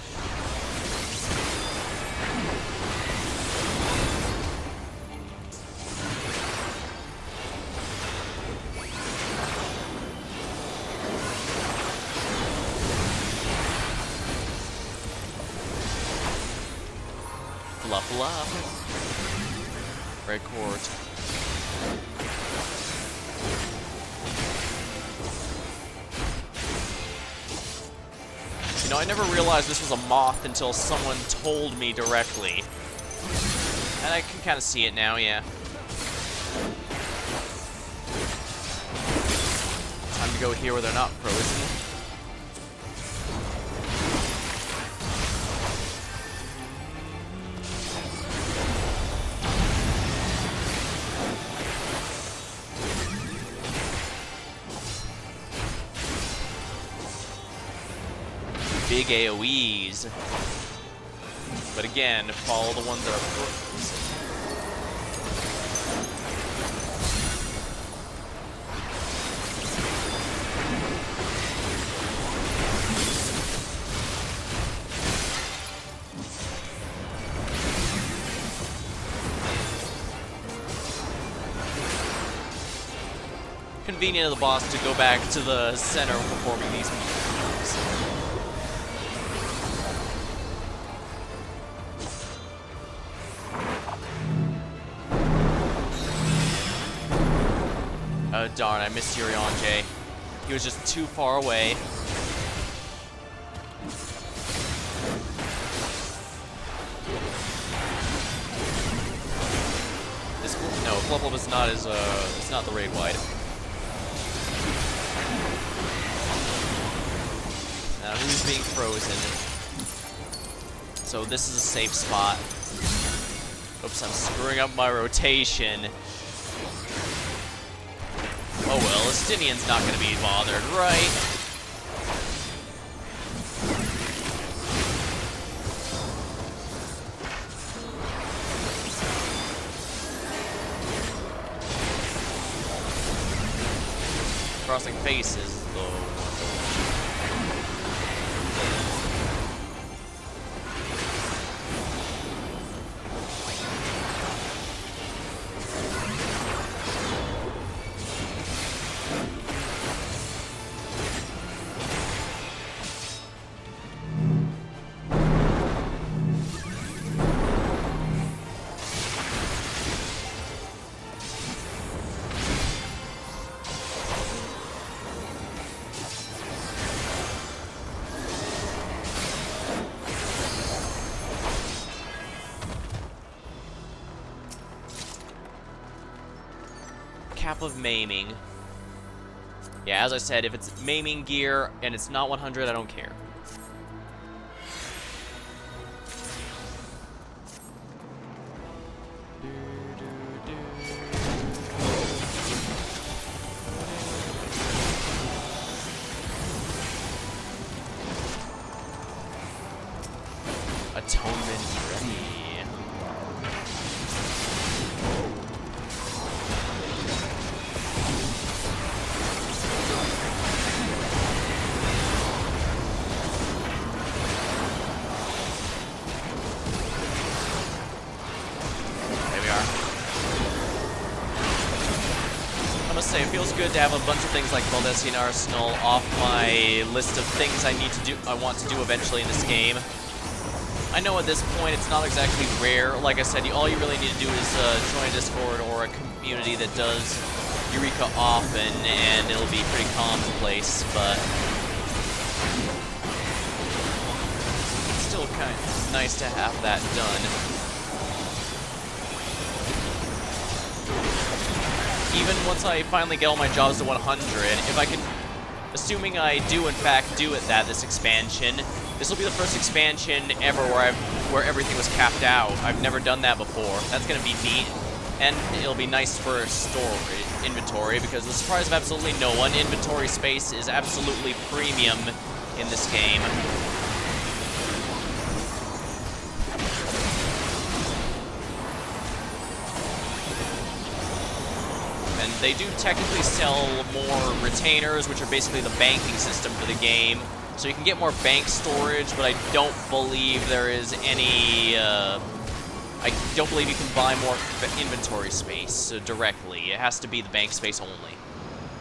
Level up. Red Court. You know, I never realized this was a moth until someone told me directly. And I can kind of see it now, yeah. Time to go here where they're not frozen. Big AoEs. But again, follow the ones that are frozen. Convenient of the boss to go back to the center performing these moves. Oh darn, I missed J. He was just too far away. This no, Flubble is not as it's not the raid wide. Now who's being frozen? So this is a safe spot. Oops, I'm screwing up my rotation. Oh well, Estinian's not gonna be bothered, right? Crossing faces, though. Cap of maiming. Yeah, as I said, if it's maiming gear and it's not 100, I don't care. Atonement ready. Say, it feels good to have a bunch of things like Valdesian Arsenal off my list of things I want to do eventually in this game. I know at this point it's not exactly rare. Like I said, all you really need to do is join a Discord or a community that does Eureka often, and it'll be pretty commonplace, but it's still kind of nice to have that done. Even once I finally get all my jobs to 100, if I can, assuming I do in fact do it this expansion, this will be the first expansion ever where everything was capped out. I've never done that before. That's gonna be neat, and it'll be nice for storage inventory, because the surprise of absolutely no one, inventory space is absolutely premium in this game. They do technically sell more retainers, which are basically the banking system for the game. So you can get more bank storage, but I don't believe there is any... I don't believe you can buy more inventory space directly. It has to be the bank space only.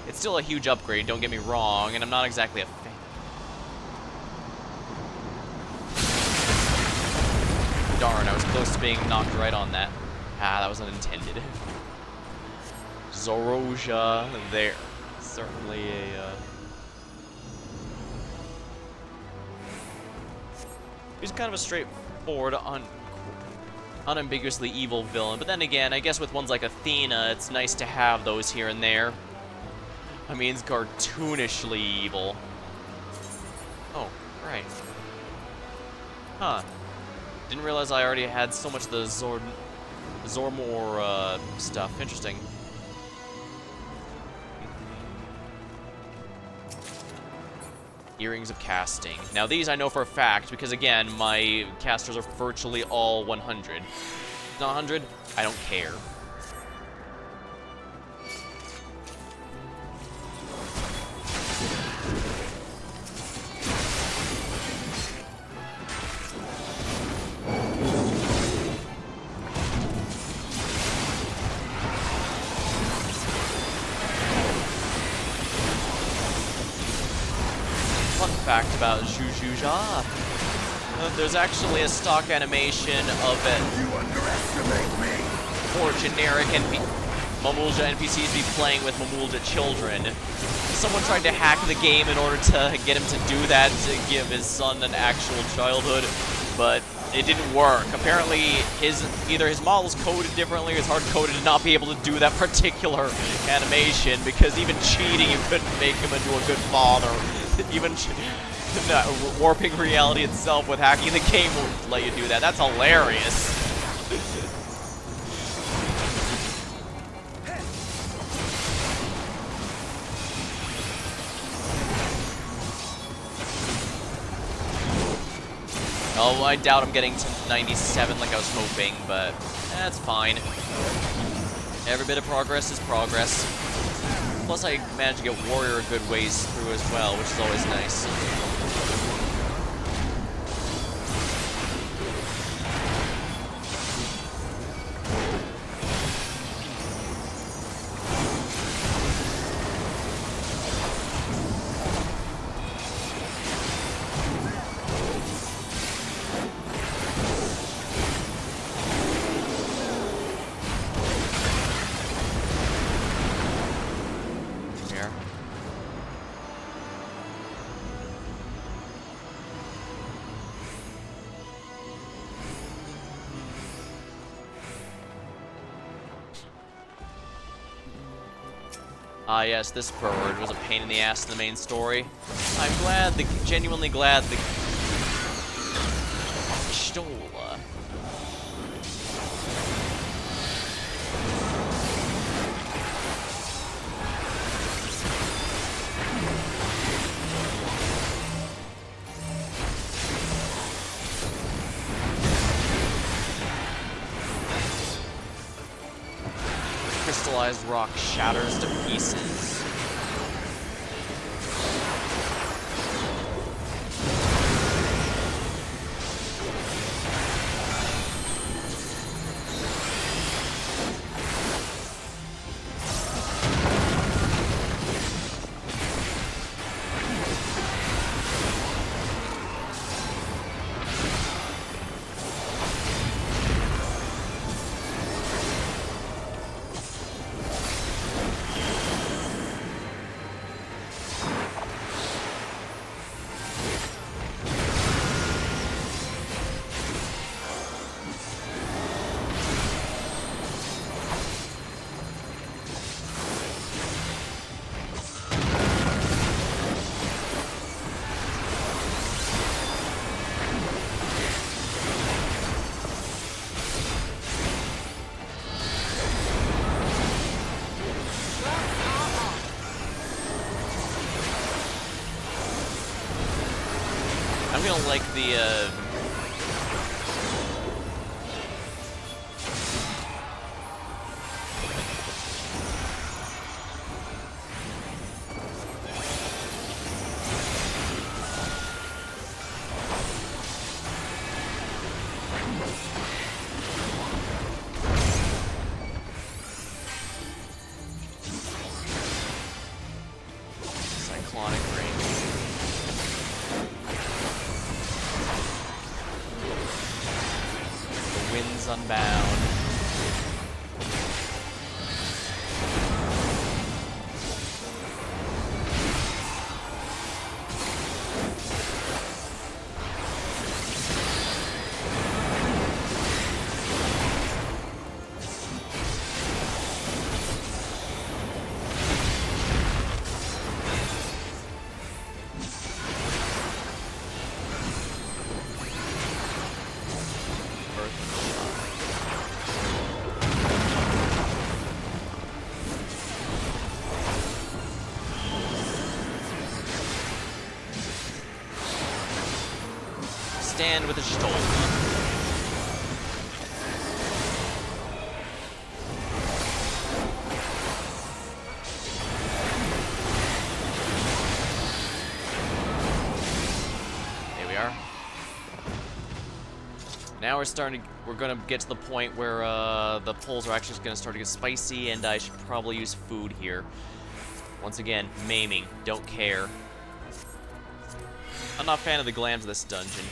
It's still a huge upgrade, don't get me wrong, and I'm not exactly a fan. Darn, I was close to being knocked right on that. Ah, that was unintended. Zoroja there. Certainly a, he's kind of a straightforward, unambiguously evil villain. But then again, I guess with ones like Athena, it's nice to have those here and there. I mean, it's cartoonishly evil. Oh, right. Huh. Didn't realize I already had so much of the Zormor stuff. Interesting. Earrings of casting. Now these I know for a fact because again, my casters are virtually all 100. Not 100, I don't care. Fun fact about Jujuja. There's actually a stock animation of it. You underestimate me. Or generic Mamulja NPCs be playing with Mamulja children. Someone tried to hack the game in order to get him to do that, to give his son an actual childhood, but it didn't work. Apparently, either his model's coded differently or it's hard-coded to not be able to do that particular animation, because even cheating, you couldn't make him into a good father. Even warping reality itself with hacking the game won't let you do that. That's hilarious. Oh, I doubt I'm getting to 97 like I was hoping, but that's fine. Every bit of progress is progress. Plus, I managed to get Warrior a good ways through as well, which is always nice. Ah, yes, this bird was a pain in the ass in the main story. I'm glad, genuinely glad the Stola. Crystallized rock shatters to pieces. I'm gonna like the, cyclonic range. winds unbound. Stand with the Stolp. There we are. Now we're gonna get to the point where the pulls are actually gonna start to get spicy, and I should probably use food here. Once again, maiming, don't care. I'm not a fan of the glands of this dungeon.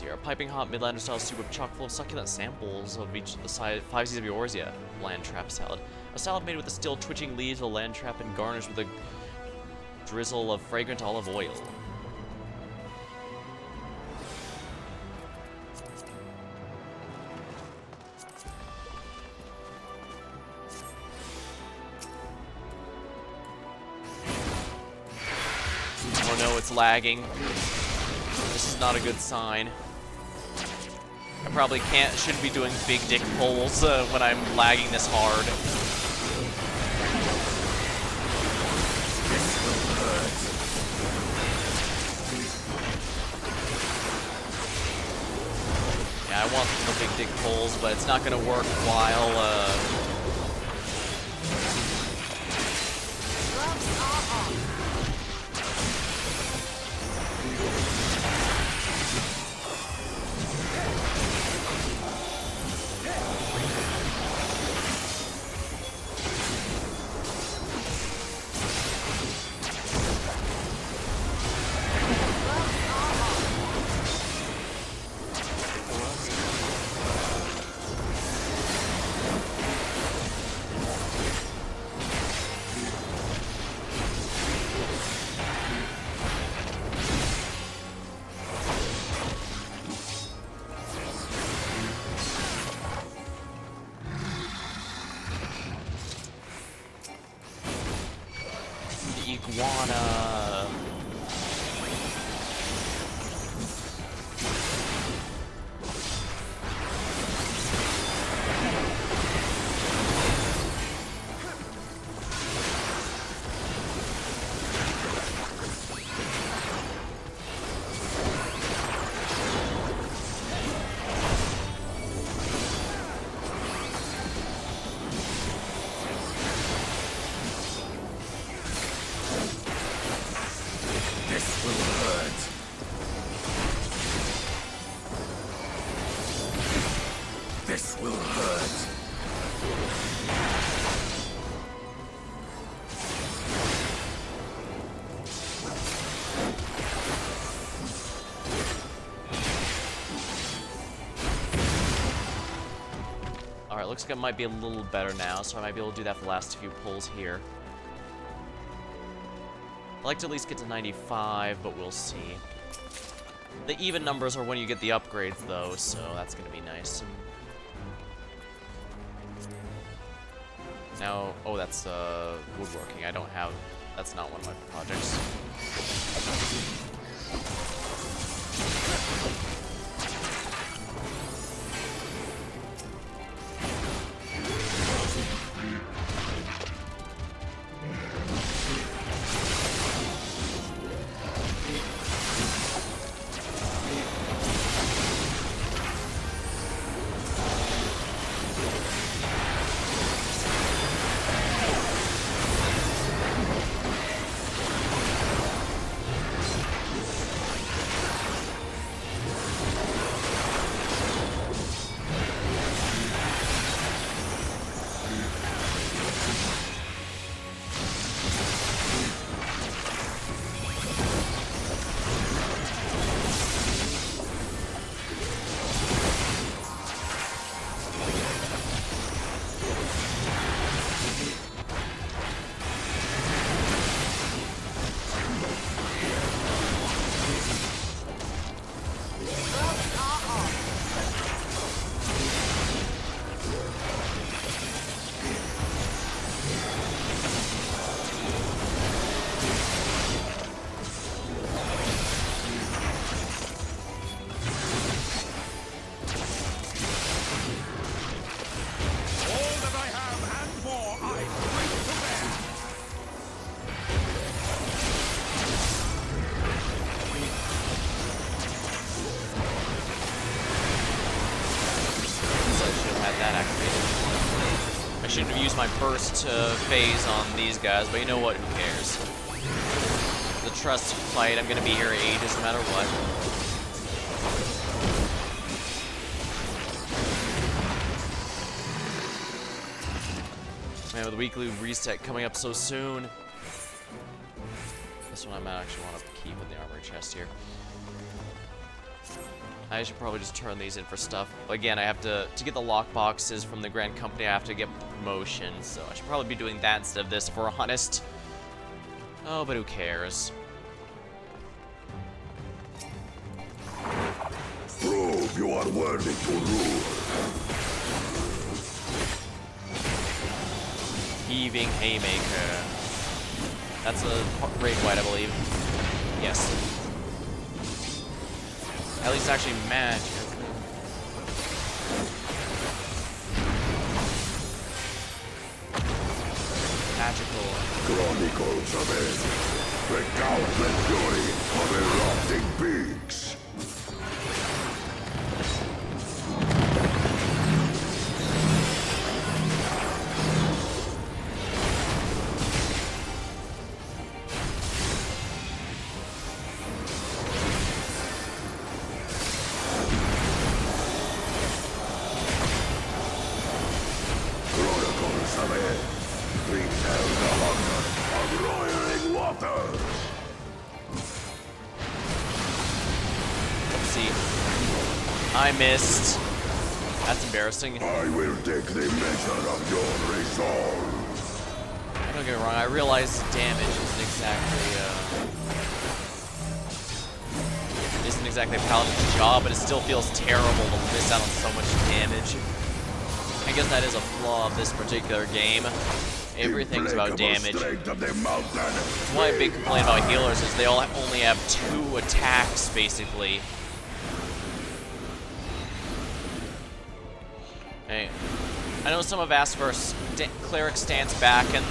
Here, a piping hot Midlander style soup of chock full of succulent samples of each of the 5 seeds of Eorzea. Land trap salad. A salad made with the still twitching leaves of a land trap and garnished with a drizzle of fragrant olive oil. Oh no, it's lagging. This is not a good sign. I probably shouldn't be doing big dick pulls when I'm lagging this hard. Yeah, I want the big dick pulls, but it's not gonna work while iguana. This will hurt. Alright, looks like it might be a little better now, so I might be able to do that for the last few pulls here. I'd like to at least get to 95, but we'll see. The even numbers are when you get the upgrades, though, so that's going to be nice. Now, oh, that's woodworking. I don't have, that's not one of my projects. activated. I shouldn't have used my burst phase on these guys, but you know what? Who cares? The trust fight, I'm gonna be here ages no matter what. Man, with the weekly reset coming up so soon. This one I might actually want to keep in the armor chest here. I should probably just turn these in for stuff. But again, I have to get the lock boxes from the Grand Company, I have to get the promotion, so I should probably be doing that instead of this, if we're honest. Oh, but who cares? Prove you are worthy to rule. Heaving Haymaker. That's a raid white, I believe. Yes. At least actually magic. Magical. Chronicles of it. Recount the fury of erupting peaks. I missed. That's embarrassing. I will take the measure of your resolve. Don't get me wrong, I realize damage isn't exactly Paladin's job, but it still feels terrible to miss out on so much damage. I guess that is a flaw of this particular game. Everything's about damage. That's why a big complaint about healers is they all only have 2 attacks, basically. Hey, I know some have asked for a cleric stance back and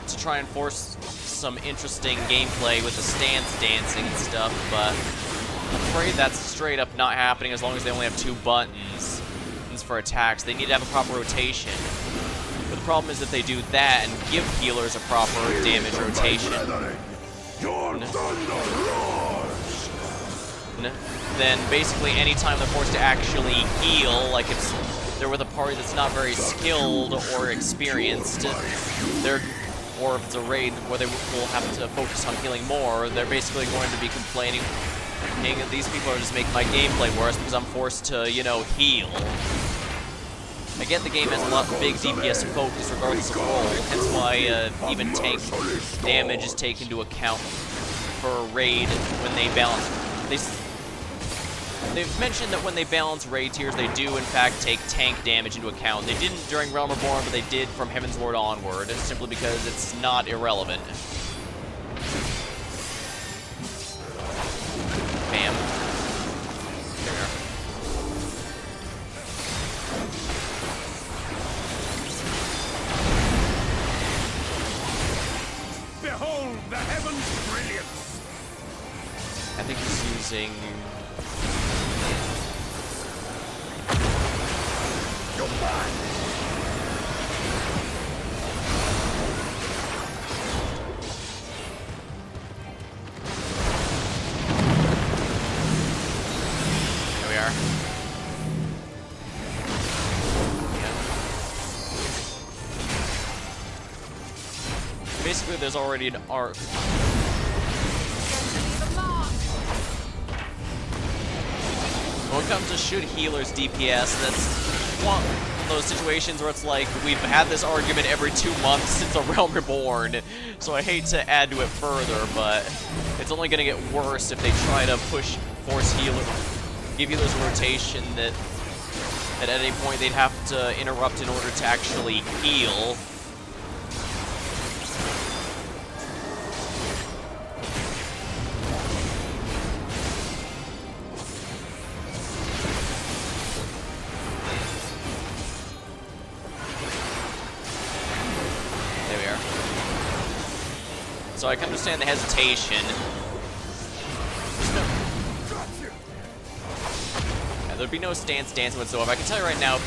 to try and force some interesting gameplay with the stance dancing and stuff, but I'm afraid that's straight up not happening as long as they only have 2 buttons for attacks. They need to have a proper rotation. But the problem is if they do that and give healers a proper damage rotation, then basically anytime they're forced to actually heal, like if they're with a party that's not very skilled or experienced, or if it's a raid where they will have to focus on healing more, they're basically going to be complaining, hey, these people are just making my gameplay worse because I'm forced to, you know, heal. I get the game has a lot of big DPS focus regardless of role, hence why even tank damage is taken into account for a raid when they balance. They've mentioned that when they balance raid tiers, they do in fact take tank damage into account. They didn't during Realm Reborn, but they did from Heaven's Ward onward, simply because it's not irrelevant. Bam. There we are. Behold the heavens' brilliance! I think he's using... There we are. Yeah. Basically, there's already an arc. When it comes to should healers DPS, that's one of those situations where it's like, we've had this argument every 2 months since A Realm Reborn, so I hate to add to it further, but it's only going to get worse if they try to force healers, give healers a rotation that at any point they'd have to interrupt in order to actually heal. So I can understand the hesitation. Yeah, there'd be no stance dancing whatsoever. I can tell you right now,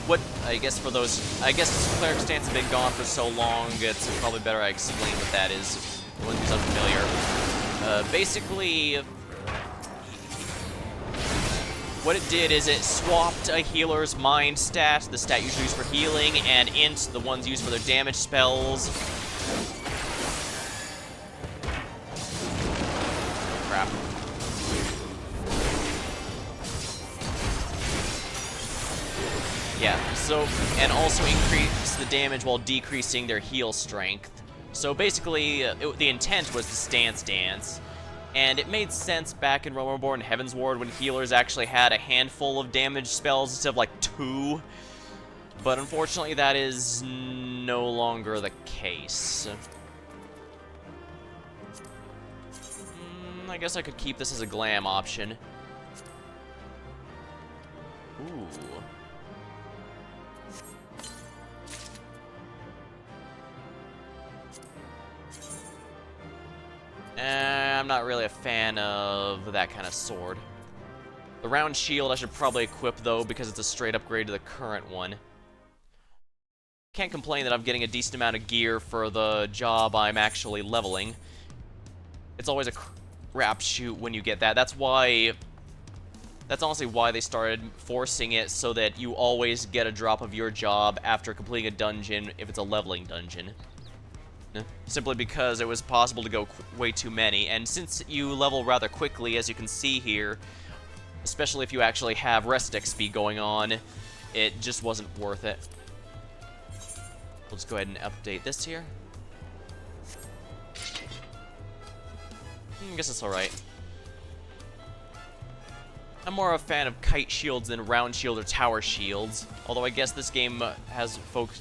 what I guess since cleric stance has been gone for so long, it's probably better I explain what that is. For anyone who's unfamiliar. Basically, what it did is it swapped a healer's mind stat, the stat usually used for healing, and int, the ones used for their damage spells. Crap. Yeah, so, and also increase the damage while decreasing their heal strength. So basically, the intent was the stance dance. And it made sense back in Realm Reborn Heaven's Ward when healers actually had a handful of damage spells instead of like 2. But unfortunately that is no longer the case. I guess I could keep this as a glam option. Ooh. I'm not really a fan of that kind of sword. The round shield I should probably equip, though, because it's a straight upgrade to the current one. Can't complain that I'm getting a decent amount of gear for the job I'm actually leveling. It's always a crapshoot when you get that. That's honestly why they started forcing it, so that you always get a drop of your job after completing a dungeon if it's a leveling dungeon. Simply because it was possible to go way too many, and since you level rather quickly, as you can see here, especially if you actually have rest XP going on, it just wasn't worth it. We'll just go ahead and update this here. I guess it's alright. I'm more a fan of kite shields than round shield or tower shields, although I guess this game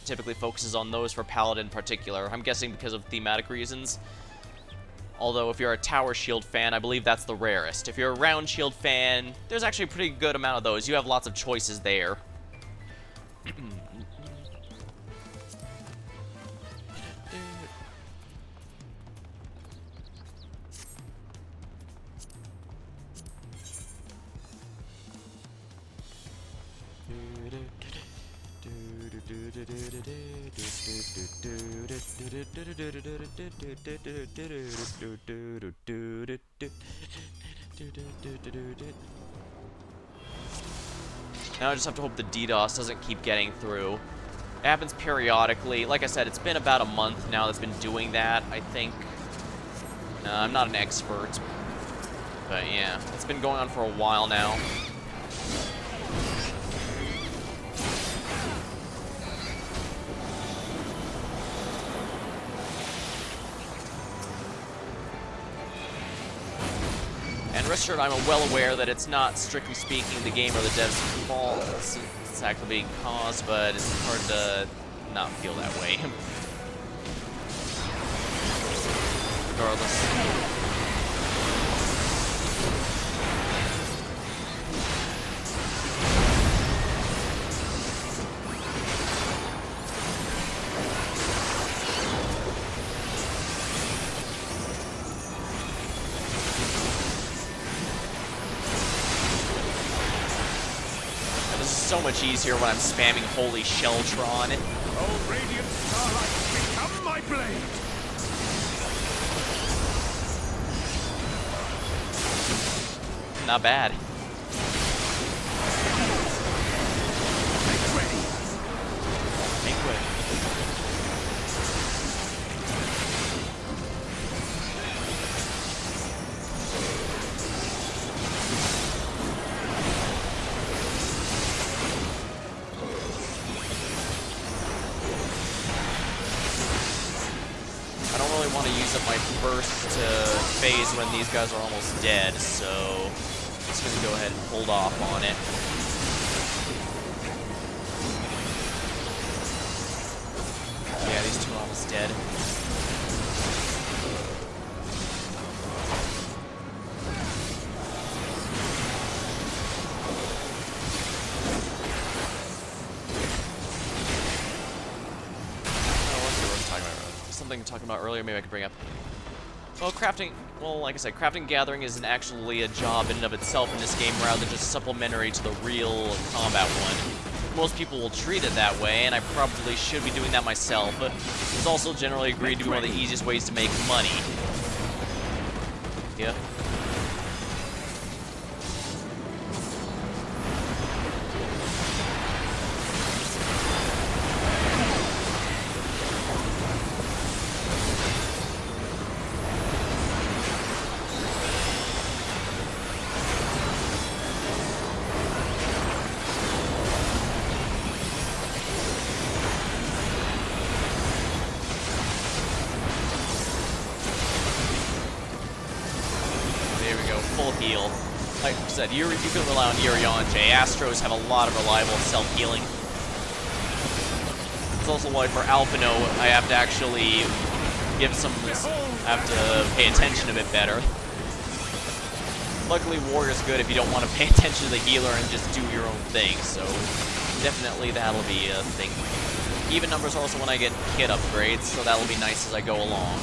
typically focuses on those for Paladin in particular. I'm guessing because of thematic reasons. Although if you're a tower shield fan, I believe that's the rarest. If you're a round shield fan, there's actually a pretty good amount of those. You have lots of choices there. Now I just have to hope the DDoS doesn't keep getting through. It happens periodically. Like I said, it's been about a month now that's been doing that, I think. I'm not an expert, but yeah, it's been going on for a while now. And rest assured, I'm well aware that it's not, strictly speaking, the game or the dev's fault it's actually being caused, but it's hard to not feel that way. Regardless. So much easier when I'm spamming Holy Shelltron. Oh, radiant starlight, become my blade! Not bad. Make ready! Make way. Want to use up my first phase when these guys are almost dead, so I'm just going to go ahead and hold off on it. Yeah, these two are almost dead. Something talking about earlier, maybe I could bring up. Well, like I said, crafting and gathering isn't actually a job in and of itself in this game, rather just supplementary to the real combat one. most people will treat it that way, and I probably should be doing that myself, but it's also generally agreed to be one of the easiest ways to make money. Yeah. Heal. Like I said, you can rely on Urianger. Astros have a lot of reliable self-healing. It's also why for Alphino, I have to actually give some... I have to pay attention a bit better. Luckily, Warrior's good if you don't want to pay attention to the healer and just do your own thing, so definitely that'll be a thing. Even numbers are also when I get kit upgrades, so that'll be nice as I go along.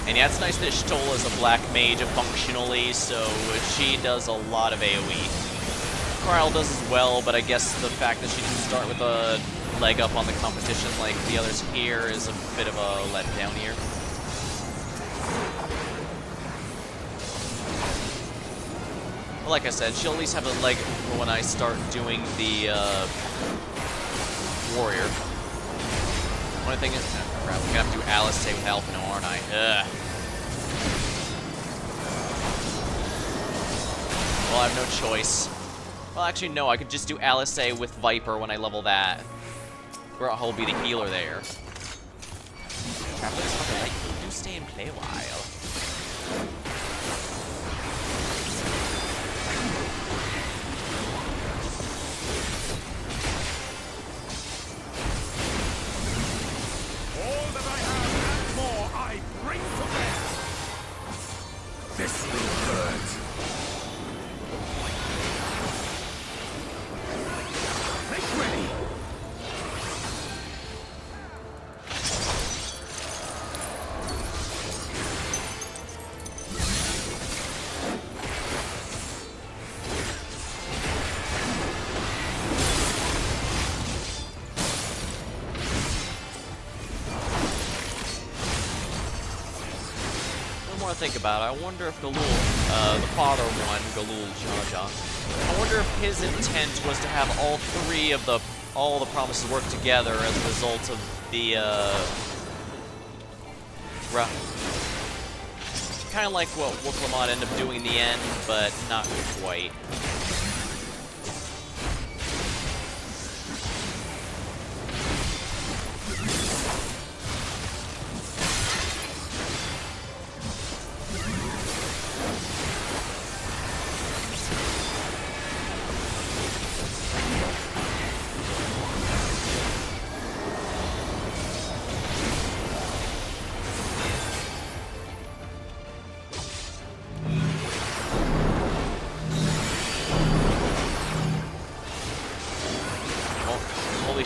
And yeah, it's nice that Stola is a black mage functionally, so she does a lot of AoE. Cryle does as well, but I guess the fact that she didn't start with a leg up on the competition like the others here is a bit of a letdown here. But like I said, she'll at least have a leg when I start doing the warrior. One thing is, crap, I'm gonna have to do Alice with Alphino, aren't I? Ugh. Well, I have no choice. Well, actually, no, I could just do Alice with Viper when I level that. Where I'll be the healer there. Travelers on the light, do stay and play a while. This will hurt. Make ready. Think about it. I wonder if Galul, the father one, Galul Jaja, I wonder if his intent was to have all the promises work together as a result of the kind of like what Wuklamad ended up doing in the end, but not quite.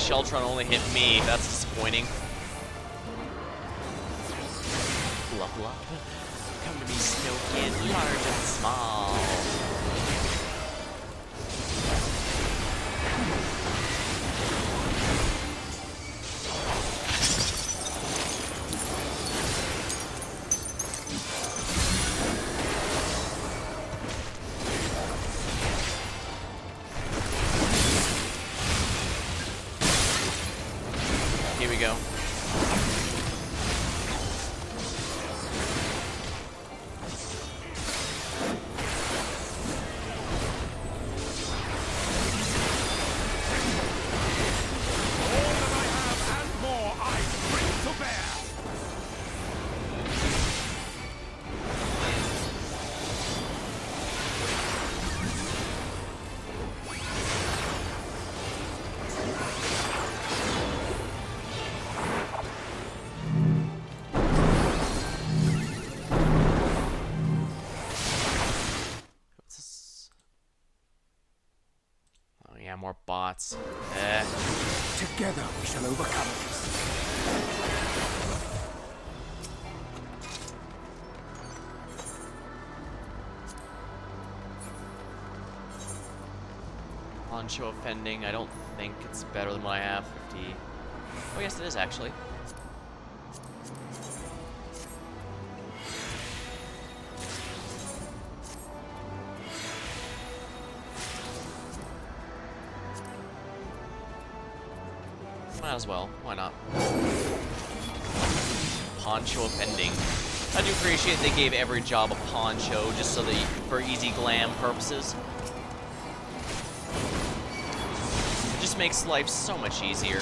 Sheltron only hit me. That's disappointing. Bluff, bluff. Come to me, Snowkin, large and small. Here we go. More bots. Together we shall overcome this. Poncho offending. I don't think it's better than what I have. 50. Oh, yes, it is actually. Might as well. Why not? Poncho offending. I do appreciate they gave every job a poncho just so that for easy glam purposes. It just makes life so much easier.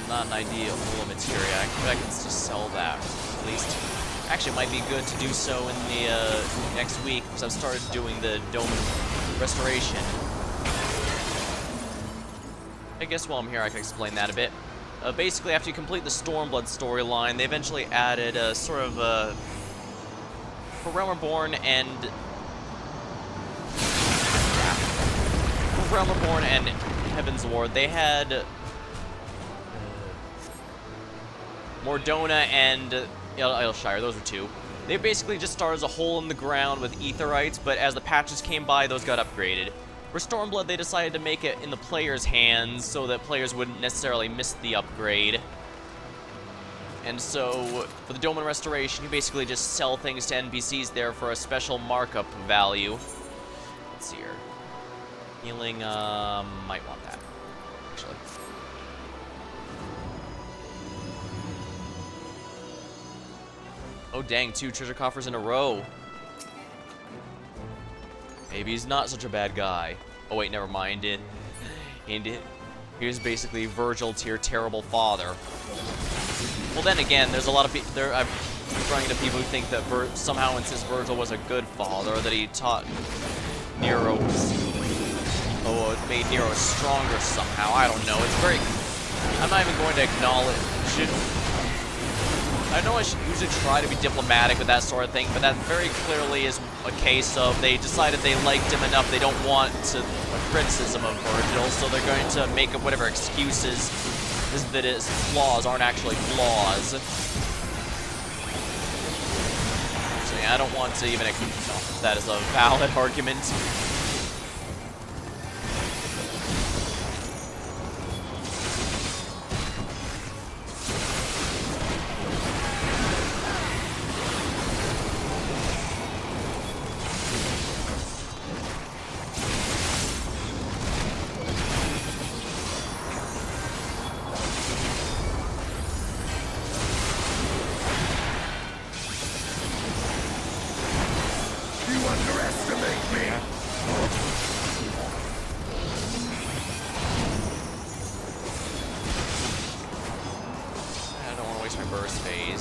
Not an ideal materia. I can just sell that, at least. Actually, it might be good to do so in the next week, because I've started doing the dome restoration. I guess while I'm here, I can explain that a bit. Basically, after you complete the Stormblood storyline, they eventually added a sort of for Realm Reborn and Heaven's Ward, they had Mordona and Aylshire, those were two. They basically just started as a hole in the ground with Aetherites, but as the patches came by, those got upgraded. For Stormblood, they decided to make it in the player's hands so that players wouldn't necessarily miss the upgrade. And so, for the Dome and Restoration, you basically just sell things to NPCs there for a special markup value. Let's see here. Healing, might want that, actually. Oh dang, 2 treasure coffers in a row. Maybe he's not such a bad guy. Oh wait, never mind it. Here's basically Virgil to your terrible father. Well then again, there's a lot of people there. I'm running into people who think that somehow, since Virgil was a good father, that he taught Nero. Oh, it made Nero stronger somehow. I don't know. It's very. I'm not even going to acknowledge. I know I should usually try to be diplomatic with that sort of thing, but that very clearly is a case of they decided they liked him enough, they don't want a criticism of Virgil, so they're going to make up whatever excuses that his flaws aren't actually flaws. So yeah, I don't want to even acknowledge that as a valid argument.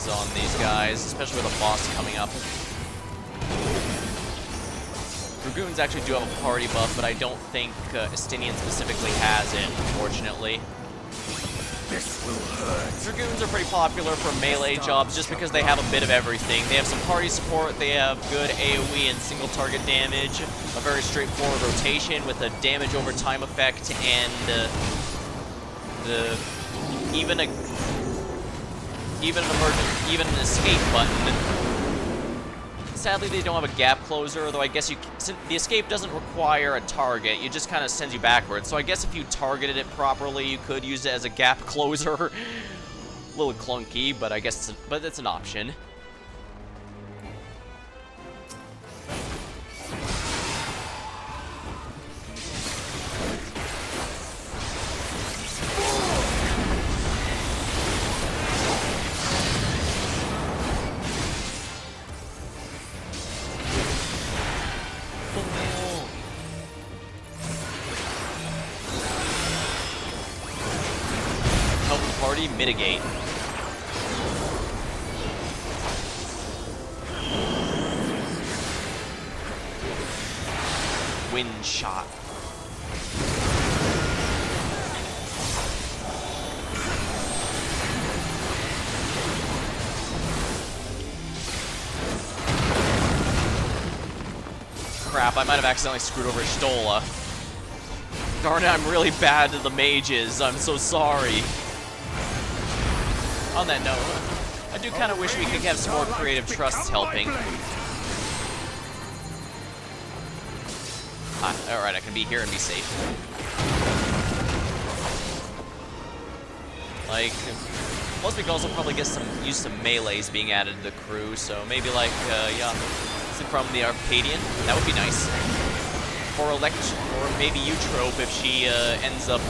On these guys, especially with a boss coming up. Dragoons actually do have a party buff, but I don't think Estinian specifically has it, unfortunately. This will hurt. Dragoons are pretty popular for melee jobs just because they have a bit of everything. They have some party support, they have good AoE and single target damage, a very straightforward rotation with a damage over time effect, and even an escape button. Sadly, they don't have a gap closer, though I guess the escape doesn't require a target. It just kind of sends you backwards. So I guess if you targeted it properly, you could use it as a gap closer. A little clunky, but I guess it's an option. Mitigate. Wind shot. Crap, I might have accidentally screwed over Stola. Darn it, I'm really bad to the mages. I'm so sorry. On that note, I do kind of wish we could have some more creative trusts helping. Alright, I can be here and be safe. Like, plus we could also probably get use some melees being added to the crew, so maybe like, yeah, from the Arcadian, that would be nice. Or maybe Eutrope if she ends up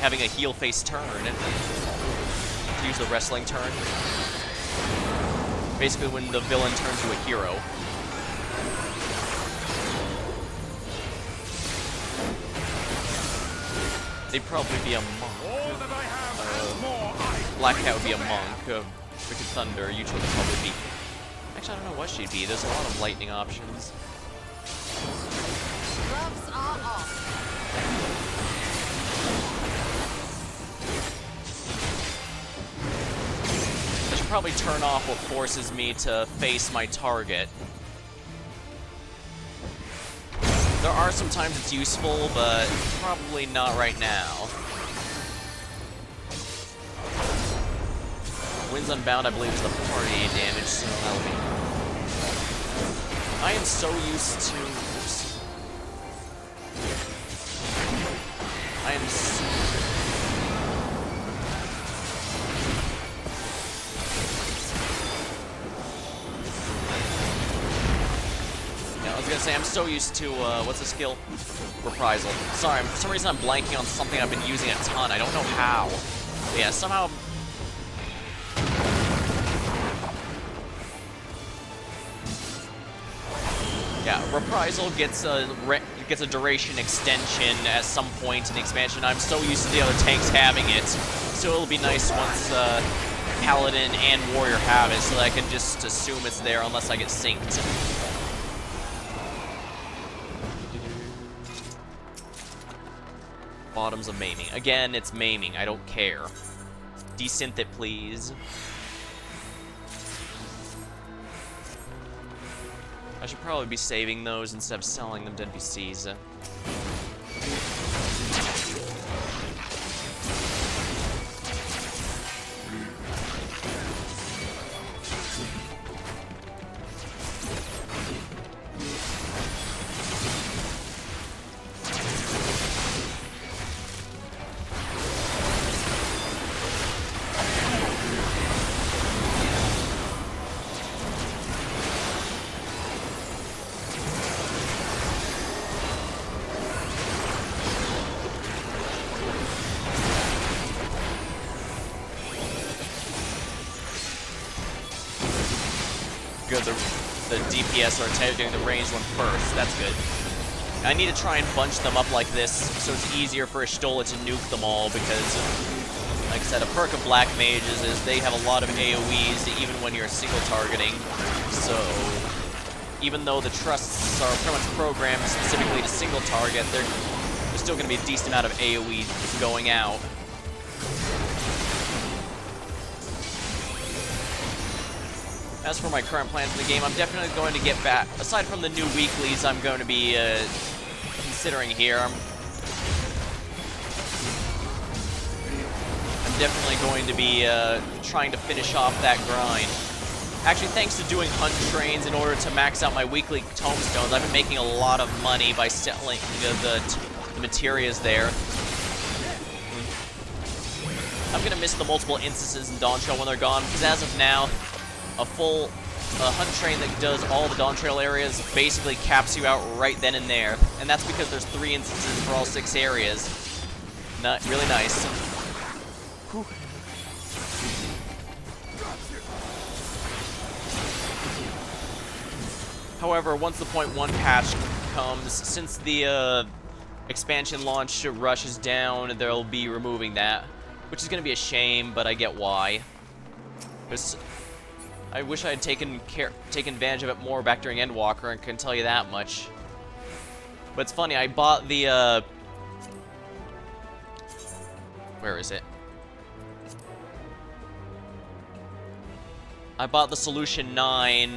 having a heel face turn. Use the wrestling turn. Basically when the villain turns to a hero. They'd probably be a monk. Black Cat would be a monk. Wicked Thunder, Yuto would probably be... Actually, I don't know what she'd be. There's a lot of lightning options. Gloves are off. Probably turn off what forces me to face my target. There are some times it's useful, but probably not right now. Winds Unbound, I believe, is the party damage, so that'll be... I am so used to... Oops. I am so... I was gonna say, I'm so used to, what's the skill? Reprisal. Sorry, for some reason I'm blanking on something I've been using a ton. I don't know how. But yeah, somehow... Yeah, Reprisal gets a duration extension at some point in the expansion. I'm so used to the other tanks having it. So it'll be nice once, Paladin and Warrior have it, so that I can just assume it's there unless I get synced. Bottoms of maiming. Again, it's maiming. I don't care. Desynth it, please. I should probably be saving those instead of selling them to NPCs. Good, the DPS are doing the ranged one first. That's good. I need to try and bunch them up like this so it's easier for Stola to nuke them all because, like I said, a perk of Black Mages is they have a lot of AoEs even when you're single targeting. So, even though the trusts are pretty much programmed specifically to single target, there's still going to be a decent amount of AoE going out. As for my current plans for the game, I'm definitely going to get back. Aside from the new weeklies I'm going to be considering here, I'm I'm definitely going to be trying to finish off that grind. Actually, thanks to doing hunt trains in order to max out my weekly tomestones, I've been making a lot of money by selling the materials there. I'm gonna miss the multiple instances in Dawntrail when they're gone, because as of now, a full hunt train that does all the Dawntrail areas basically caps you out right then and there. And that's because there's 3 instances for all 6 areas. Not really nice. Whew. However, once the .1 patch comes, since the expansion launch rush is down, they'll be removing that, which is going to be a shame, but I get why. Because I wish I had taken advantage of it more back during Endwalker, and can tell you that much. But it's funny, I bought the where is it? I bought the Solution 9,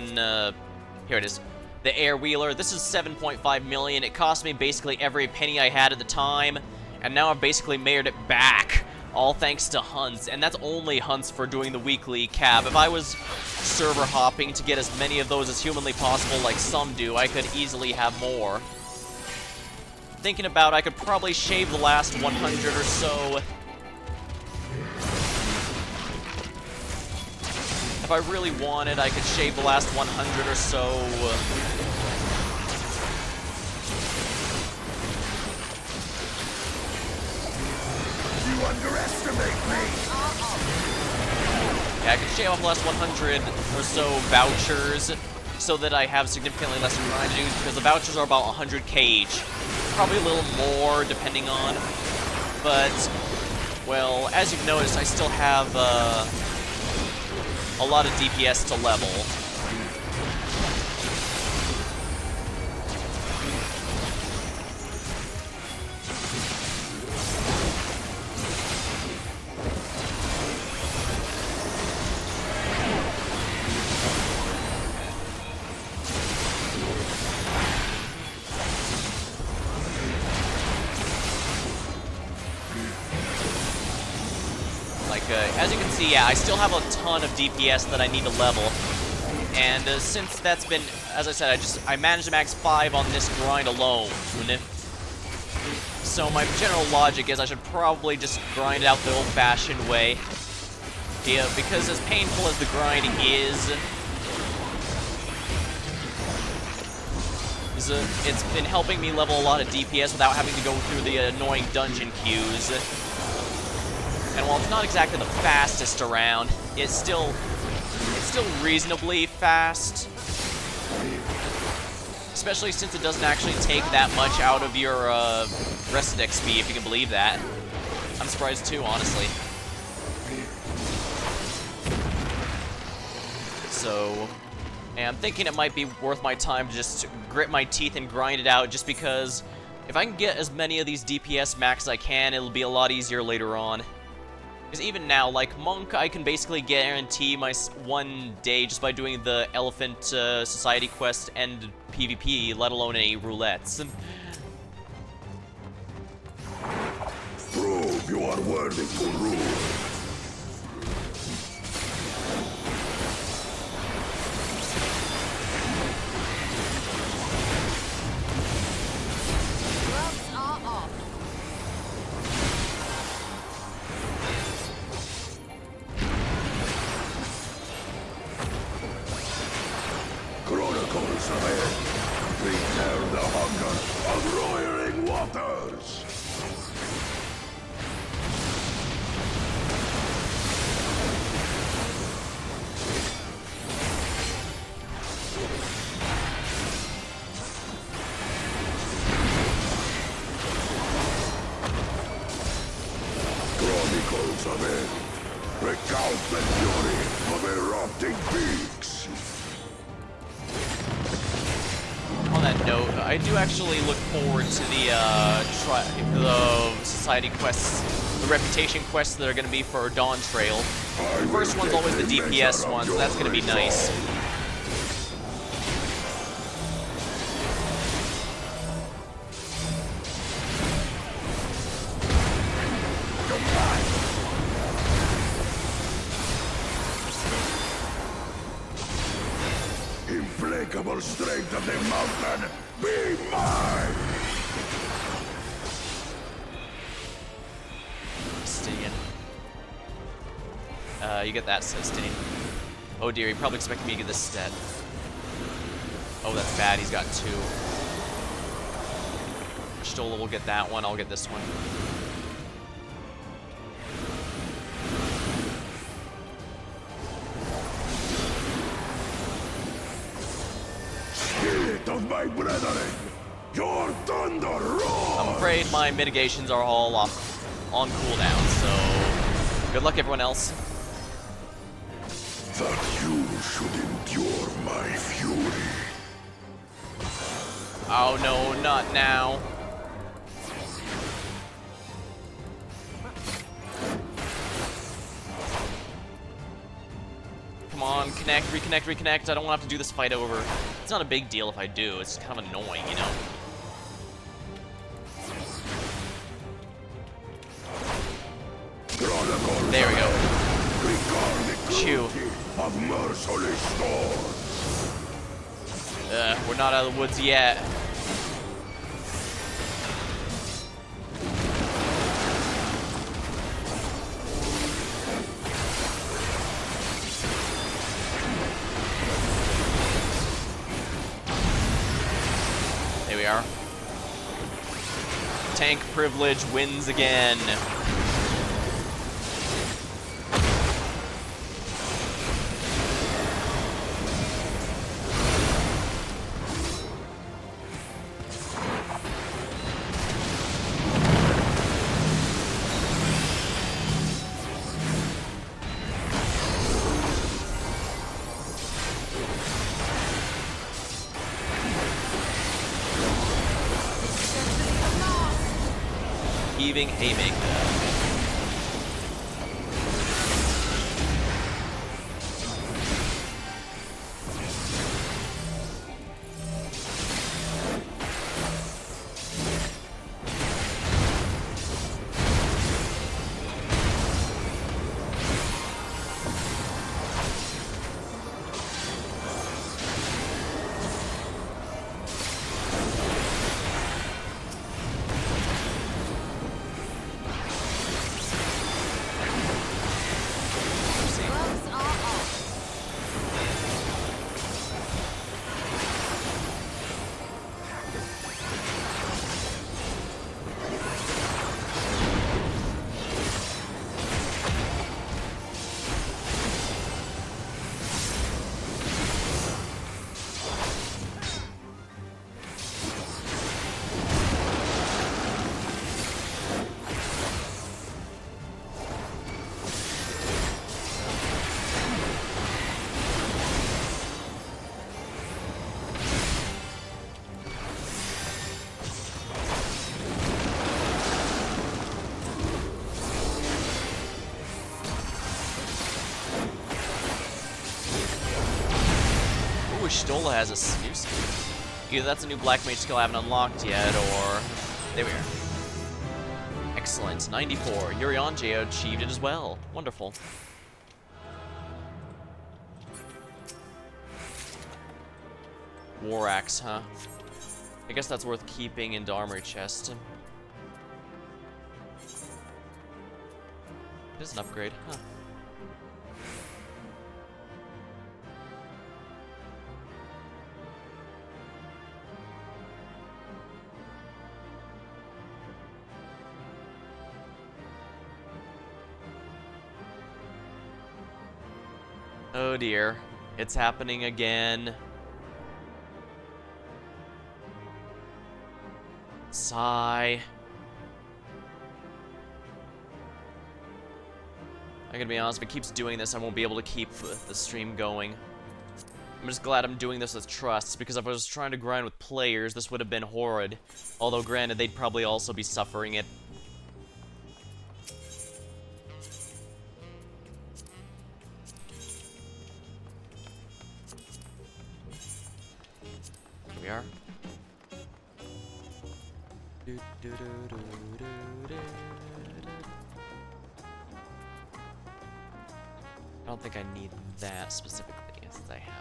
here it is. The Air Wheeler. This is 7.5 million. It cost me basically every penny I had at the time, and now I've basically made it back, all thanks to hunts, and that's only hunts for doing the weekly cab. If I was server hopping to get as many of those as humanly possible like some do, I could easily have more. Thinking about it, I could probably shave the last 100 or so. If I really wanted, I could shave the last 100 or so. You underestimate me! Yeah, I could shave off the last 100 or so vouchers so that I have significantly less grind to do, because the vouchers are about 100k each. Probably a little more, depending on. But, well, as you've noticed, I still have, a lot of DPS to level. As you can see, yeah, I still have a ton of DPS that I need to level. And since that's been, as I said, I managed to max 5 on this grind alone. So my general logic is I should probably just grind it out the old-fashioned way. Yeah, because as painful as the grind is, it's been helping me level a lot of DPS without having to go through the annoying dungeon queues. And while it's not exactly the fastest around, it's still reasonably fast. Especially since it doesn't actually take that much out of your rested XP, if you can believe that. I'm surprised too, honestly. So, and I'm thinking it might be worth my time to just grit my teeth and grind it out, just because if I can get as many of these DPS max as I can, it'll be a lot easier later on. Because even now, like Monk, I can basically guarantee my one day just by doing the Elephant Society quest and PvP, let alone any roulettes. Prove you are worthy to rule. Chronicles ahead. Prepare the hunger of roaring waters. Chronicles ahead. Recount the fury of erupting peaks. On that note, I do actually look forward to the society quests, the reputation quests that are going to be for Dawntrail. The first one's always the DPS one, so that's going to be nice. unbreakable strength of the mountain be mine! Justinian. You get that, Justinian. Oh dear, he probably expected me to get this stat. Oh, that's bad, he's got 2. Stola will get that one, I'll get this one. Spirit of my brethren, your thunder roars! I'm afraid my mitigations are all off on cooldown, so good luck everyone else. That you should endure my fury. Oh no, not now. Come on, connect, reconnect, reconnect. I don't want to have to do this fight over. It's not a big deal if I do. It's kind of annoying, you know? There we go. Chew. Of merciless storm. We're not out of the woods yet. There we are. Tank privilege wins again. Heaving haymaker. Stola has a new skill. Either that's a new Black Mage skill I haven't unlocked yet, or... There we are. Excellent. 94. Yurion J achieved it as well. Wonderful. War Axe, huh? I guess that's worth keeping in the armory chest. It is an upgrade, huh? Oh dear, it's happening again. Sigh. I'm gonna be honest, if it keeps doing this, I won't be able to keep the stream going. I'm just glad I'm doing this with trust, because if I was trying to grind with players, this would have been horrid. Although granted, they'd probably also be suffering it. We are. I don't think I need that specifically, since I have.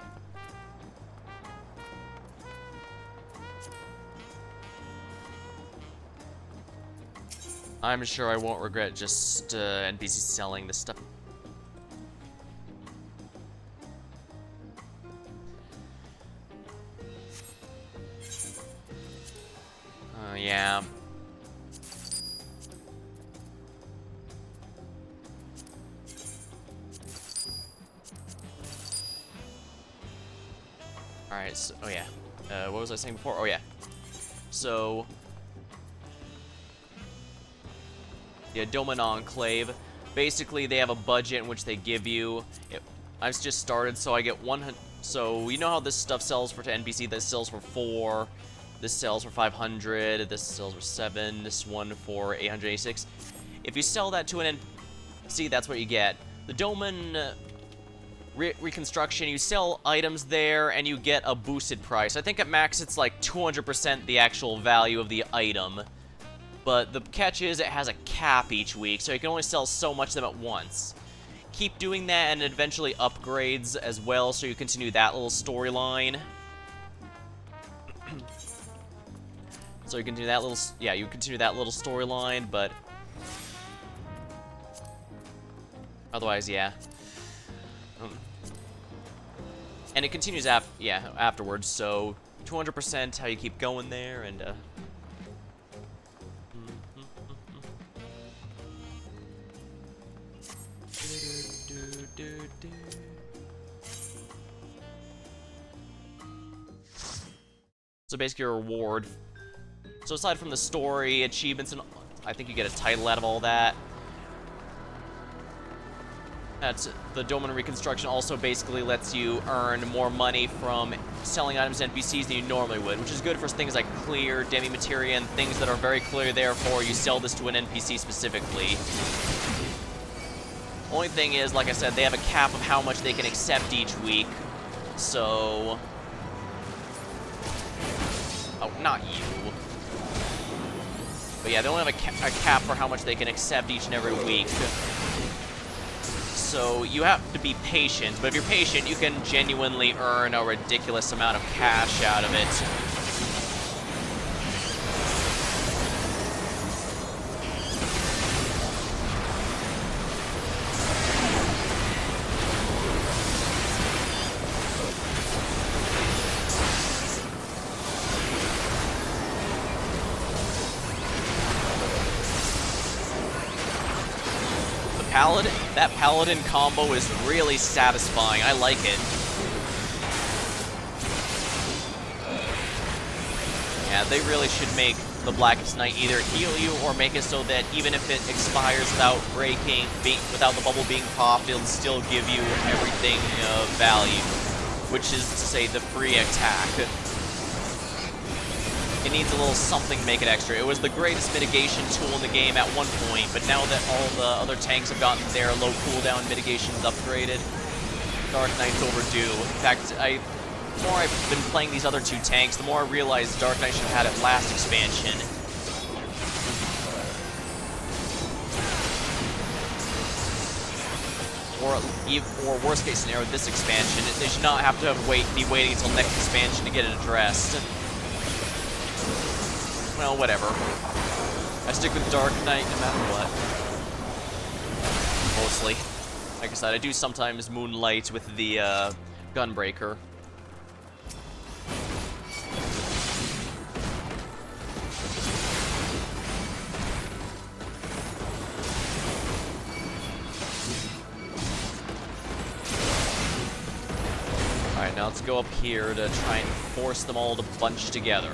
I'm sure I won't regret just NPC selling this stuff. Yeah. Alright, so, oh yeah. What was I saying before? Oh yeah. So, yeah, Doman Enclave. Basically, they have a budget in which they give you. I've just started, so I get 100. So you know how this stuff sells for to NPC. This sells for 4. This sells for 500. This sells for 7. This one for 886. If you sell that to an NPC, that's what you get. The Doman Reconstruction, you sell items there and you get a boosted price. I think at max it's like 200% the actual value of the item. But the catch is it has a cap each week, so you can only sell so much of them at once. Keep doing that, and it eventually upgrades as well, so you continue that little storyline. So you continue that little, yeah, you continue that little storyline, but otherwise, yeah. And it continues afterwards, so 200% how you keep going there, and so basically a reward. So aside from the story, achievements, and I think you get a title out of all that. That's the Doman Reconstruction also basically lets you earn more money from selling items to NPCs than you normally would, which is good for things like clear, demi-materia, and things that are very clear, therefore you sell this to an NPC specifically. Only thing is, like I said, they have a cap of how much they can accept each week, so... Oh, not you. But yeah, they only have a cap for how much they can accept each and every week. So you have to be patient, but if you're patient, you can genuinely earn a ridiculous amount of cash out of it. That Paladin combo is really satisfying. I like it. Yeah, they really should make the Blackest Night either heal you or make it so that even if it expires without without the bubble being popped, it'll still give you everything of value, which is to say the free attack. It needs a little something to make it extra. It was the greatest mitigation tool in the game at one point, but now that all the other tanks have gotten their low cooldown mitigations upgraded, Dark Knight's overdue. In fact, the more I've been playing these other two tanks, the more I realize Dark Knight should have had it last expansion. Or worst case scenario, this expansion, they should not have to be waiting until next expansion to get it addressed. Well, whatever. I stick with Dark Knight no matter what. Mostly. Like I said, I do sometimes moonlight with the Gunbreaker. Alright, now let's go up here to try and force them all to bunch together.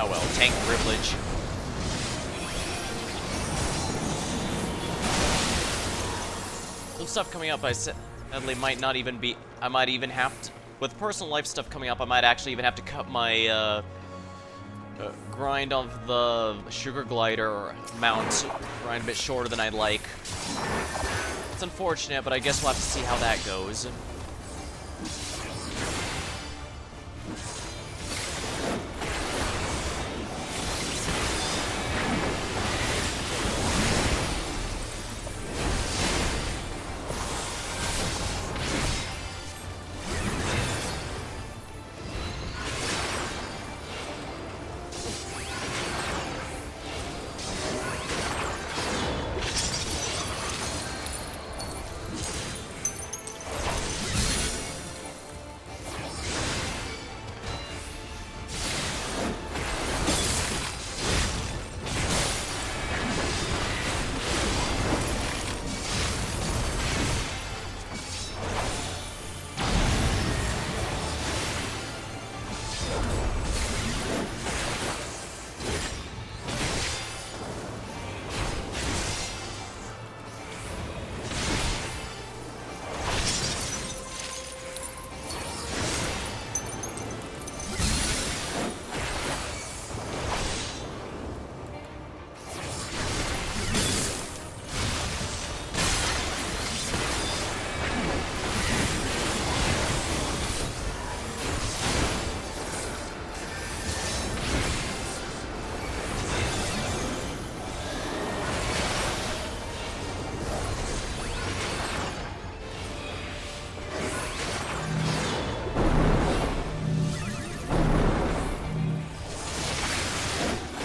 Oh well, tank privilege. Some stuff coming up I sadly might not even be... I might even have to... With personal life stuff coming up, I might actually even have to cut my, grind of the sugar glider mount, grind a bit shorter than I'd like. It's unfortunate, but I guess we'll have to see how that goes.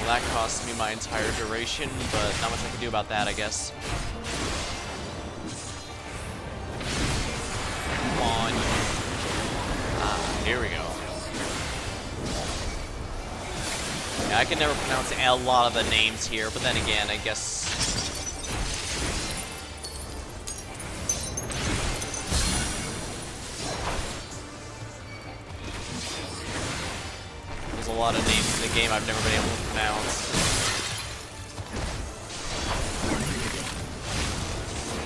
That cost me my entire duration, but not much I can do about that, I guess. Come on. Ah, here we go. Yeah, I can never pronounce a lot of the names here, but then again, I guess... There's a lot of names in the game I've never been able to pronounce.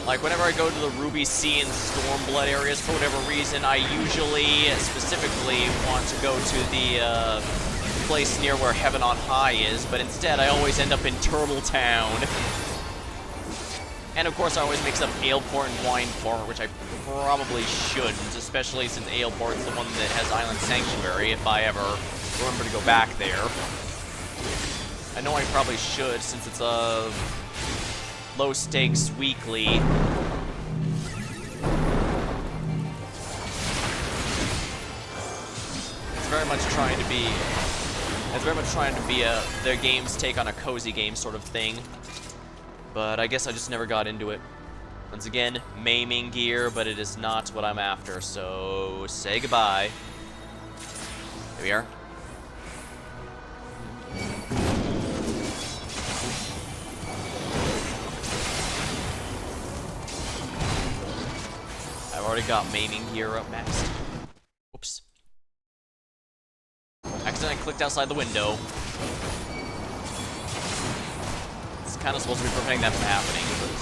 Like, whenever I go to the Ruby Sea and Stormblood areas, for whatever reason, I usually specifically want to go to the place near where Heaven on High is, but instead I always end up in Turtle Town. And of course I always mix up Aleport and Wineport, which I probably shouldn't, especially since Aleport's the one that has Island Sanctuary, if I ever remember to go back there. I know I probably should, since it's a low stakes weekly. It's very much trying to be their game's take on a cozy game sort of thing. But I guess I just never got into it. Once again, maiming gear, but it is not what I'm after, so say goodbye. Here we are. I've already got maiming gear up next. Oops. Accidentally clicked outside the window. It's kind of supposed to be preventing that from happening, but...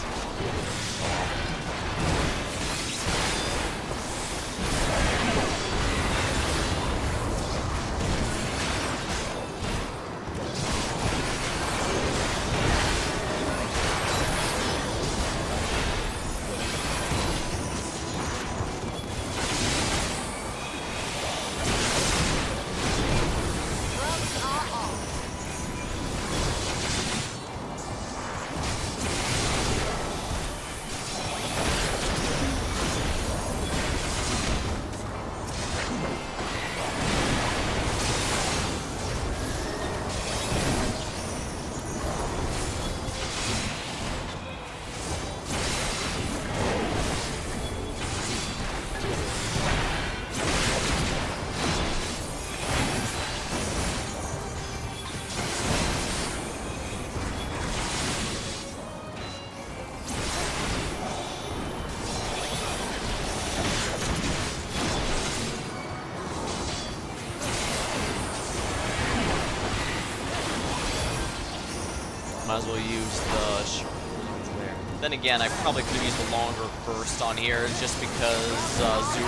Might as well use the short ones there. Then again, I probably could have used a longer burst on here just because Zoo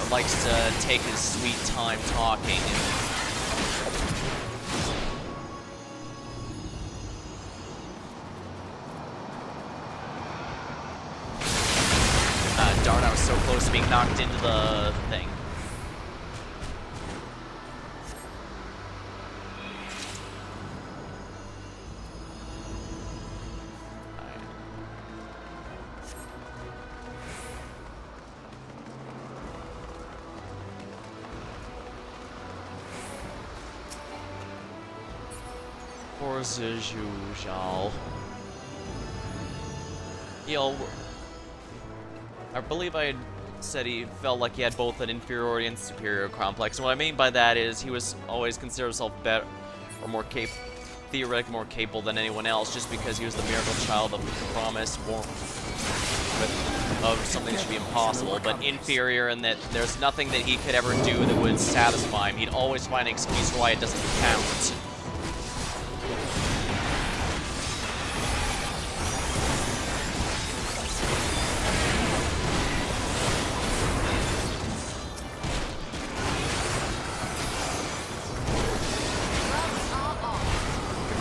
likes to take his sweet time talking. Darn, I was so close to being knocked into the thing. As usual. I believe I had said he felt like he had both an inferiority and superior complex. And what I mean by that is he was always considered himself better or more theoretically more capable than anyone else, just because he was the miracle child of the promise of something that should be impossible, but inferior in that there's nothing that he could ever do that would satisfy him. He'd always find an excuse for why it doesn't count.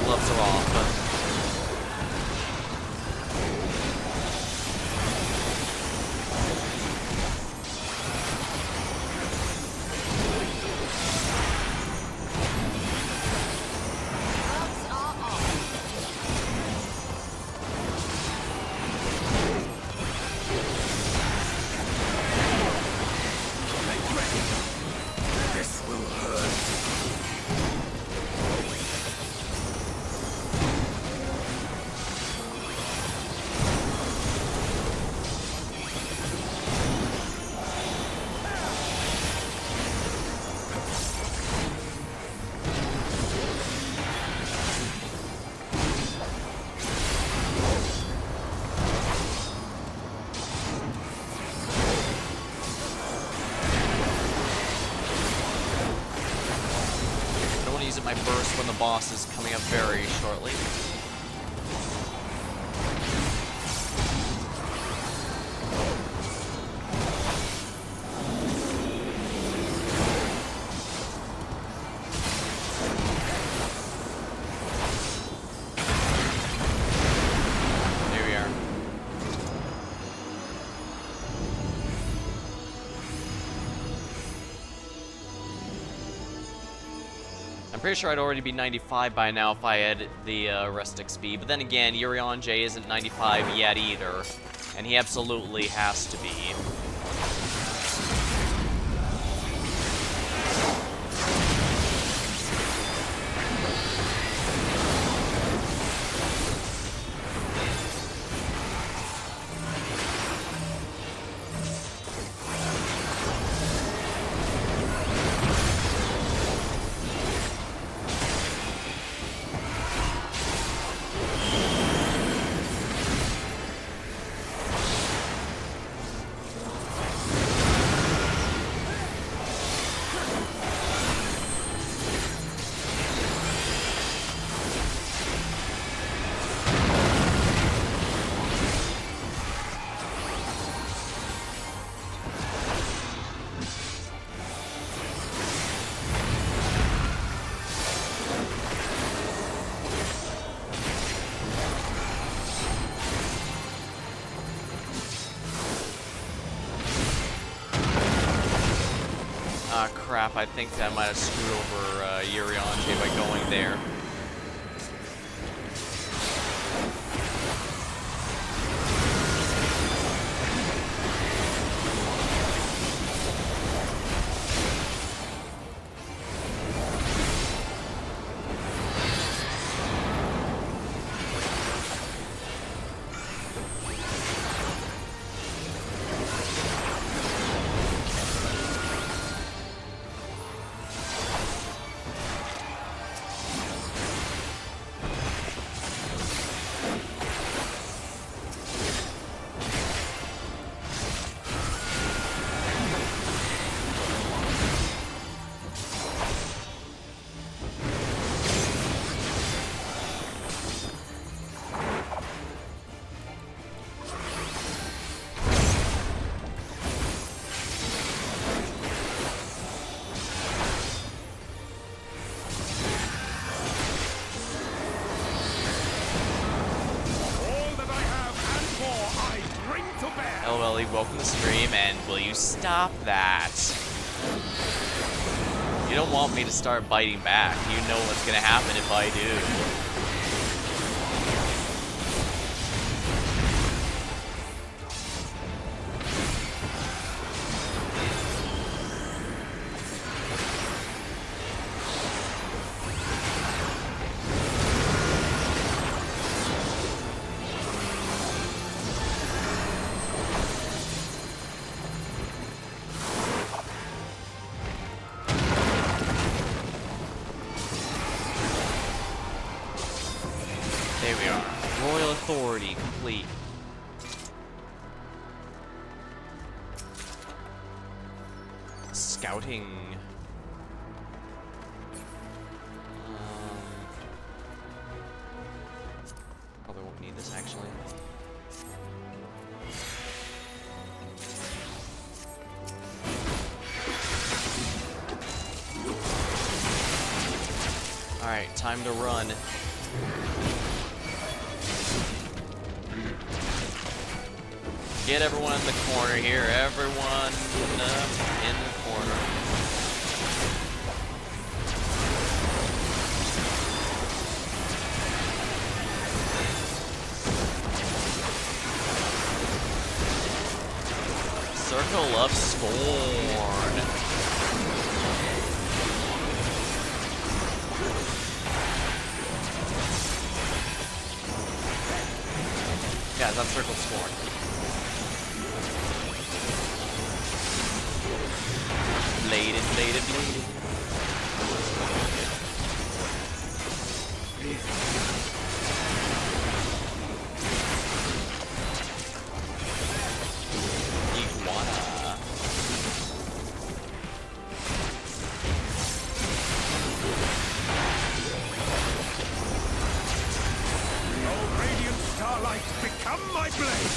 Gloves are off, but This will hurt. my burst when the boss is coming up very shortly. There we are. I'm pretty sure I'd already be 95 by now if I had the rest XP, but then again, Urion J isn't 95 yet either, and he absolutely has to be. Ah, crap, I think I might have screwed over Urion J by going there. welcome to the stream, and will you stop that? You don't want me to start biting back. You know what's gonna happen if I do. There we are. Royal Authority complete. Scouting. Probably won't need this actually. Alright, time to run. Get everyone in the corner here. Everyone in the corner. Circle of Scorn. Yeah, that's Circle of Scorn. Bladed. Iguana. Oh, radiant starlight, become my blade!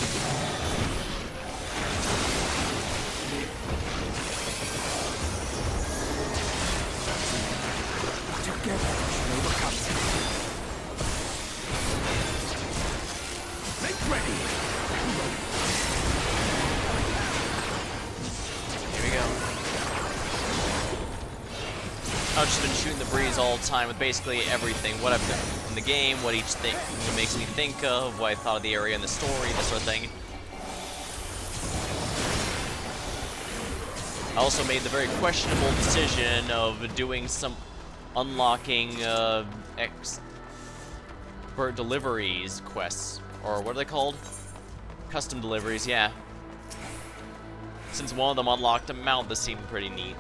Together, we overcome. Make ready! Here we go. I've just been shooting the breeze all the time with basically everything. What I've done in the game, what each thing makes me think of, what I thought of the area and the story, this sort of thing. I also made the very questionable decision of doing some unlocking for deliveries quests, or what are they called? Custom deliveries, yeah. Since one of them unlocked a mount that seemed pretty neat.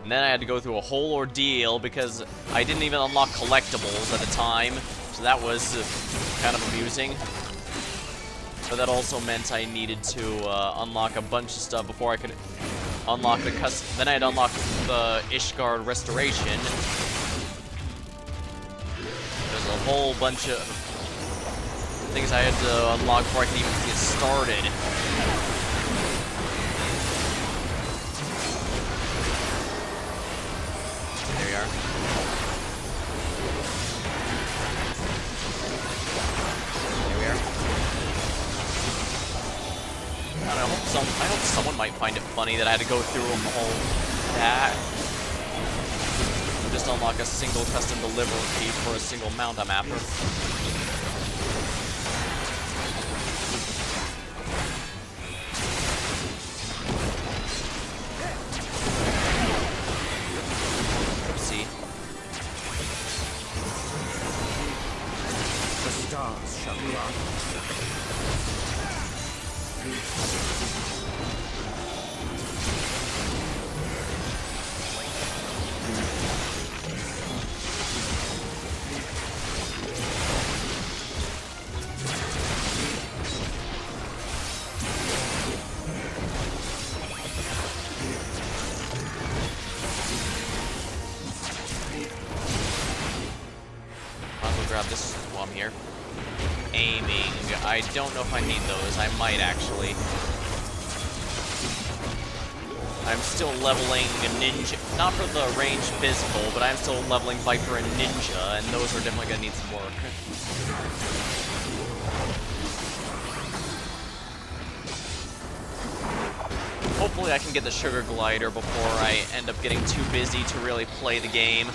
And then I had to go through a whole ordeal because I didn't even unlock collectibles at the time, so that was kind of amusing. But that also meant I needed to unlock a bunch of stuff before I could unlock the custom. Then I had to unlock the Ishgard Restoration. There's a whole bunch of things I had to unlock before I could even get started. There we are. There we are. I hope someone might find it funny that I had to go through all that. Just unlock a single custom delivery piece for a single mount I'm after. Oopsie. The stars shall rise. Grab this while I'm here. Aiming. I don't know if I need those. I might actually. I'm still leveling a ninja. Not for the ranged physical, but I'm still leveling Viper and Ninja, and those are definitely gonna need some work. hopefully I can get the sugar glider before I end up getting too busy to really play the game.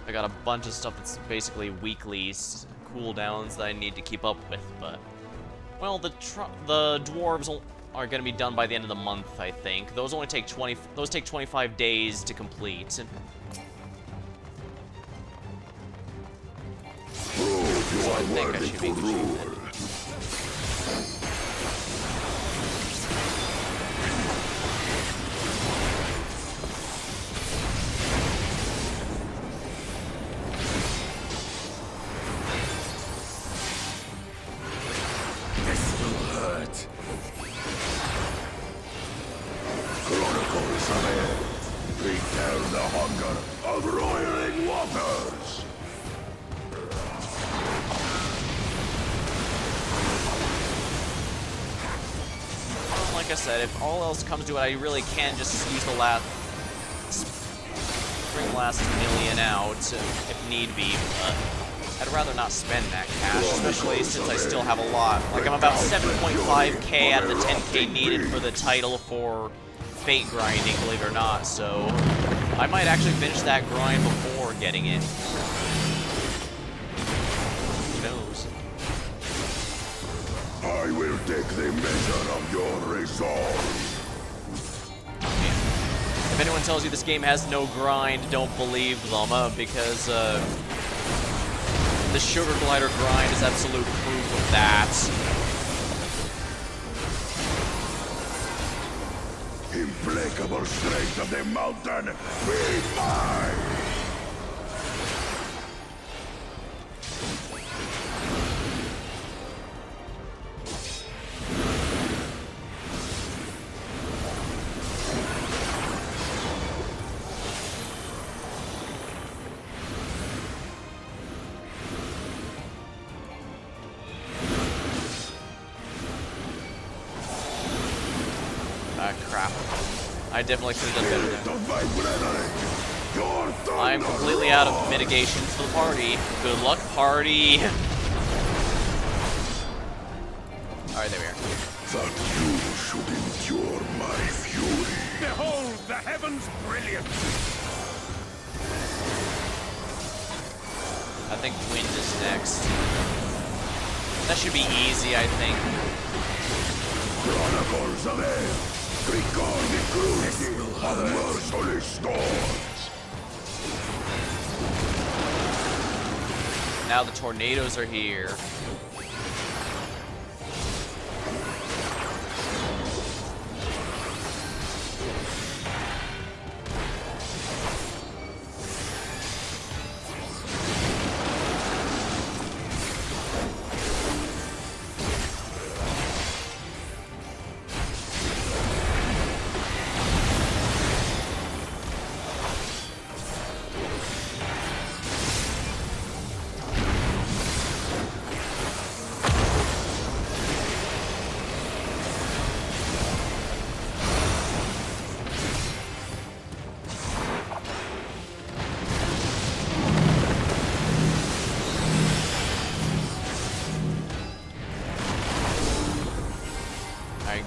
I got a bunch of stuff that's basically weekly cooldowns that I need to keep up with, but... Well, the dwarves are going to be done by the end of the month, I think. Those only take 25 days to complete. So I think I should be achieved. Like I said, if all else comes to it, I really can just use bring the last million out if need be, but I'd rather not spend that cash, especially since I still have a lot. Like, I'm about 7.5k out of the 10k needed for the title for fate grinding, believe it or not, so I might actually finish that grind before getting it. Who knows? I will take the measure of your resolve. If anyone tells you this game has no grind, don't believe them, because the sugar glider grind is absolute proof of that. Implacable strength of the mountain, be mine! Crap. I definitely could have done better there. I'm completely out of mitigations for the party. Good luck, party! Alright, there we are. That you should endure my fury. Behold the heavens' brilliance! I think wind is next. That should be easy, I think. Chronicles of Air. Recall the cruelty of merciless storms. Now the tornadoes are here.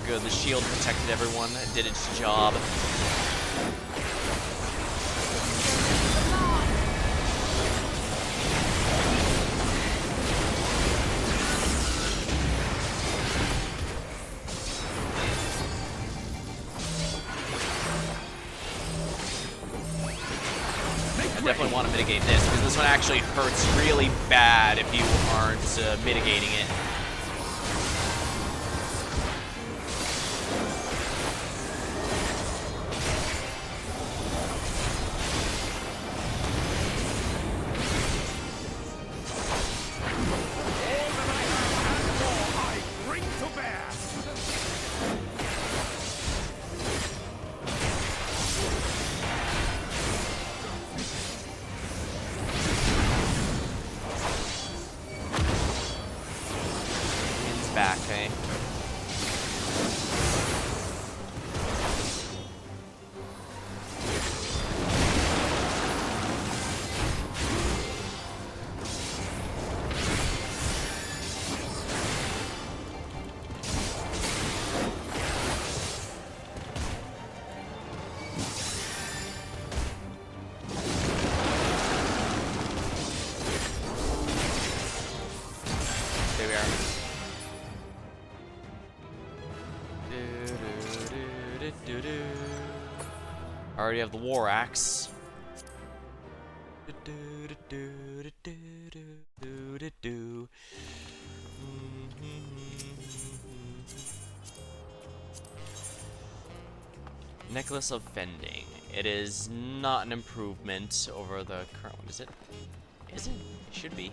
Good, the shield protected everyone, it did its job. I definitely want to mitigate this, because this one actually hurts really bad if you aren't mitigating it. I already have the war axe. Necklace of Fending. It is not an improvement over the current one, is it? Is it? It should be.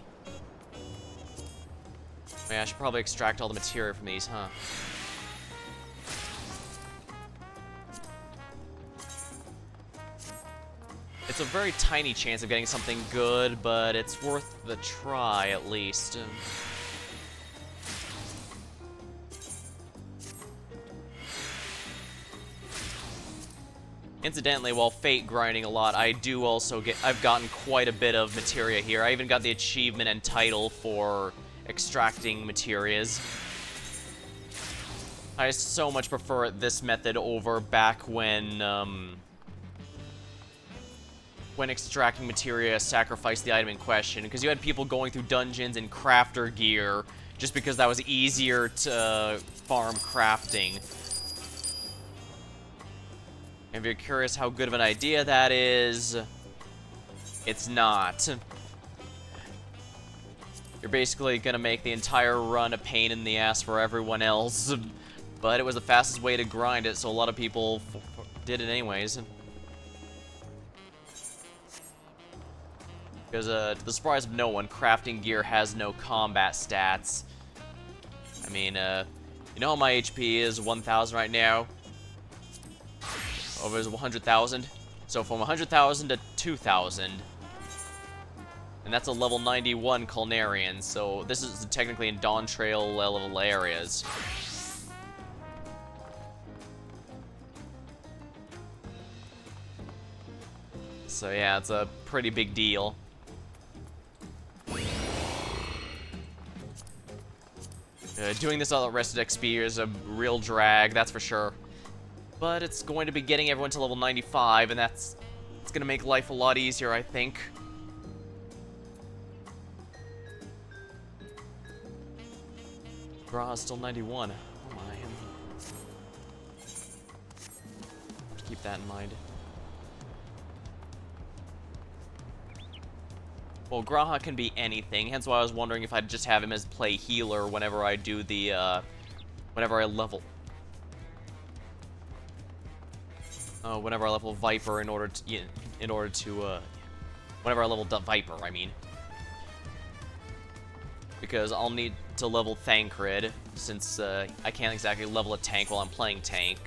Yeah, I should probably extract all the material from these, huh? It's a very tiny chance of getting something good, but it's worth the try at least. Incidentally, while Fate grinding a lot, I've gotten quite a bit of materia here. I even got the achievement and title for extracting materias. I so much prefer this method over back when extracting materia sacrificed the item in question, because you had people going through dungeons in crafter gear just because that was easier to farm crafting. If you're curious how good of an idea that is, it's not. You're basically gonna make the entire run a pain in the ass for everyone else, but it was the fastest way to grind it, so a lot of people did it anyways. Because to the surprise of no one, crafting gear has no combat stats. I mean, you know how my HP is 1,000 right now? Over 100,000. So from 100,000 to 2,000. And that's a level 91 Culinarian, so this is technically in Dawntrail level areas. So yeah, it's a pretty big deal. Doing this all at Rested XP is a real drag, that's for sure. But it's going to be getting everyone to level 95, and it's going to make life a lot easier, I think. Graha's still 91. Oh my. Have to keep that in mind. Well, Graha can be anything, hence why I was wondering if I'd just have him as play healer whenever I do the, whenever I level Viper in order to, whenever I level Viper, I mean. Because I'll need to level Thancred, since, I can't exactly level a tank while I'm playing tank.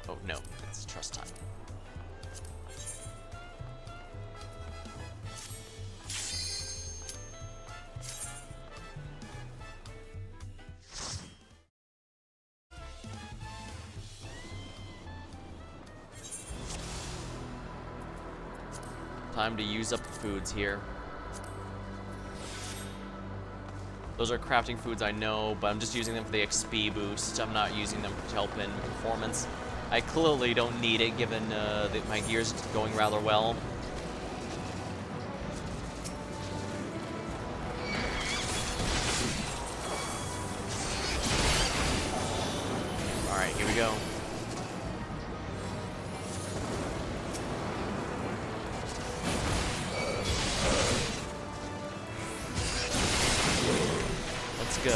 Oh, no, it's trust time. Time to use up the foods here. Those are crafting foods, I know, but I'm just using them for the XP boost. I'm not using them to help in performance. I clearly don't need it, given that my gear's going rather well. Alright, here we go. Go.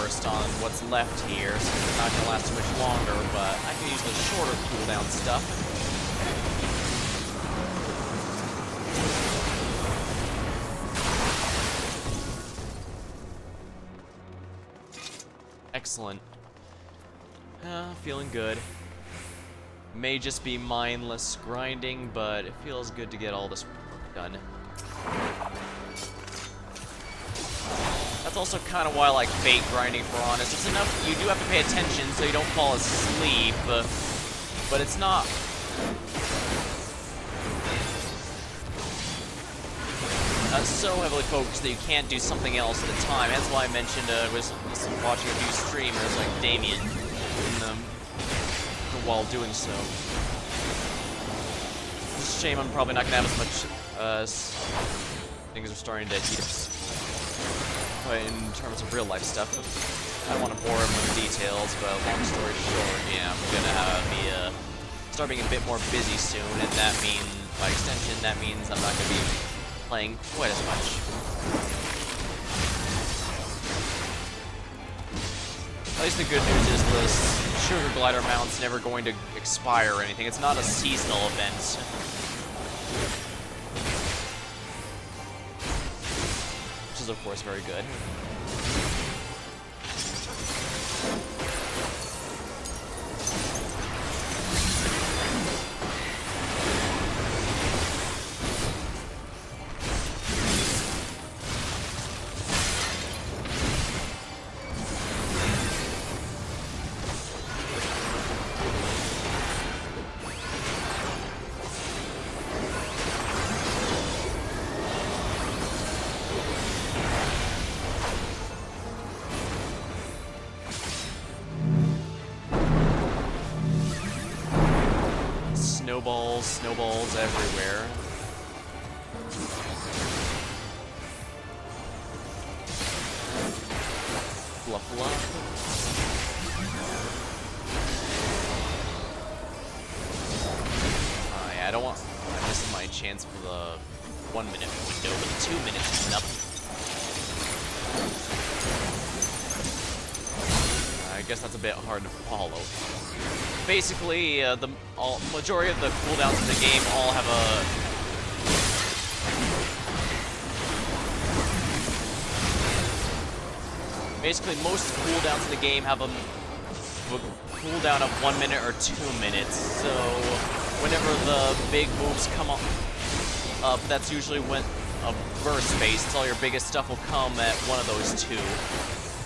burst on what's left here, so it's not gonna last too much longer, but I can use the shorter cooldown stuff. Excellent. Feeling good. May just be mindless grinding, but it feels good to get all this work done. That's also kind of why I like fate grinding, for honest. It's enough, you do have to pay attention so you don't fall asleep, but it's not... so heavily focused that you can't do something else at a time. That's why I mentioned I was watching a few streamers like Damien while doing so. It's a shame I'm probably not going to have as much things are starting to heat up in terms of real life stuff. I don't want to bore him with the details, but long story short, yeah, I'm going to start being a bit more busy soon, and that means, by extension, that means I'm not going to be playing quite as much. At least the good news is the Sugar Glider mount's never going to expire or anything. It's not a seasonal event. Which is, of course, very good. Snowballs everywhere. Fluff fluff. Yeah, I don't want... This is my chance for the 1 minute window, but 2 minutes is enough. I guess that's a bit hard to follow. Basically, the majority of the cooldowns in the game all have a... Basically, most cooldowns in the game have a cooldown of 1 minute or 2 minutes, so whenever the big moves come up, that's usually when a burst phase, so all your biggest stuff will come at one of those two.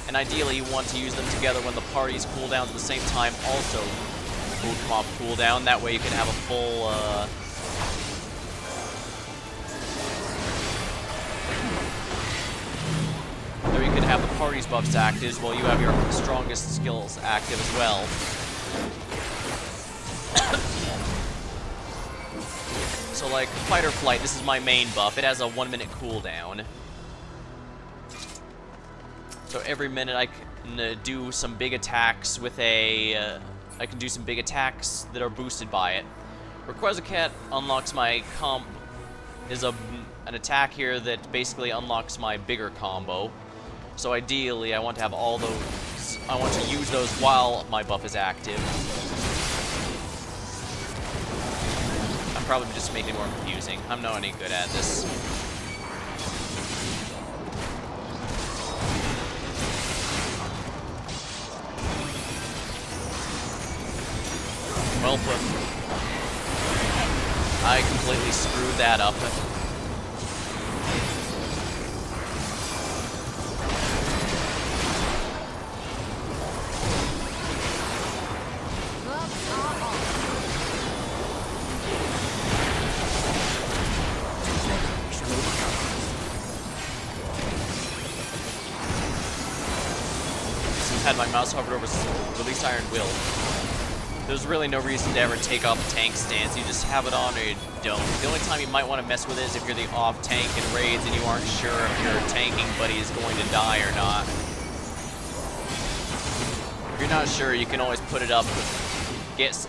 And ideally, you want to use them together when the party's cooldowns at the same time also will come off cooldown. That way you can have a full, Or you can have the party's buffs active while you have your strongest skills active as well. So like, Fight or Flight, this is my main buff. It has a 1 minute cooldown. So every minute I can do some big attacks with a... I can do some big attacks that are boosted by it. Requires a Cat unlocks my is an attack here that basically unlocks my bigger combo. So ideally, I want to have all those... I want to use those while my buff is active. I'm probably just making it more confusing. I'm not any good at this. Well put. I completely screwed that up. Had my mouse hovered over Release Iron Will. There's really no reason to ever take off a tank stance. You just have it on or you don't. The only time you might want to mess with it is if you're the off tank in raids and you aren't sure if your tanking buddy is going to die or not. If you're not sure, you can always put it up.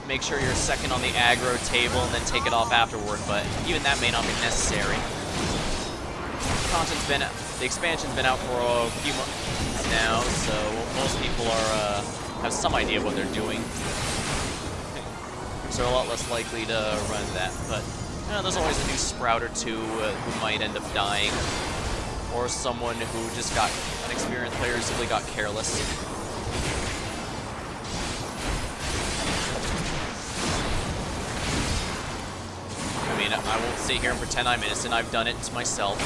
Make sure you're second on the aggro table and then take it off afterward, but even that may not be necessary. The expansion's been out for a few months. now, so most people are have some idea of what they're doing. So they're a lot less likely to run that, but there's always a new sprout or two who might end up dying, or someone who just got an experienced player who simply got careless. I mean, I won't sit here and pretend I'm innocent. I've done it myself.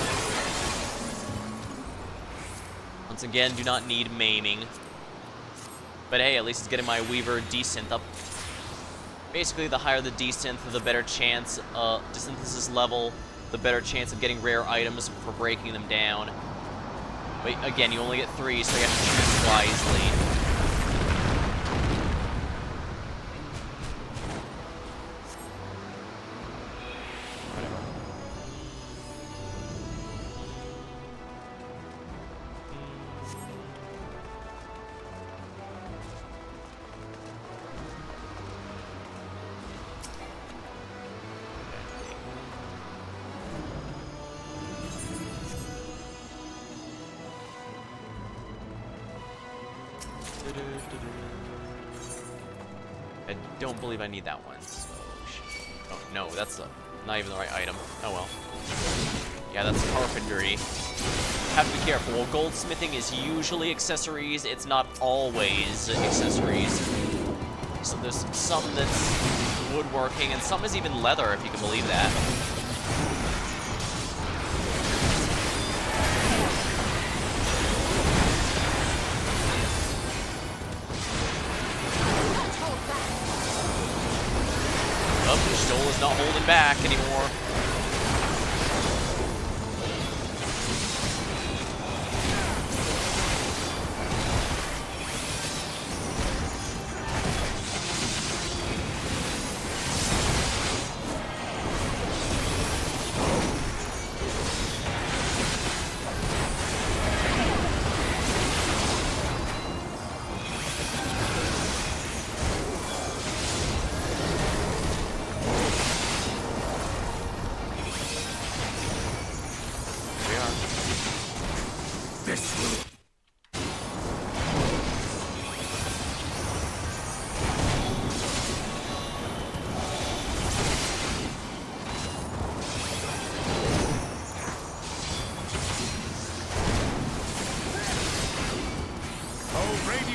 Once again, do not need maiming. But hey, at least it's getting my Weaver desynth up. Basically, the higher the desynth, the better chance, desynthesis level, the better chance of getting rare items for breaking them down. But again, you only get 3, so you have to choose wisely. I don't believe I need that one, so... Oh, no, that's not even the right item. Oh well. Yeah, that's carpentry. Have to be careful. While goldsmithing is usually accessories, it's not always accessories. So there's some that's woodworking, and some is even leather, if you can believe that. Stoll is not holding back anymore.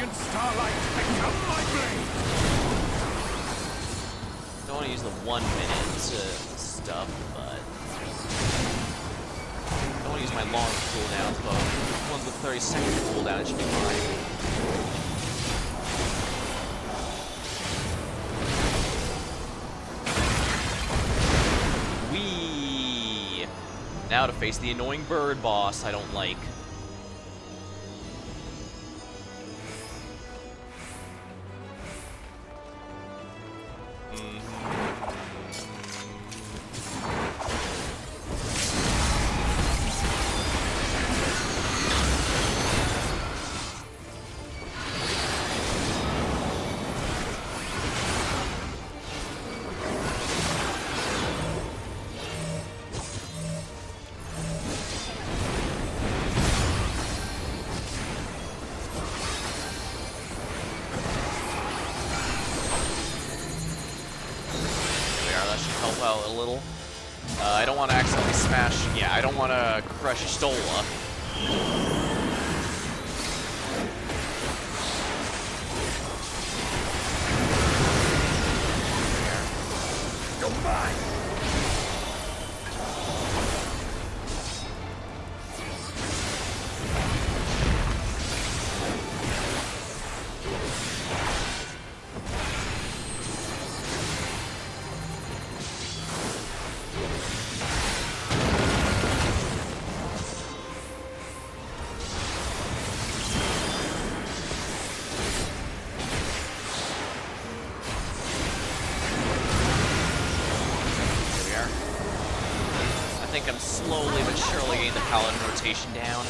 Starlight, become my blade! Don't want to use the 1 minute stuff, but I don't want to use my long cooldowns, but ones with 30-second cooldown, it should be fine. Whee! Now to face the annoying bird boss I don't like. Help out a little. I don't want to accidentally smash. Yeah, I don't want to crush Stola. Goodbye! I think I'm slowly but surely getting the Paladin rotation down.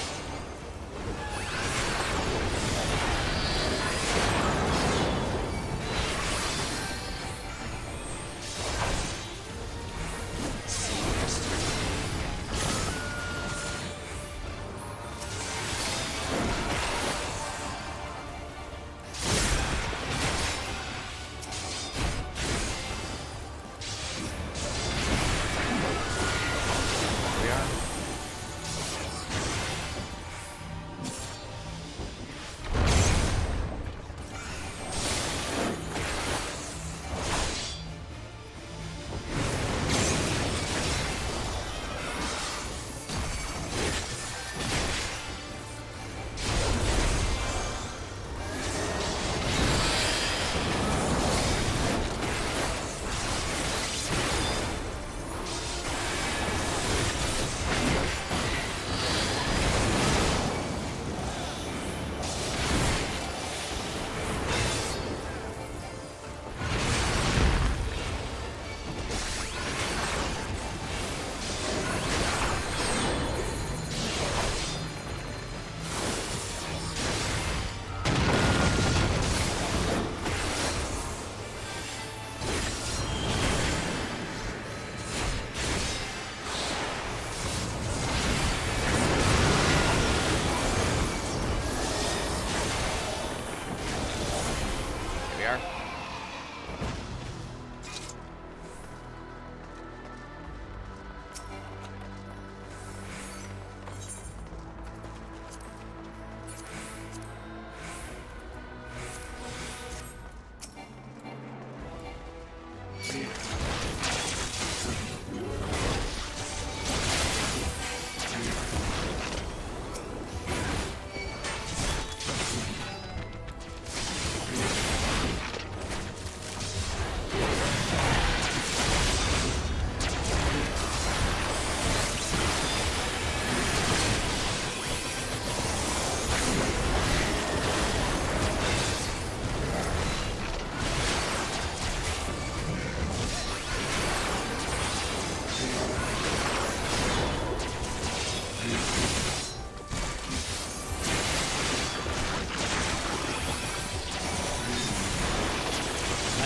are.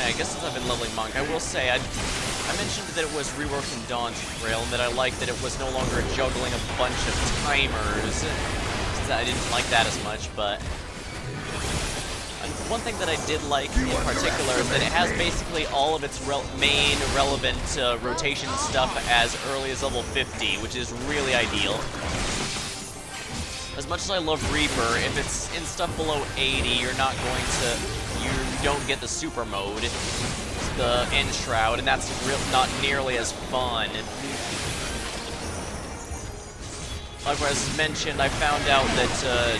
I guess since I've been leveling Monk, I will say, I mentioned that it was reworking Dawntrail, and that I liked that it was no longer juggling a bunch of timers, since I didn't like that as much, but one thing that I did like in particular is that it has basically all of its main relevant rotation stuff as early as level 50, which is really ideal. As much as I love Reaper, if it's in stuff below 80, you're not going to... you don't get the super mode, the Enshroud, and that's not nearly as fun. Likewise, as mentioned, I found out that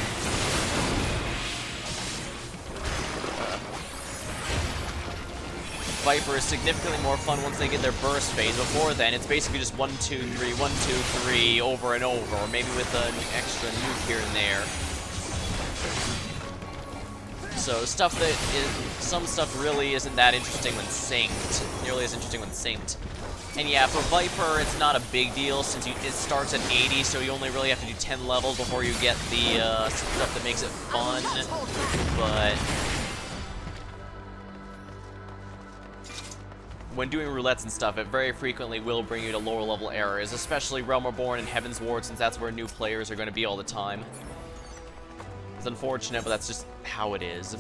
Viper is significantly more fun once they get their burst phase. Before then, it's basically just 1, 2, 3, 1, 2, 3 over and over, or maybe with an extra nuke here and there. So some stuff really isn't that interesting when synced, nearly as interesting when synced. And yeah, for Viper, it's not a big deal since it starts at 80, so you only really have to do 10 levels before you get the stuff that makes it fun. But when doing roulettes and stuff, it very frequently will bring you to lower level areas, especially Realm Reborn and Heaven's Ward, since that's where new players are going to be all the time. It's unfortunate, but that's just how it is.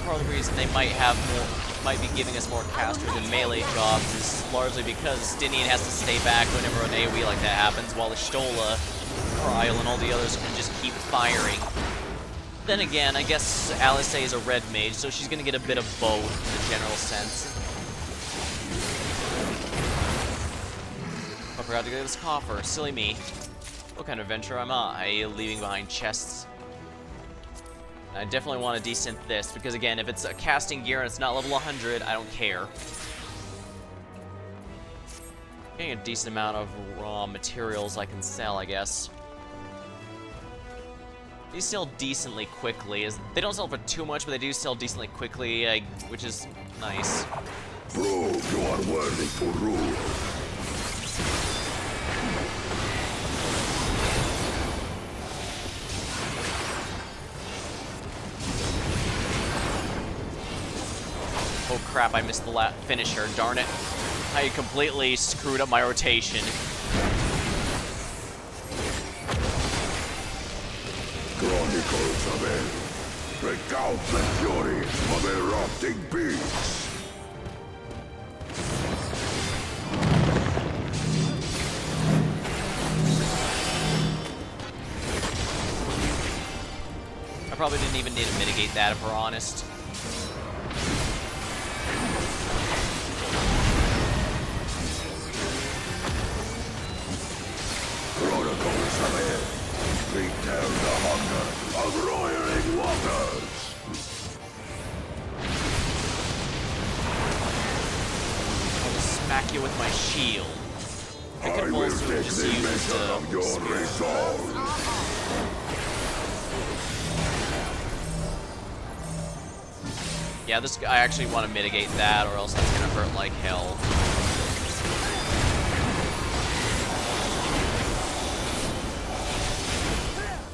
Part of the reason they might be giving us more casters and melee jobs is largely because Stinian has to stay back whenever an AoE like that happens, while the Stola, Cryle, and all the others can just keep firing. Then again, I guess Alice is a red mage, so she's gonna get a bit of both in the general sense. I forgot to get this coffer. Silly me. What kind of adventure am I leaving behind chests? I definitely want to desynth this, because again, if it's a casting gear and it's not level 100, I don't care. Getting a decent amount of raw materials I can sell, I guess. These sell decently quickly. They don't sell for too much, but they do sell decently quickly, which is nice. Prove you are worthy to rule. Oh crap, I missed the finisher, darn it. I completely screwed up my rotation. Chronicles of it. Recount the fury of erupting beasts. I probably didn't even need to mitigate that, if we're honest. Chronicles of it. Return the hunger of roiling waters. I'll just smack you with my shield. I could I will also take just the use measure of your spear. resolve. Yeah, I actually want to mitigate that, or else that's gonna hurt like hell.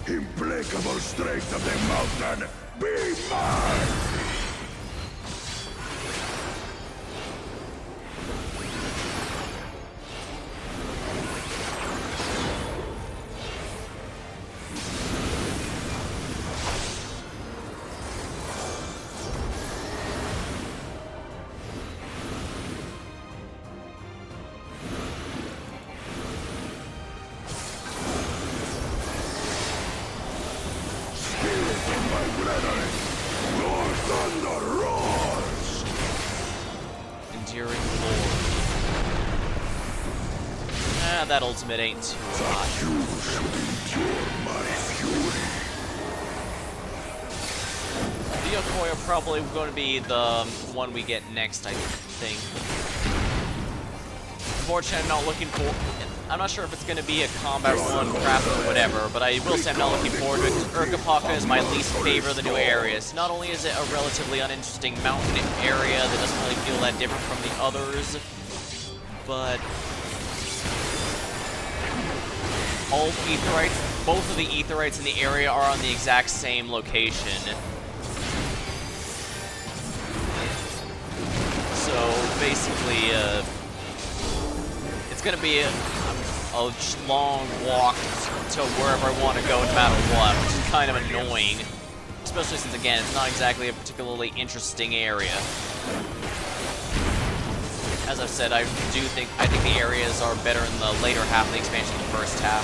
Implacable strength of the mountain, be mine! That ultimate ain't too hot. You should endure my fury. The Yokoi are probably going to be the one we get next, I think. Unfortunately, I'm not looking for... I'm not sure if it's going to be a combat one, craft, or whatever, but I will say I'm not looking forward to it. Urkapaka is my least favorite of the new areas. Not only is it a relatively uninteresting mountain area that doesn't really feel that different from the others, but... all Aetherites, both of the Aetherites in the area are on the exact same location. So basically, it's gonna be a long walk to wherever I want to go no matter what, which is kind of annoying. Especially since, again, it's not exactly a particularly interesting area. As I've said, I think the areas are better in the later half of the expansion than the first half.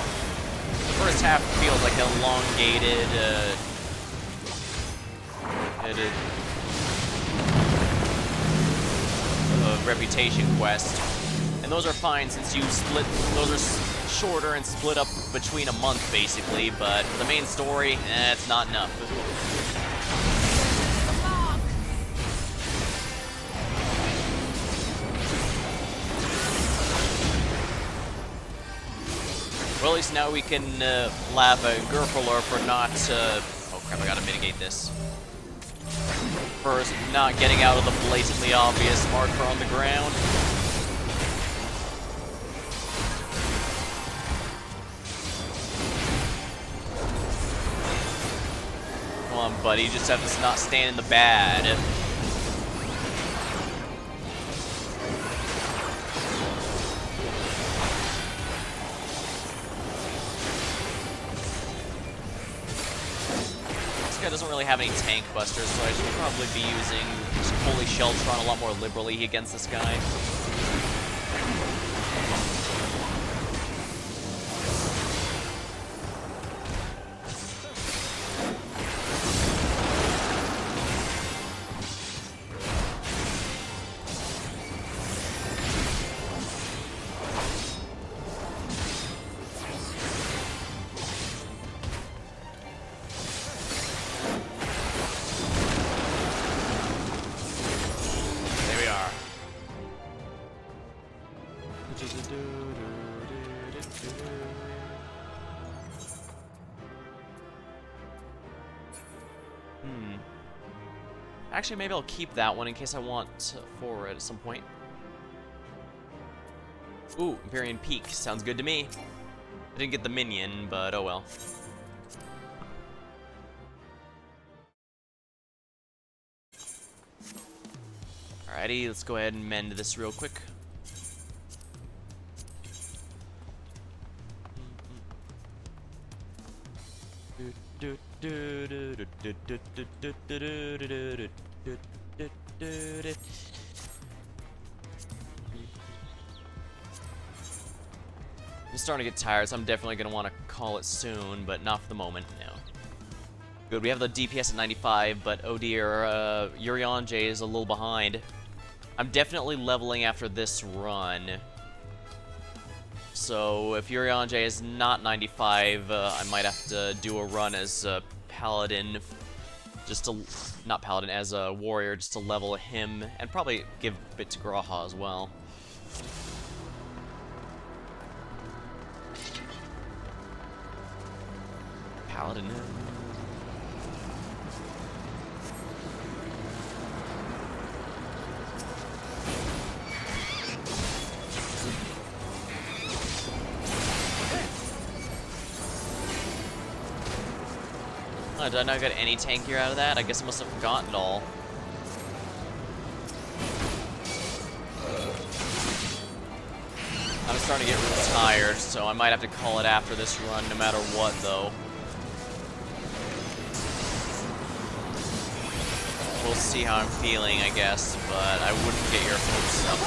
The first half feels like an elongated, reputation quest. And those are fine since you split, those are shorter and split up between a month basically, but the main story, it's not enough. Well, at least now we can laugh at Gerfler for not, oh crap, I gotta mitigate this. For not getting out of the blatantly obvious marker on the ground. Come on, buddy, you just have to not stand in the bad. This guy doesn't really have any tank busters, so I should probably be using Holy Sheltron a lot more liberally against this guy. Actually, maybe I'll keep that one in case I want for it at some point. Ooh, Empyrean Peak. Sounds good to me. I didn't get the minion, but oh well. Alrighty, let's go ahead and mend this real quick. I'm starting to get tired, so I'm definitely going to want to call it soon, but not for the moment, no. Good, we have the DPS at 95, but oh dear, Urion J is a little behind. I'm definitely leveling after this run. So if Urion J is not 95, I might have to do a run as Paladin, just to, not Paladin, as a warrior, just to level him, and probably give a bit to Graha as well. Paladin. Oh, did I not get any tank gear out of that? I guess I must have forgotten it all. I'm starting to get really tired, so I might have to call it after this run no matter what, though. We'll see how I'm feeling, I guess, but I wouldn't get your hopes up.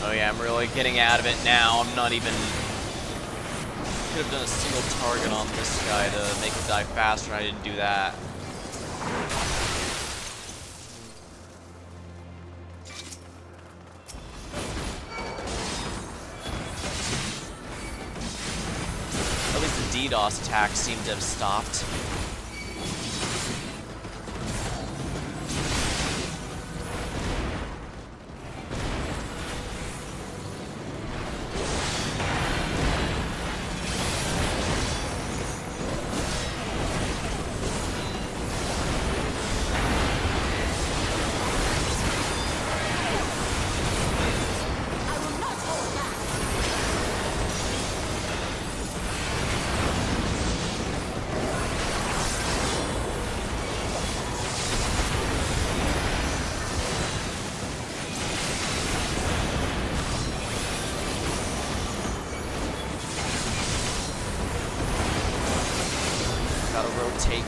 Oh yeah, I'm really getting out of it now. I'm not even... Could have done a single target on this guy to make him die faster, and I didn't do that. At least the DDoS attacks seem to have stopped.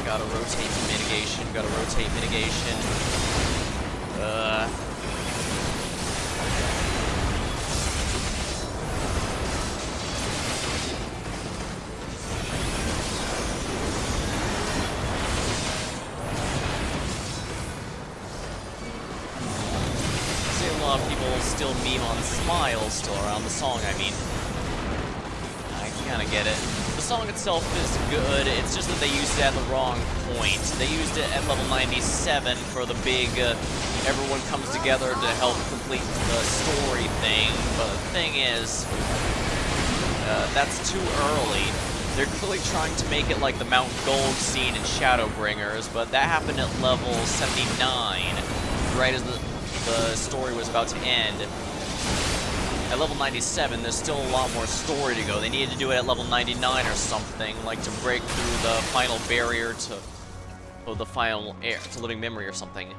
Gotta rotate mitigation, gotta rotate mitigation. I see a lot of people still meme on Smile still around the song, I mean. I kinda get it. The song itself is good, it's just that they used it at the wrong point. They used it at level 97 for the big, everyone comes together to help complete the story thing, but the thing is, that's too early. They're clearly trying to make it like the Mount Gold scene in Shadowbringers, but that happened at level 79, right as the story was about to end. at level 97, there's still a lot more story to go. They needed to do it at level 99 or something, like to break through the final barrier to, oh, the final air to living memory or something.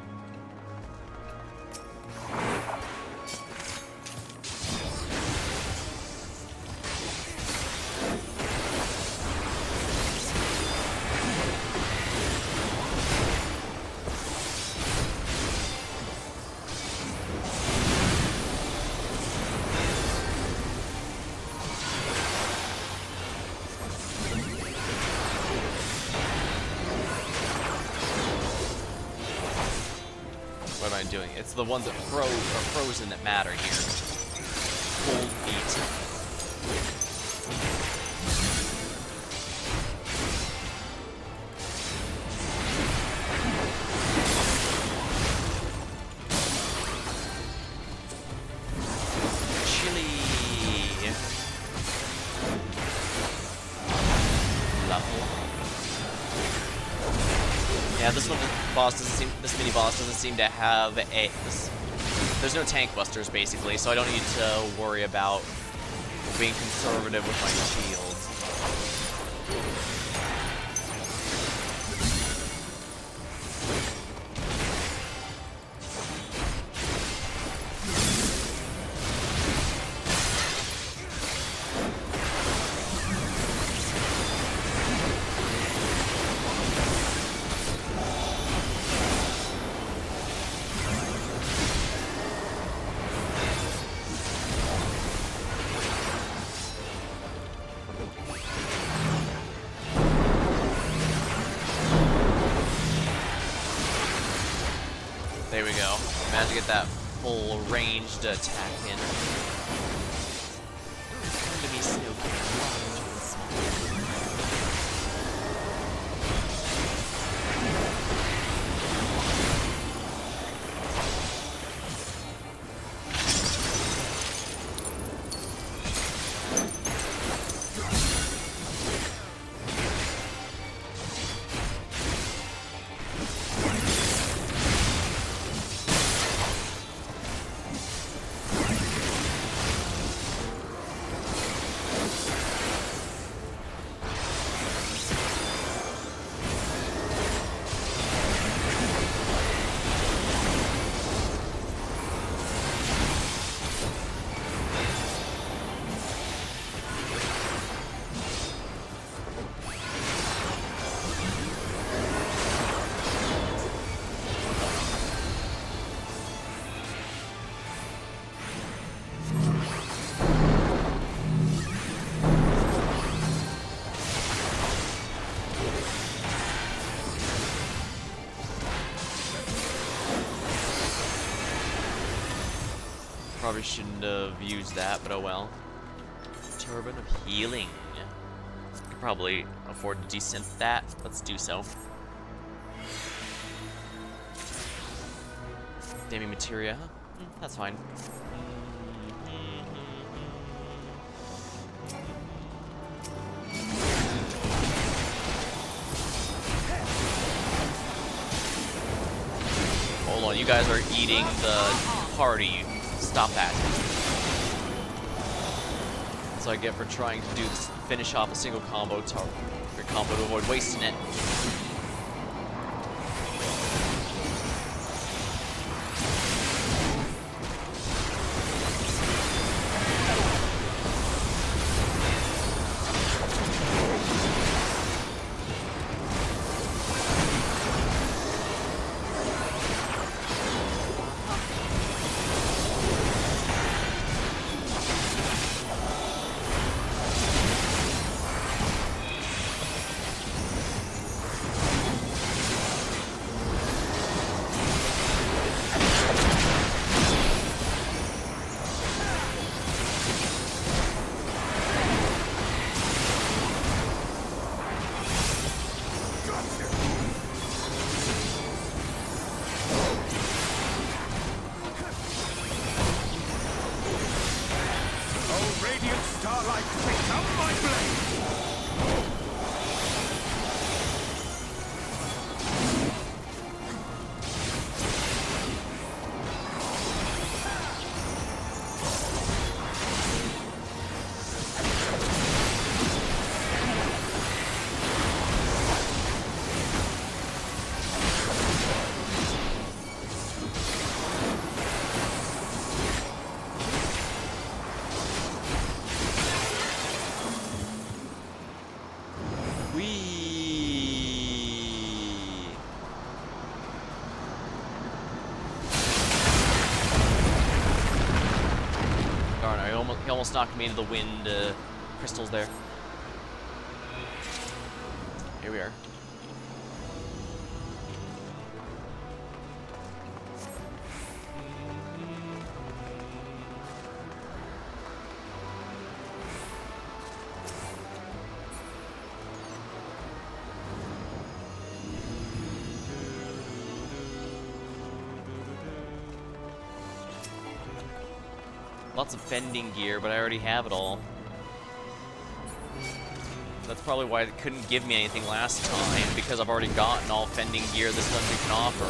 What am I doing? It's the ones that are frozen that matter here. Cold meat. Chili. Lovely. Yeah, this mini boss doesn't seem to have there's no tank busters basically, so I don't need to worry about being conservative with my shields. There we go. Managed to get that full ranged attack in. Enemy Probably shouldn't have used that, but oh well. Turban of Healing. Could probably afford to desynth that. Let's do so. Demi Materia. That's fine. Hold on, you guys are eating the party. Stop that. That's what I get for trying to do this, finish off a single combo to avoid wasting it. he almost knocked me into the wind crystals there. Here we are. Lots of fending gear, but I already have it all. That's probably why it couldn't give me anything last time, because I've already gotten all fending gear this dungeon can offer.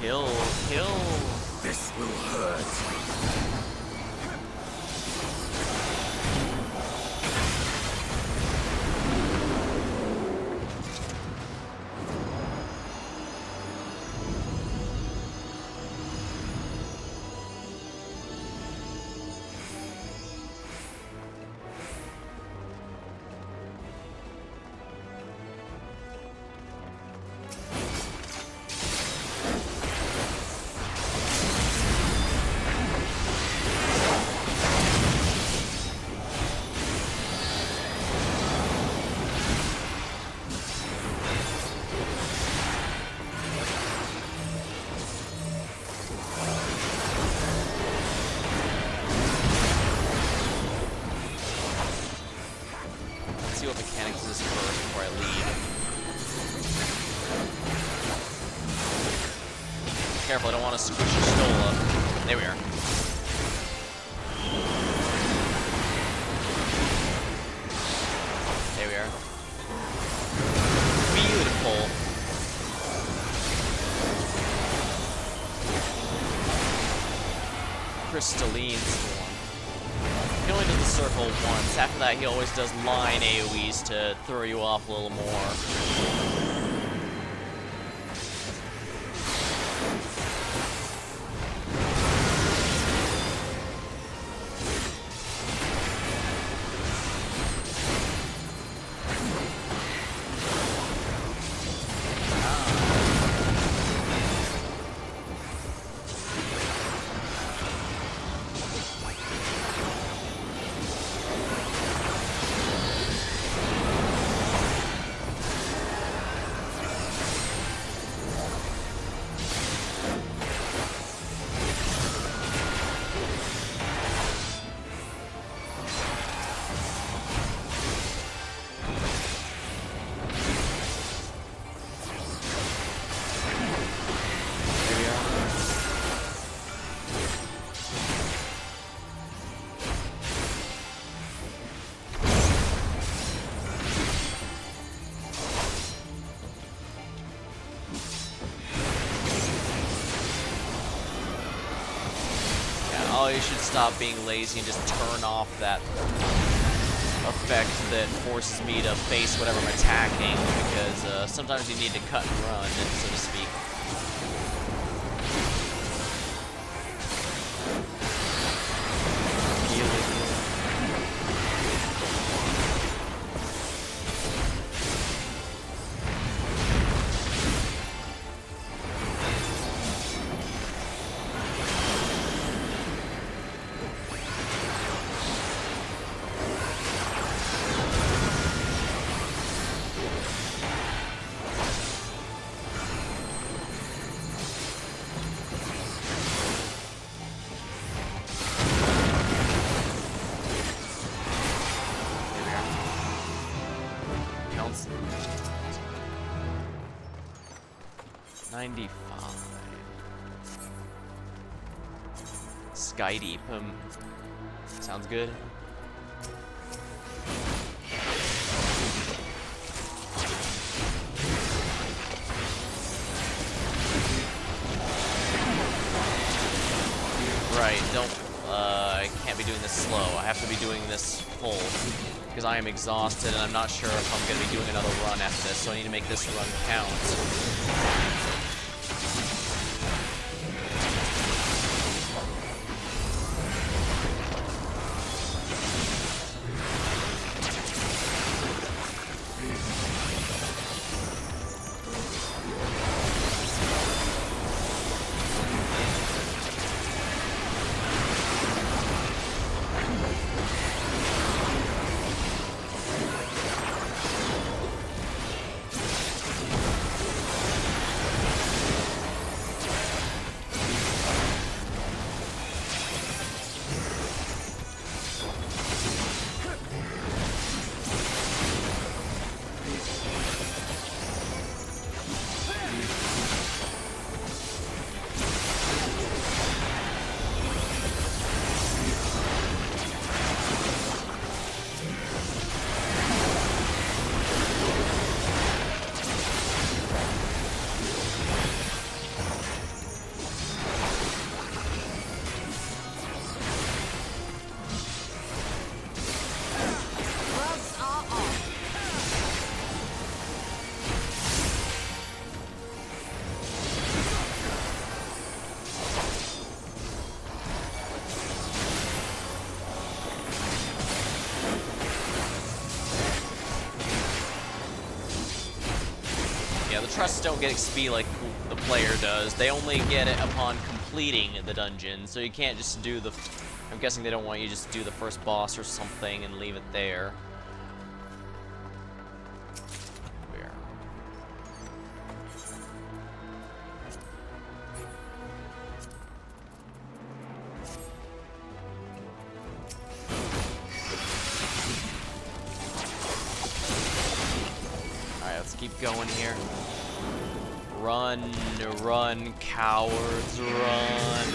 Kill. This will hurt. See what mechanics is first before I leave. Careful, I don't want to squish your Stola. There we are. There we are. Beautiful. Crystalline Storm. He only does the circle once. After that, he always does line AoEs to throw you off a little more. You should stop being lazy and just turn off that effect that forces me to face whatever I'm attacking, because sometimes you need to cut and run, so to speak. let's... 95. Sky Deep. Sounds good. Right, I can't be doing this slow. I have to be doing this full, because I am exhausted and I'm not sure if I'm going to be doing another run after this, so I need to make this run count. Yeah, the trusts don't get XP like the player does. They only get it upon completing the dungeon, so you can't just do the... I'm guessing they don't want you to just do the first boss or something and leave it there. Where? Alright, let's keep going here. Run, run, cowards, run.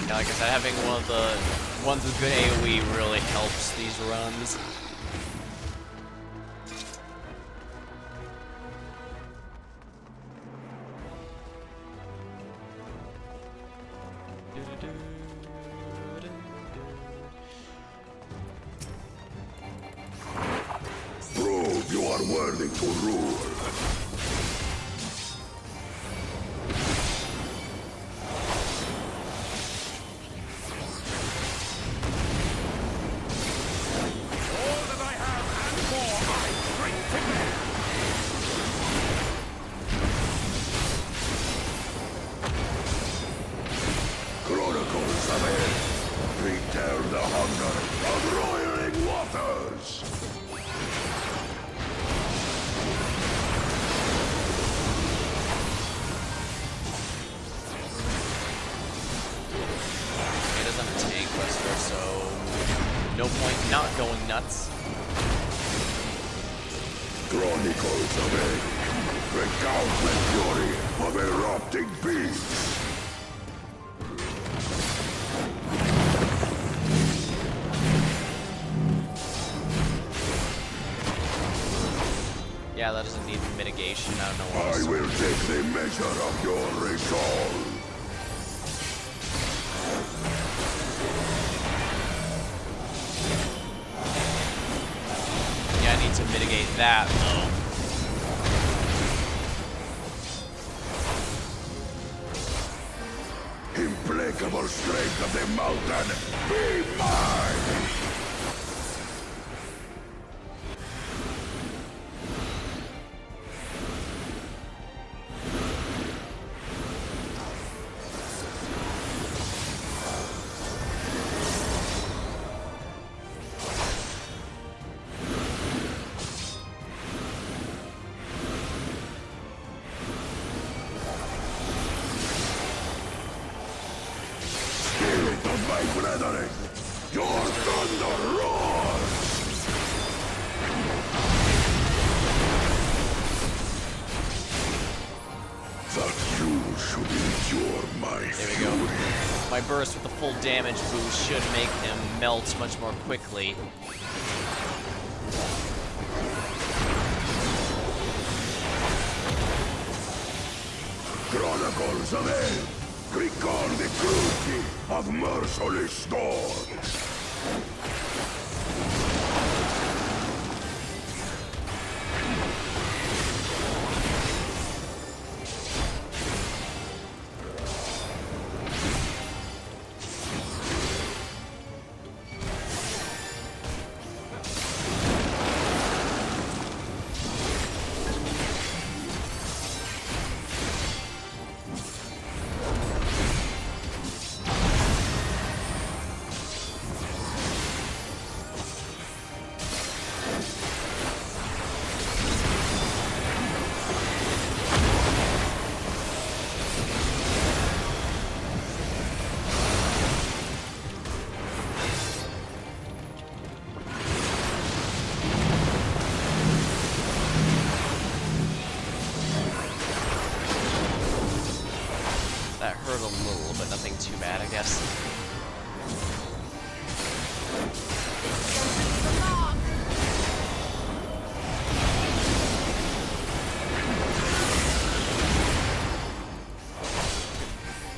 Like I said, having one of the ones with good AoE really helps these runs. Prove you are worthy to rule. No point not going nuts. Chronicles of it. Recount the fury of erupting beasts. Yeah, that doesn't need mitigation. I don't know what I else. will take the measure of your resolve. Yeah, I need to mitigate that, though. Implacable strength of the mountain, be mine! Spirit of my brethren, your thunder roars! That you should endure my There we go. fury. My burst with the full damage boost should make him melt much more quickly. Chronicles of Hell, recall the cruelty of merciless storms. That hurt a little, but nothing too bad, I guess.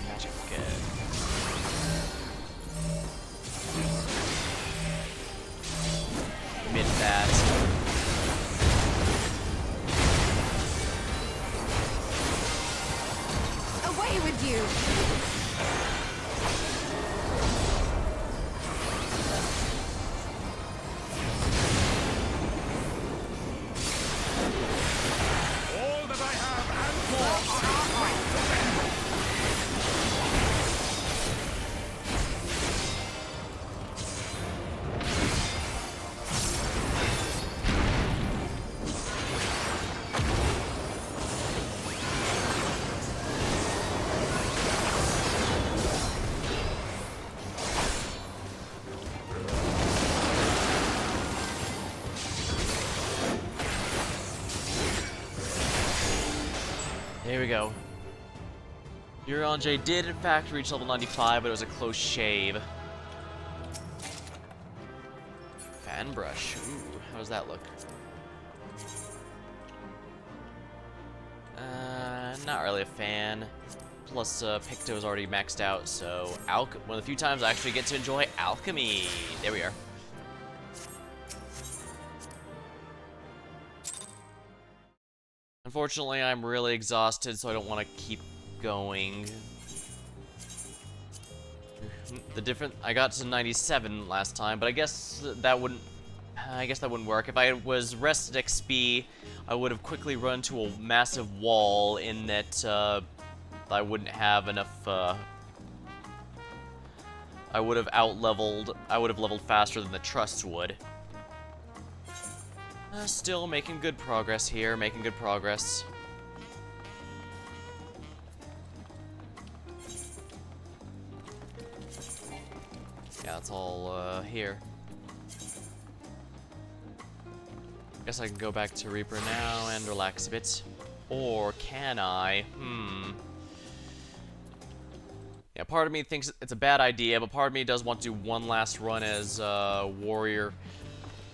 Magic good. Mid that. Away with you! All that I have and more are our right to defend. There we go. Euron J did in fact reach level 95, but it was a close shave. Fan brush. Ooh, how does that look? Not really a fan. Plus, Picto's already maxed out, so one of the few times I actually get to enjoy alchemy. There we are. Unfortunately, I'm really exhausted, so I don't want to keep going. I got to 97 last time, but I guess that wouldn't work. If I was rested XP, I would have quickly run to a massive wall in that I wouldn't have enough I would have leveled faster than the trust would. Still making good progress here, making good progress. Yeah, that's all here. Guess I can go back to Reaper now and relax a bit. Or can I? Yeah, part of me thinks it's a bad idea, but part of me does want to do one last run as Warrior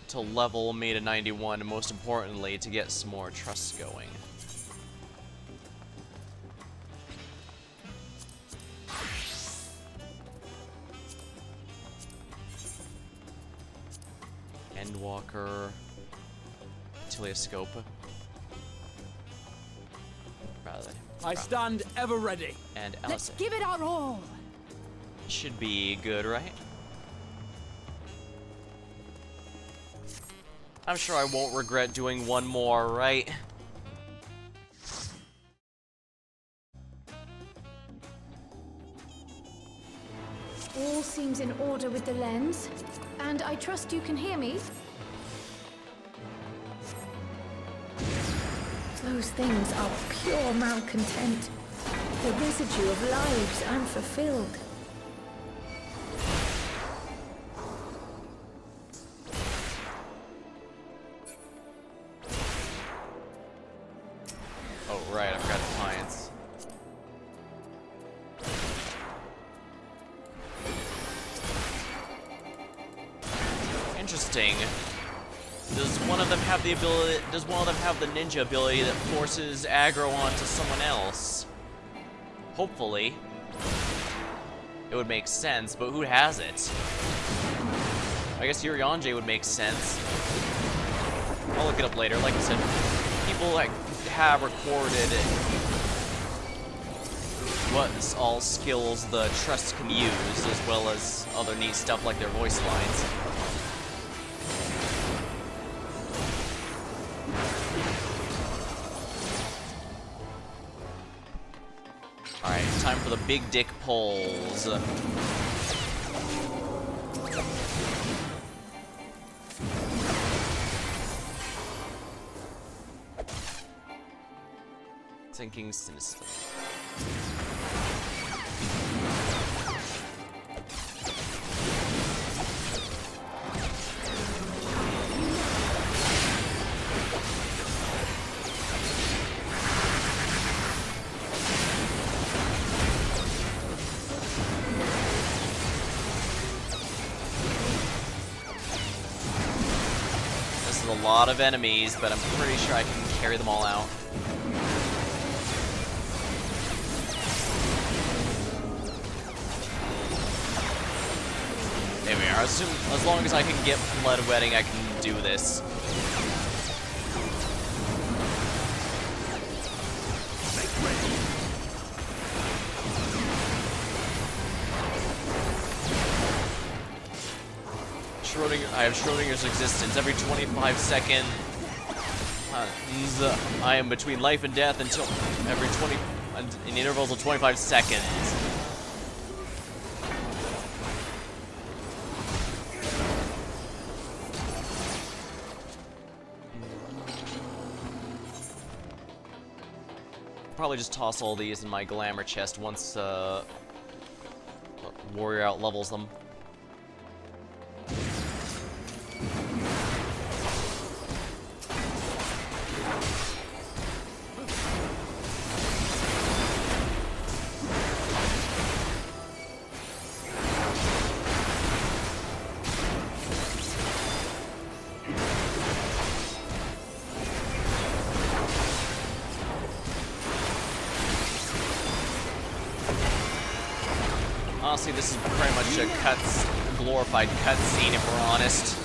to level me to 91, and most importantly, to get some more trust going. Endwalker, Telescope. Rather, I stand ever ready. and Let's Alice give it our all. should be good, right? I'm sure I won't regret doing one more, right? All seems in order with the lens, and I trust you can hear me. Those things are pure malcontent, the residue of lives unfulfilled. Oh, right, I forgot Defiance. Interesting. Does one of them have the ability? Does one of them have the ninja ability that forces aggro onto someone else? Hopefully. It would make sense, but who has it? I guess Urianger would make sense. I'll look it up later. Like I said, people like have recorded what all skills the Trust can use, as well as other neat stuff like their voice lines. Alright, time for the big dick polls. Thinking sinister. This is a lot of enemies, but I'm pretty sure I can carry them all out. There we are. As long as I can get Bloodwetting, I can do this. I have Schrodinger's existence. Every 25 seconds, I am between life and death until every 20 in intervals of 25 seconds. Probably just toss all these in my glamour chest once Warrior out levels them. Honestly, this is pretty much a glorified cutscene, if we're honest.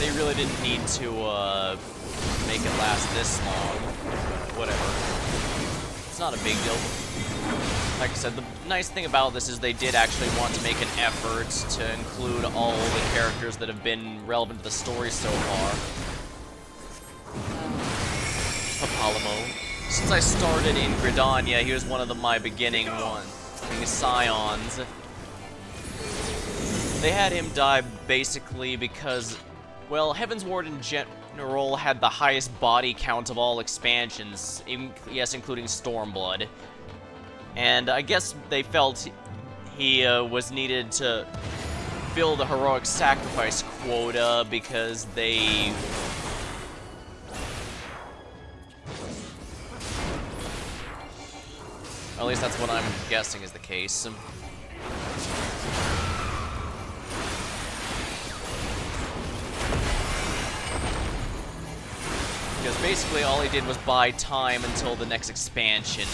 They really didn't need to make it last this long. Whatever. It's not a big deal. Like I said, the nice thing about this is they did actually want to make an effort to include all the characters that have been relevant to the story so far. Papalamo. Since I started in Gridania, he was one of my beginning scions. They had him die basically because, well, Heaven's Ward in general had the highest body count of all expansions, yes, including Stormblood. And I guess they felt he was needed to fulfill the heroic sacrifice quota because they... At least that's what I'm guessing is the case. Because basically all he did was buy time until the next expansion.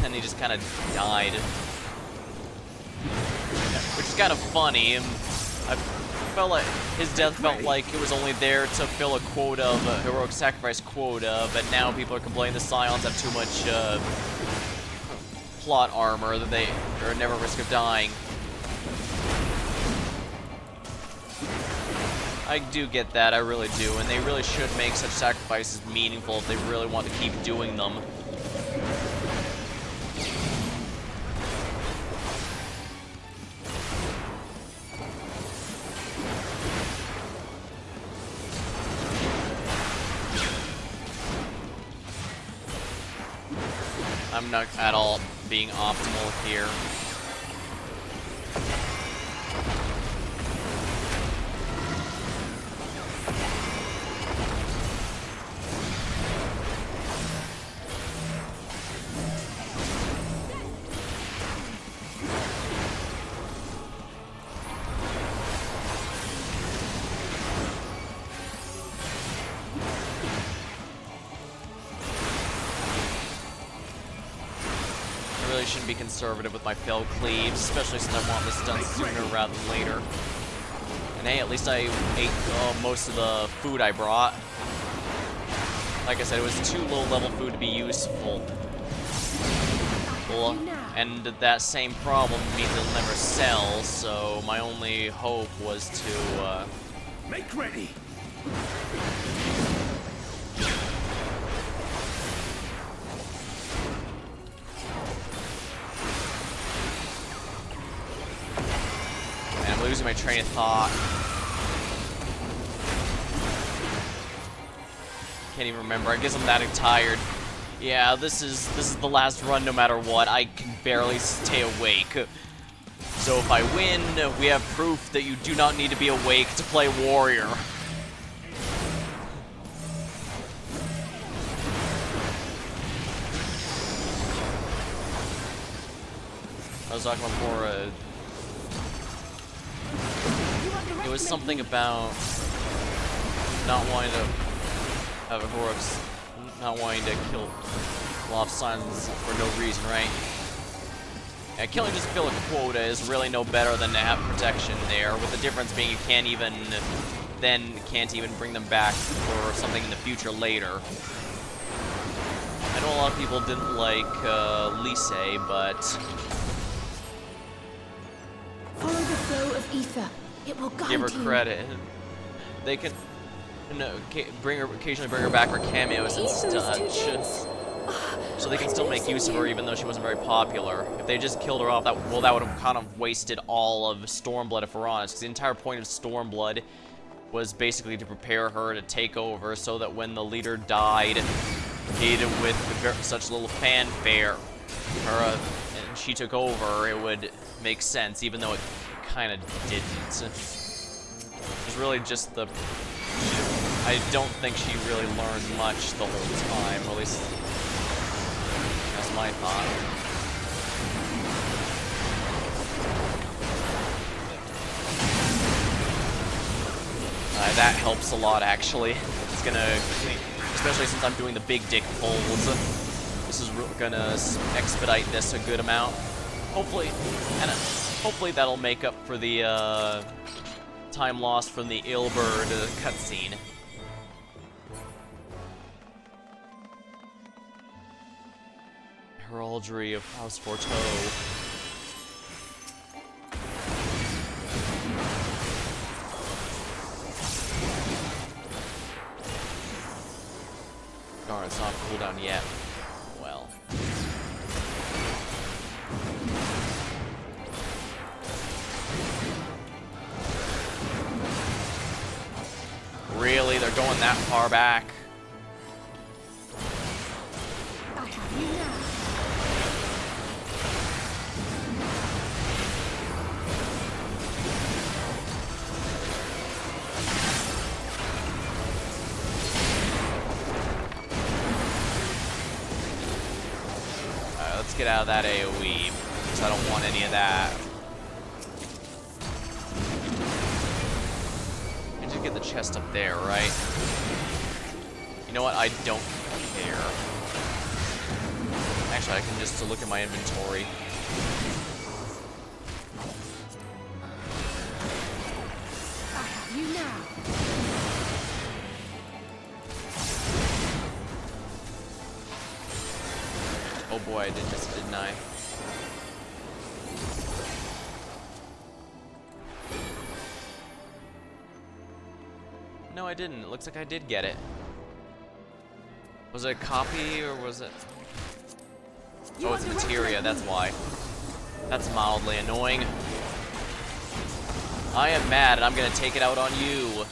And he just kind of died. Which is kind of funny. I felt like his death felt like it was only there to fill a quota of a heroic sacrifice quota, but now people are complaining the Scions have too much plot armor that they are never at risk of dying. I do get that, I really do, and they really should make such sacrifices meaningful if they really want to keep doing them. I'm not at all being optimal here. Shouldn't be conservative with my fell cleaves, especially since I want this done sooner rather than later. And hey, at least I ate most of the food I brought. Like I said, it was too low level food to be useful. Well, and that same problem means it'll never sell, so my only hope was to Make ready. losing my train of thought. Can't even remember. I guess I'm that tired. Yeah, this is the last run no matter what. I can barely stay awake. So if I win, we have proof that you do not need to be awake to play Warrior. I was talking before, it was something about not wanting to have a Horus, not wanting to kill Loft Signs for no reason, right? Yeah, killing just to fill a quota is really no better than to have protection there, with the difference being you can't even bring them back for something in the future later. I know a lot of people didn't like Lise, but follow the flow of ether. It will guide give her you. credit. They can occasionally bring her back for cameos and such. So they can still make use of her even though she wasn't very popular. If they just killed her off, that would have kind of wasted all of Stormblood, if we're honest. Because the entire point of Stormblood was basically to prepare her to take over so that when the leader died, with such little fanfare, and she took over, it would make sense, even though it kind of didn't. It was really just I don't think she really learned much the whole time, or at least that's my thought. That helps a lot, actually. It's gonna, especially since I'm doing the big dick pulls, this is gonna expedite this a good amount. Hopefully, and hopefully that'll make up for the time lost from the Ilberd cutscene. Heraldry of House Forteau. Darn, it's not cooldown yet. Well. Really? They're going that far back? I have you now. get out of that AoE, because I don't want any of that. And just get the chest up there, right? You know what? I don't care. Actually, I can just look at my inventory. I have you now. Oh boy, I did miss it, didn't I? No, I didn't. It looks like I did get it. Was it a copy, or was it... Oh, it's materia, that's why. That's mildly annoying. I am mad, and I'm gonna take it out on you.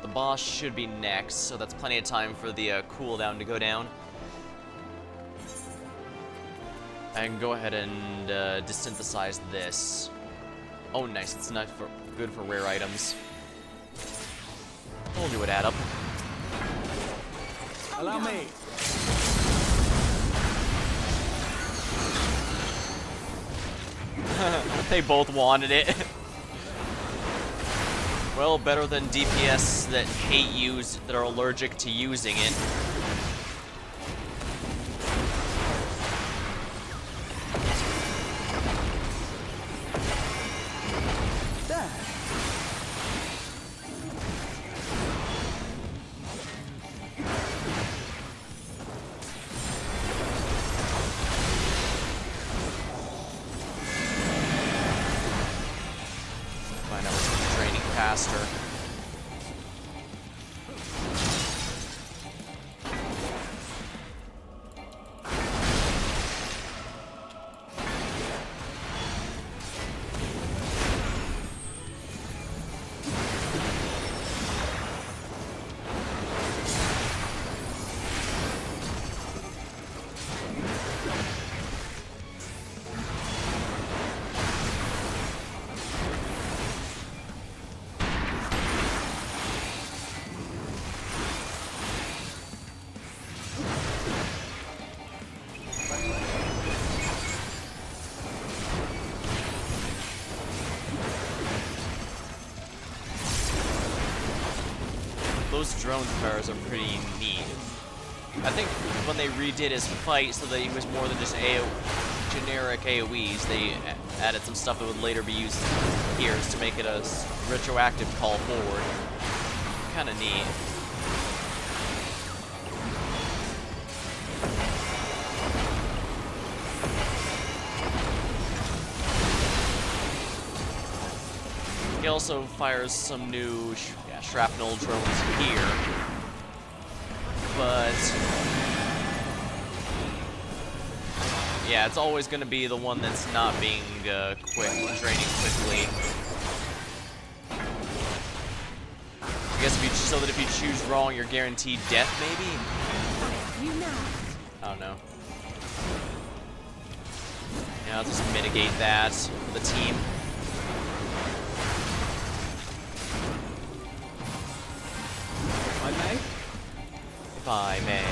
The boss should be next, so that's plenty of time for the cooldown to go down. I can go ahead and desynthesize this. Oh, nice. It's not good for rare items. Told you it would add up. Allow me. They both wanted it. Well, better than DPS that hate that are allergic to using it. Faster. Those drone fires are pretty neat. I think when they redid his fight so that he was more than just generic AoEs, they added some stuff that would later be used here to make it a retroactive call forward. Kinda neat. He also fires some new shrapnel drones here, but yeah, it's always going to be the one that's not being quick, draining quickly. I guess so that if you choose wrong, you're guaranteed death, maybe? I don't know. Yeah, I'll just mitigate that for the team. If I may.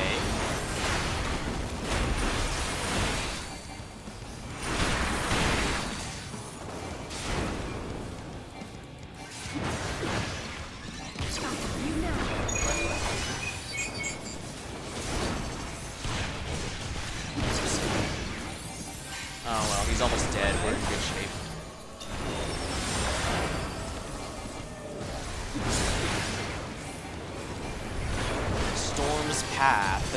Oh well, he's almost dead. We're in good shape. Storm's Path.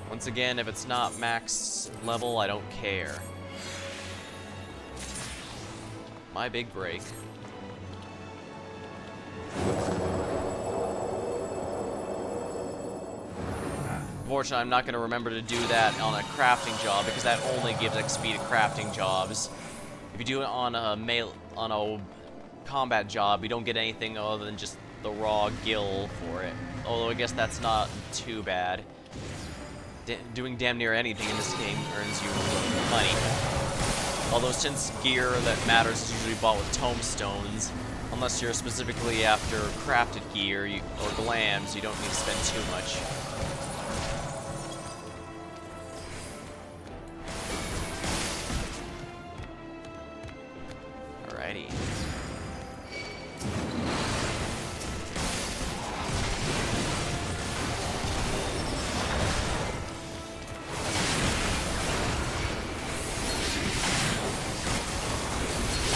Once again, if it's not max level, I don't care. My big break. Unfortunately, I'm not going to remember to do that on a crafting job because that only gives XP to crafting jobs. If you do it on a combat job, you don't get anything other than just the raw gill for it. Although I guess that's not too bad. Doing damn near anything in this game earns you money. Although since gear that matters is usually bought with tomestones, unless you're specifically after crafted gear or glams, you don't need to spend too much. Alrighty.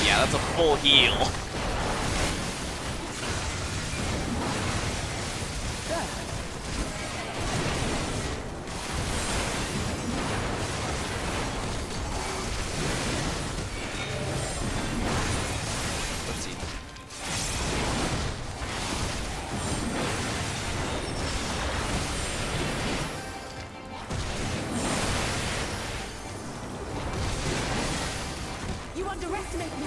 Yeah, that's a full heal. You underestimate me.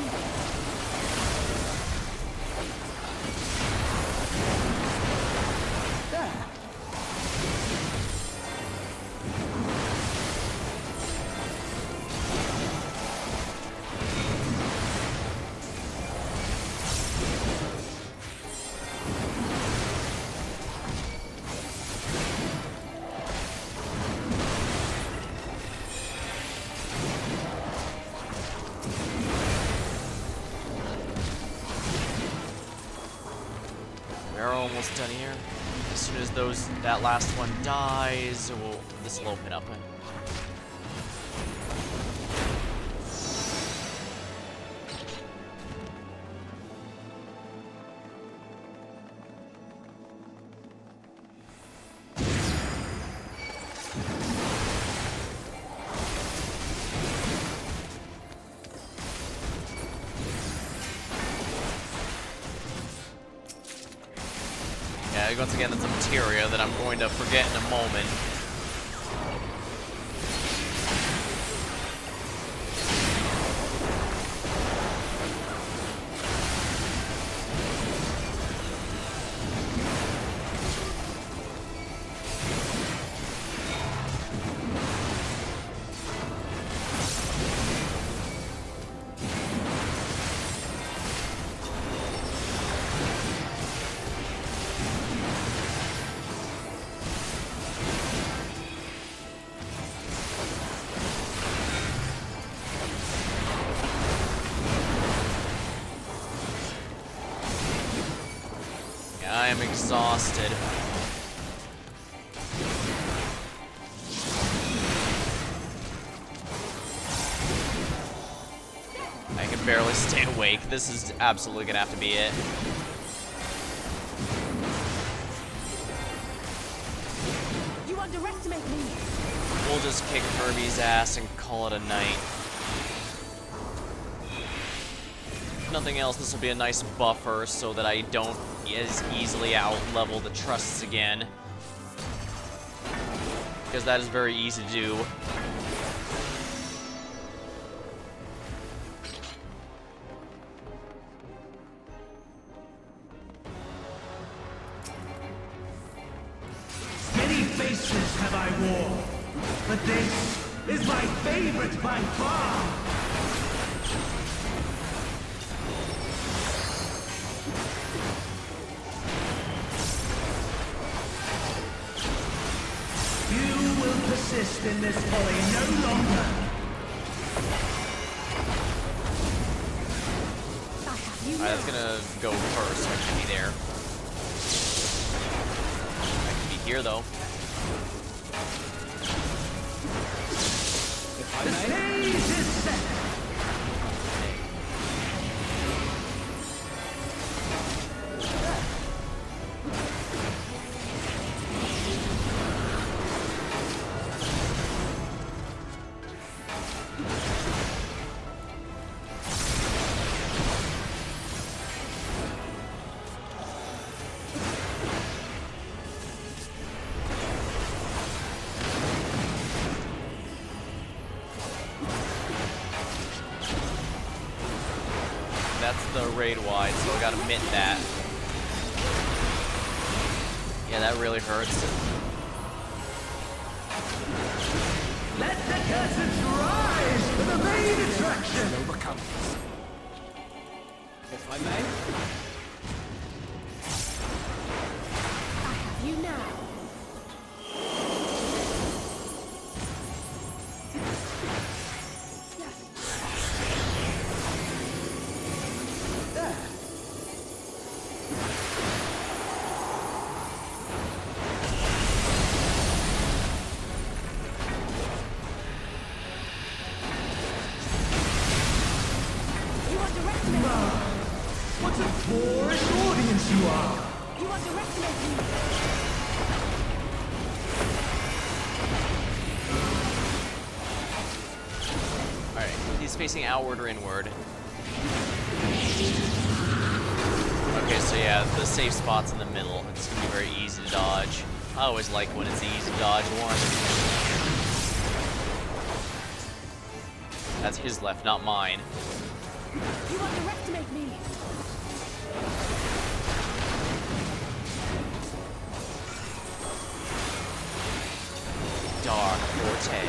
We're almost done here. As soon as that last one dies, this will open up. Yeah, once again, that's a materia that I'm going to forget in a moment. I am exhausted. I can barely stay awake. This is absolutely gonna have to be it. You underestimate me. We'll just kick Kirby's ass and call it a night. If nothing else, this will be a nice buffer so that I don't as easily out-level the trusts again. Because that is very easy to do. Many faces have I worn, but this is my favorite by far. You will persist in this folly no longer. I have you. Alright, that's gonna go first, so I should be there. I can be here, though. The stage is set. That's the raid wide, so I gotta mint that. Yeah, that really hurts. Let the curtains rise for the main attraction! Overcome this. If I may. I have you now. You underestimate me. What a boorish audience you are! You underestimate me. Alright, he's facing outward or inward. Okay, so yeah, the safe spot's in the middle. It's gonna be very easy to dodge. I always like when it's easy to dodge one. That's his left, not mine. You underestimate me. Dark Forte.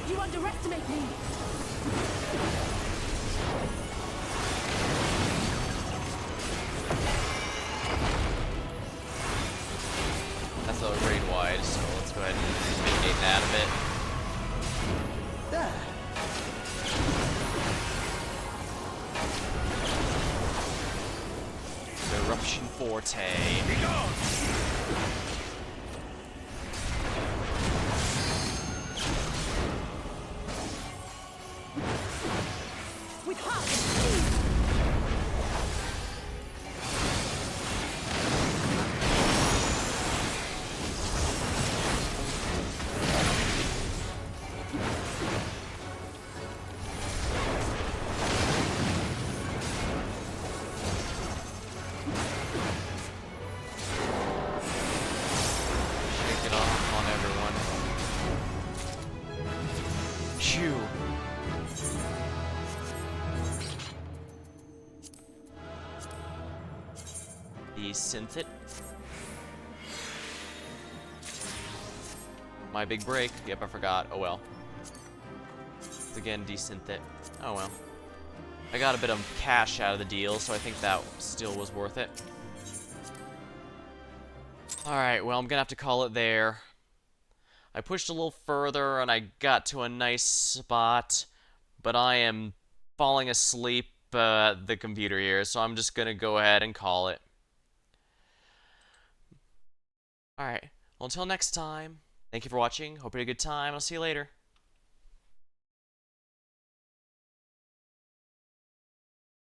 You underestimate me. That's a raid wide, so let's go ahead and mitigate that a bit. Eruption Forte. With heart and speed. Shake it off on everyone. Shoo. Desynth it. My big break. Yep, I forgot. Oh well. Again, desynth it. Oh well. I got a bit of cash out of the deal, so I think that still was worth it. Alright, well, I'm gonna have to call it there. I pushed a little further and I got to a nice spot, but I am falling asleep at the computer here, so I'm just gonna go ahead and call it. Alright, well, until next time, thank you for watching. Hope you had a good time. I'll see you later.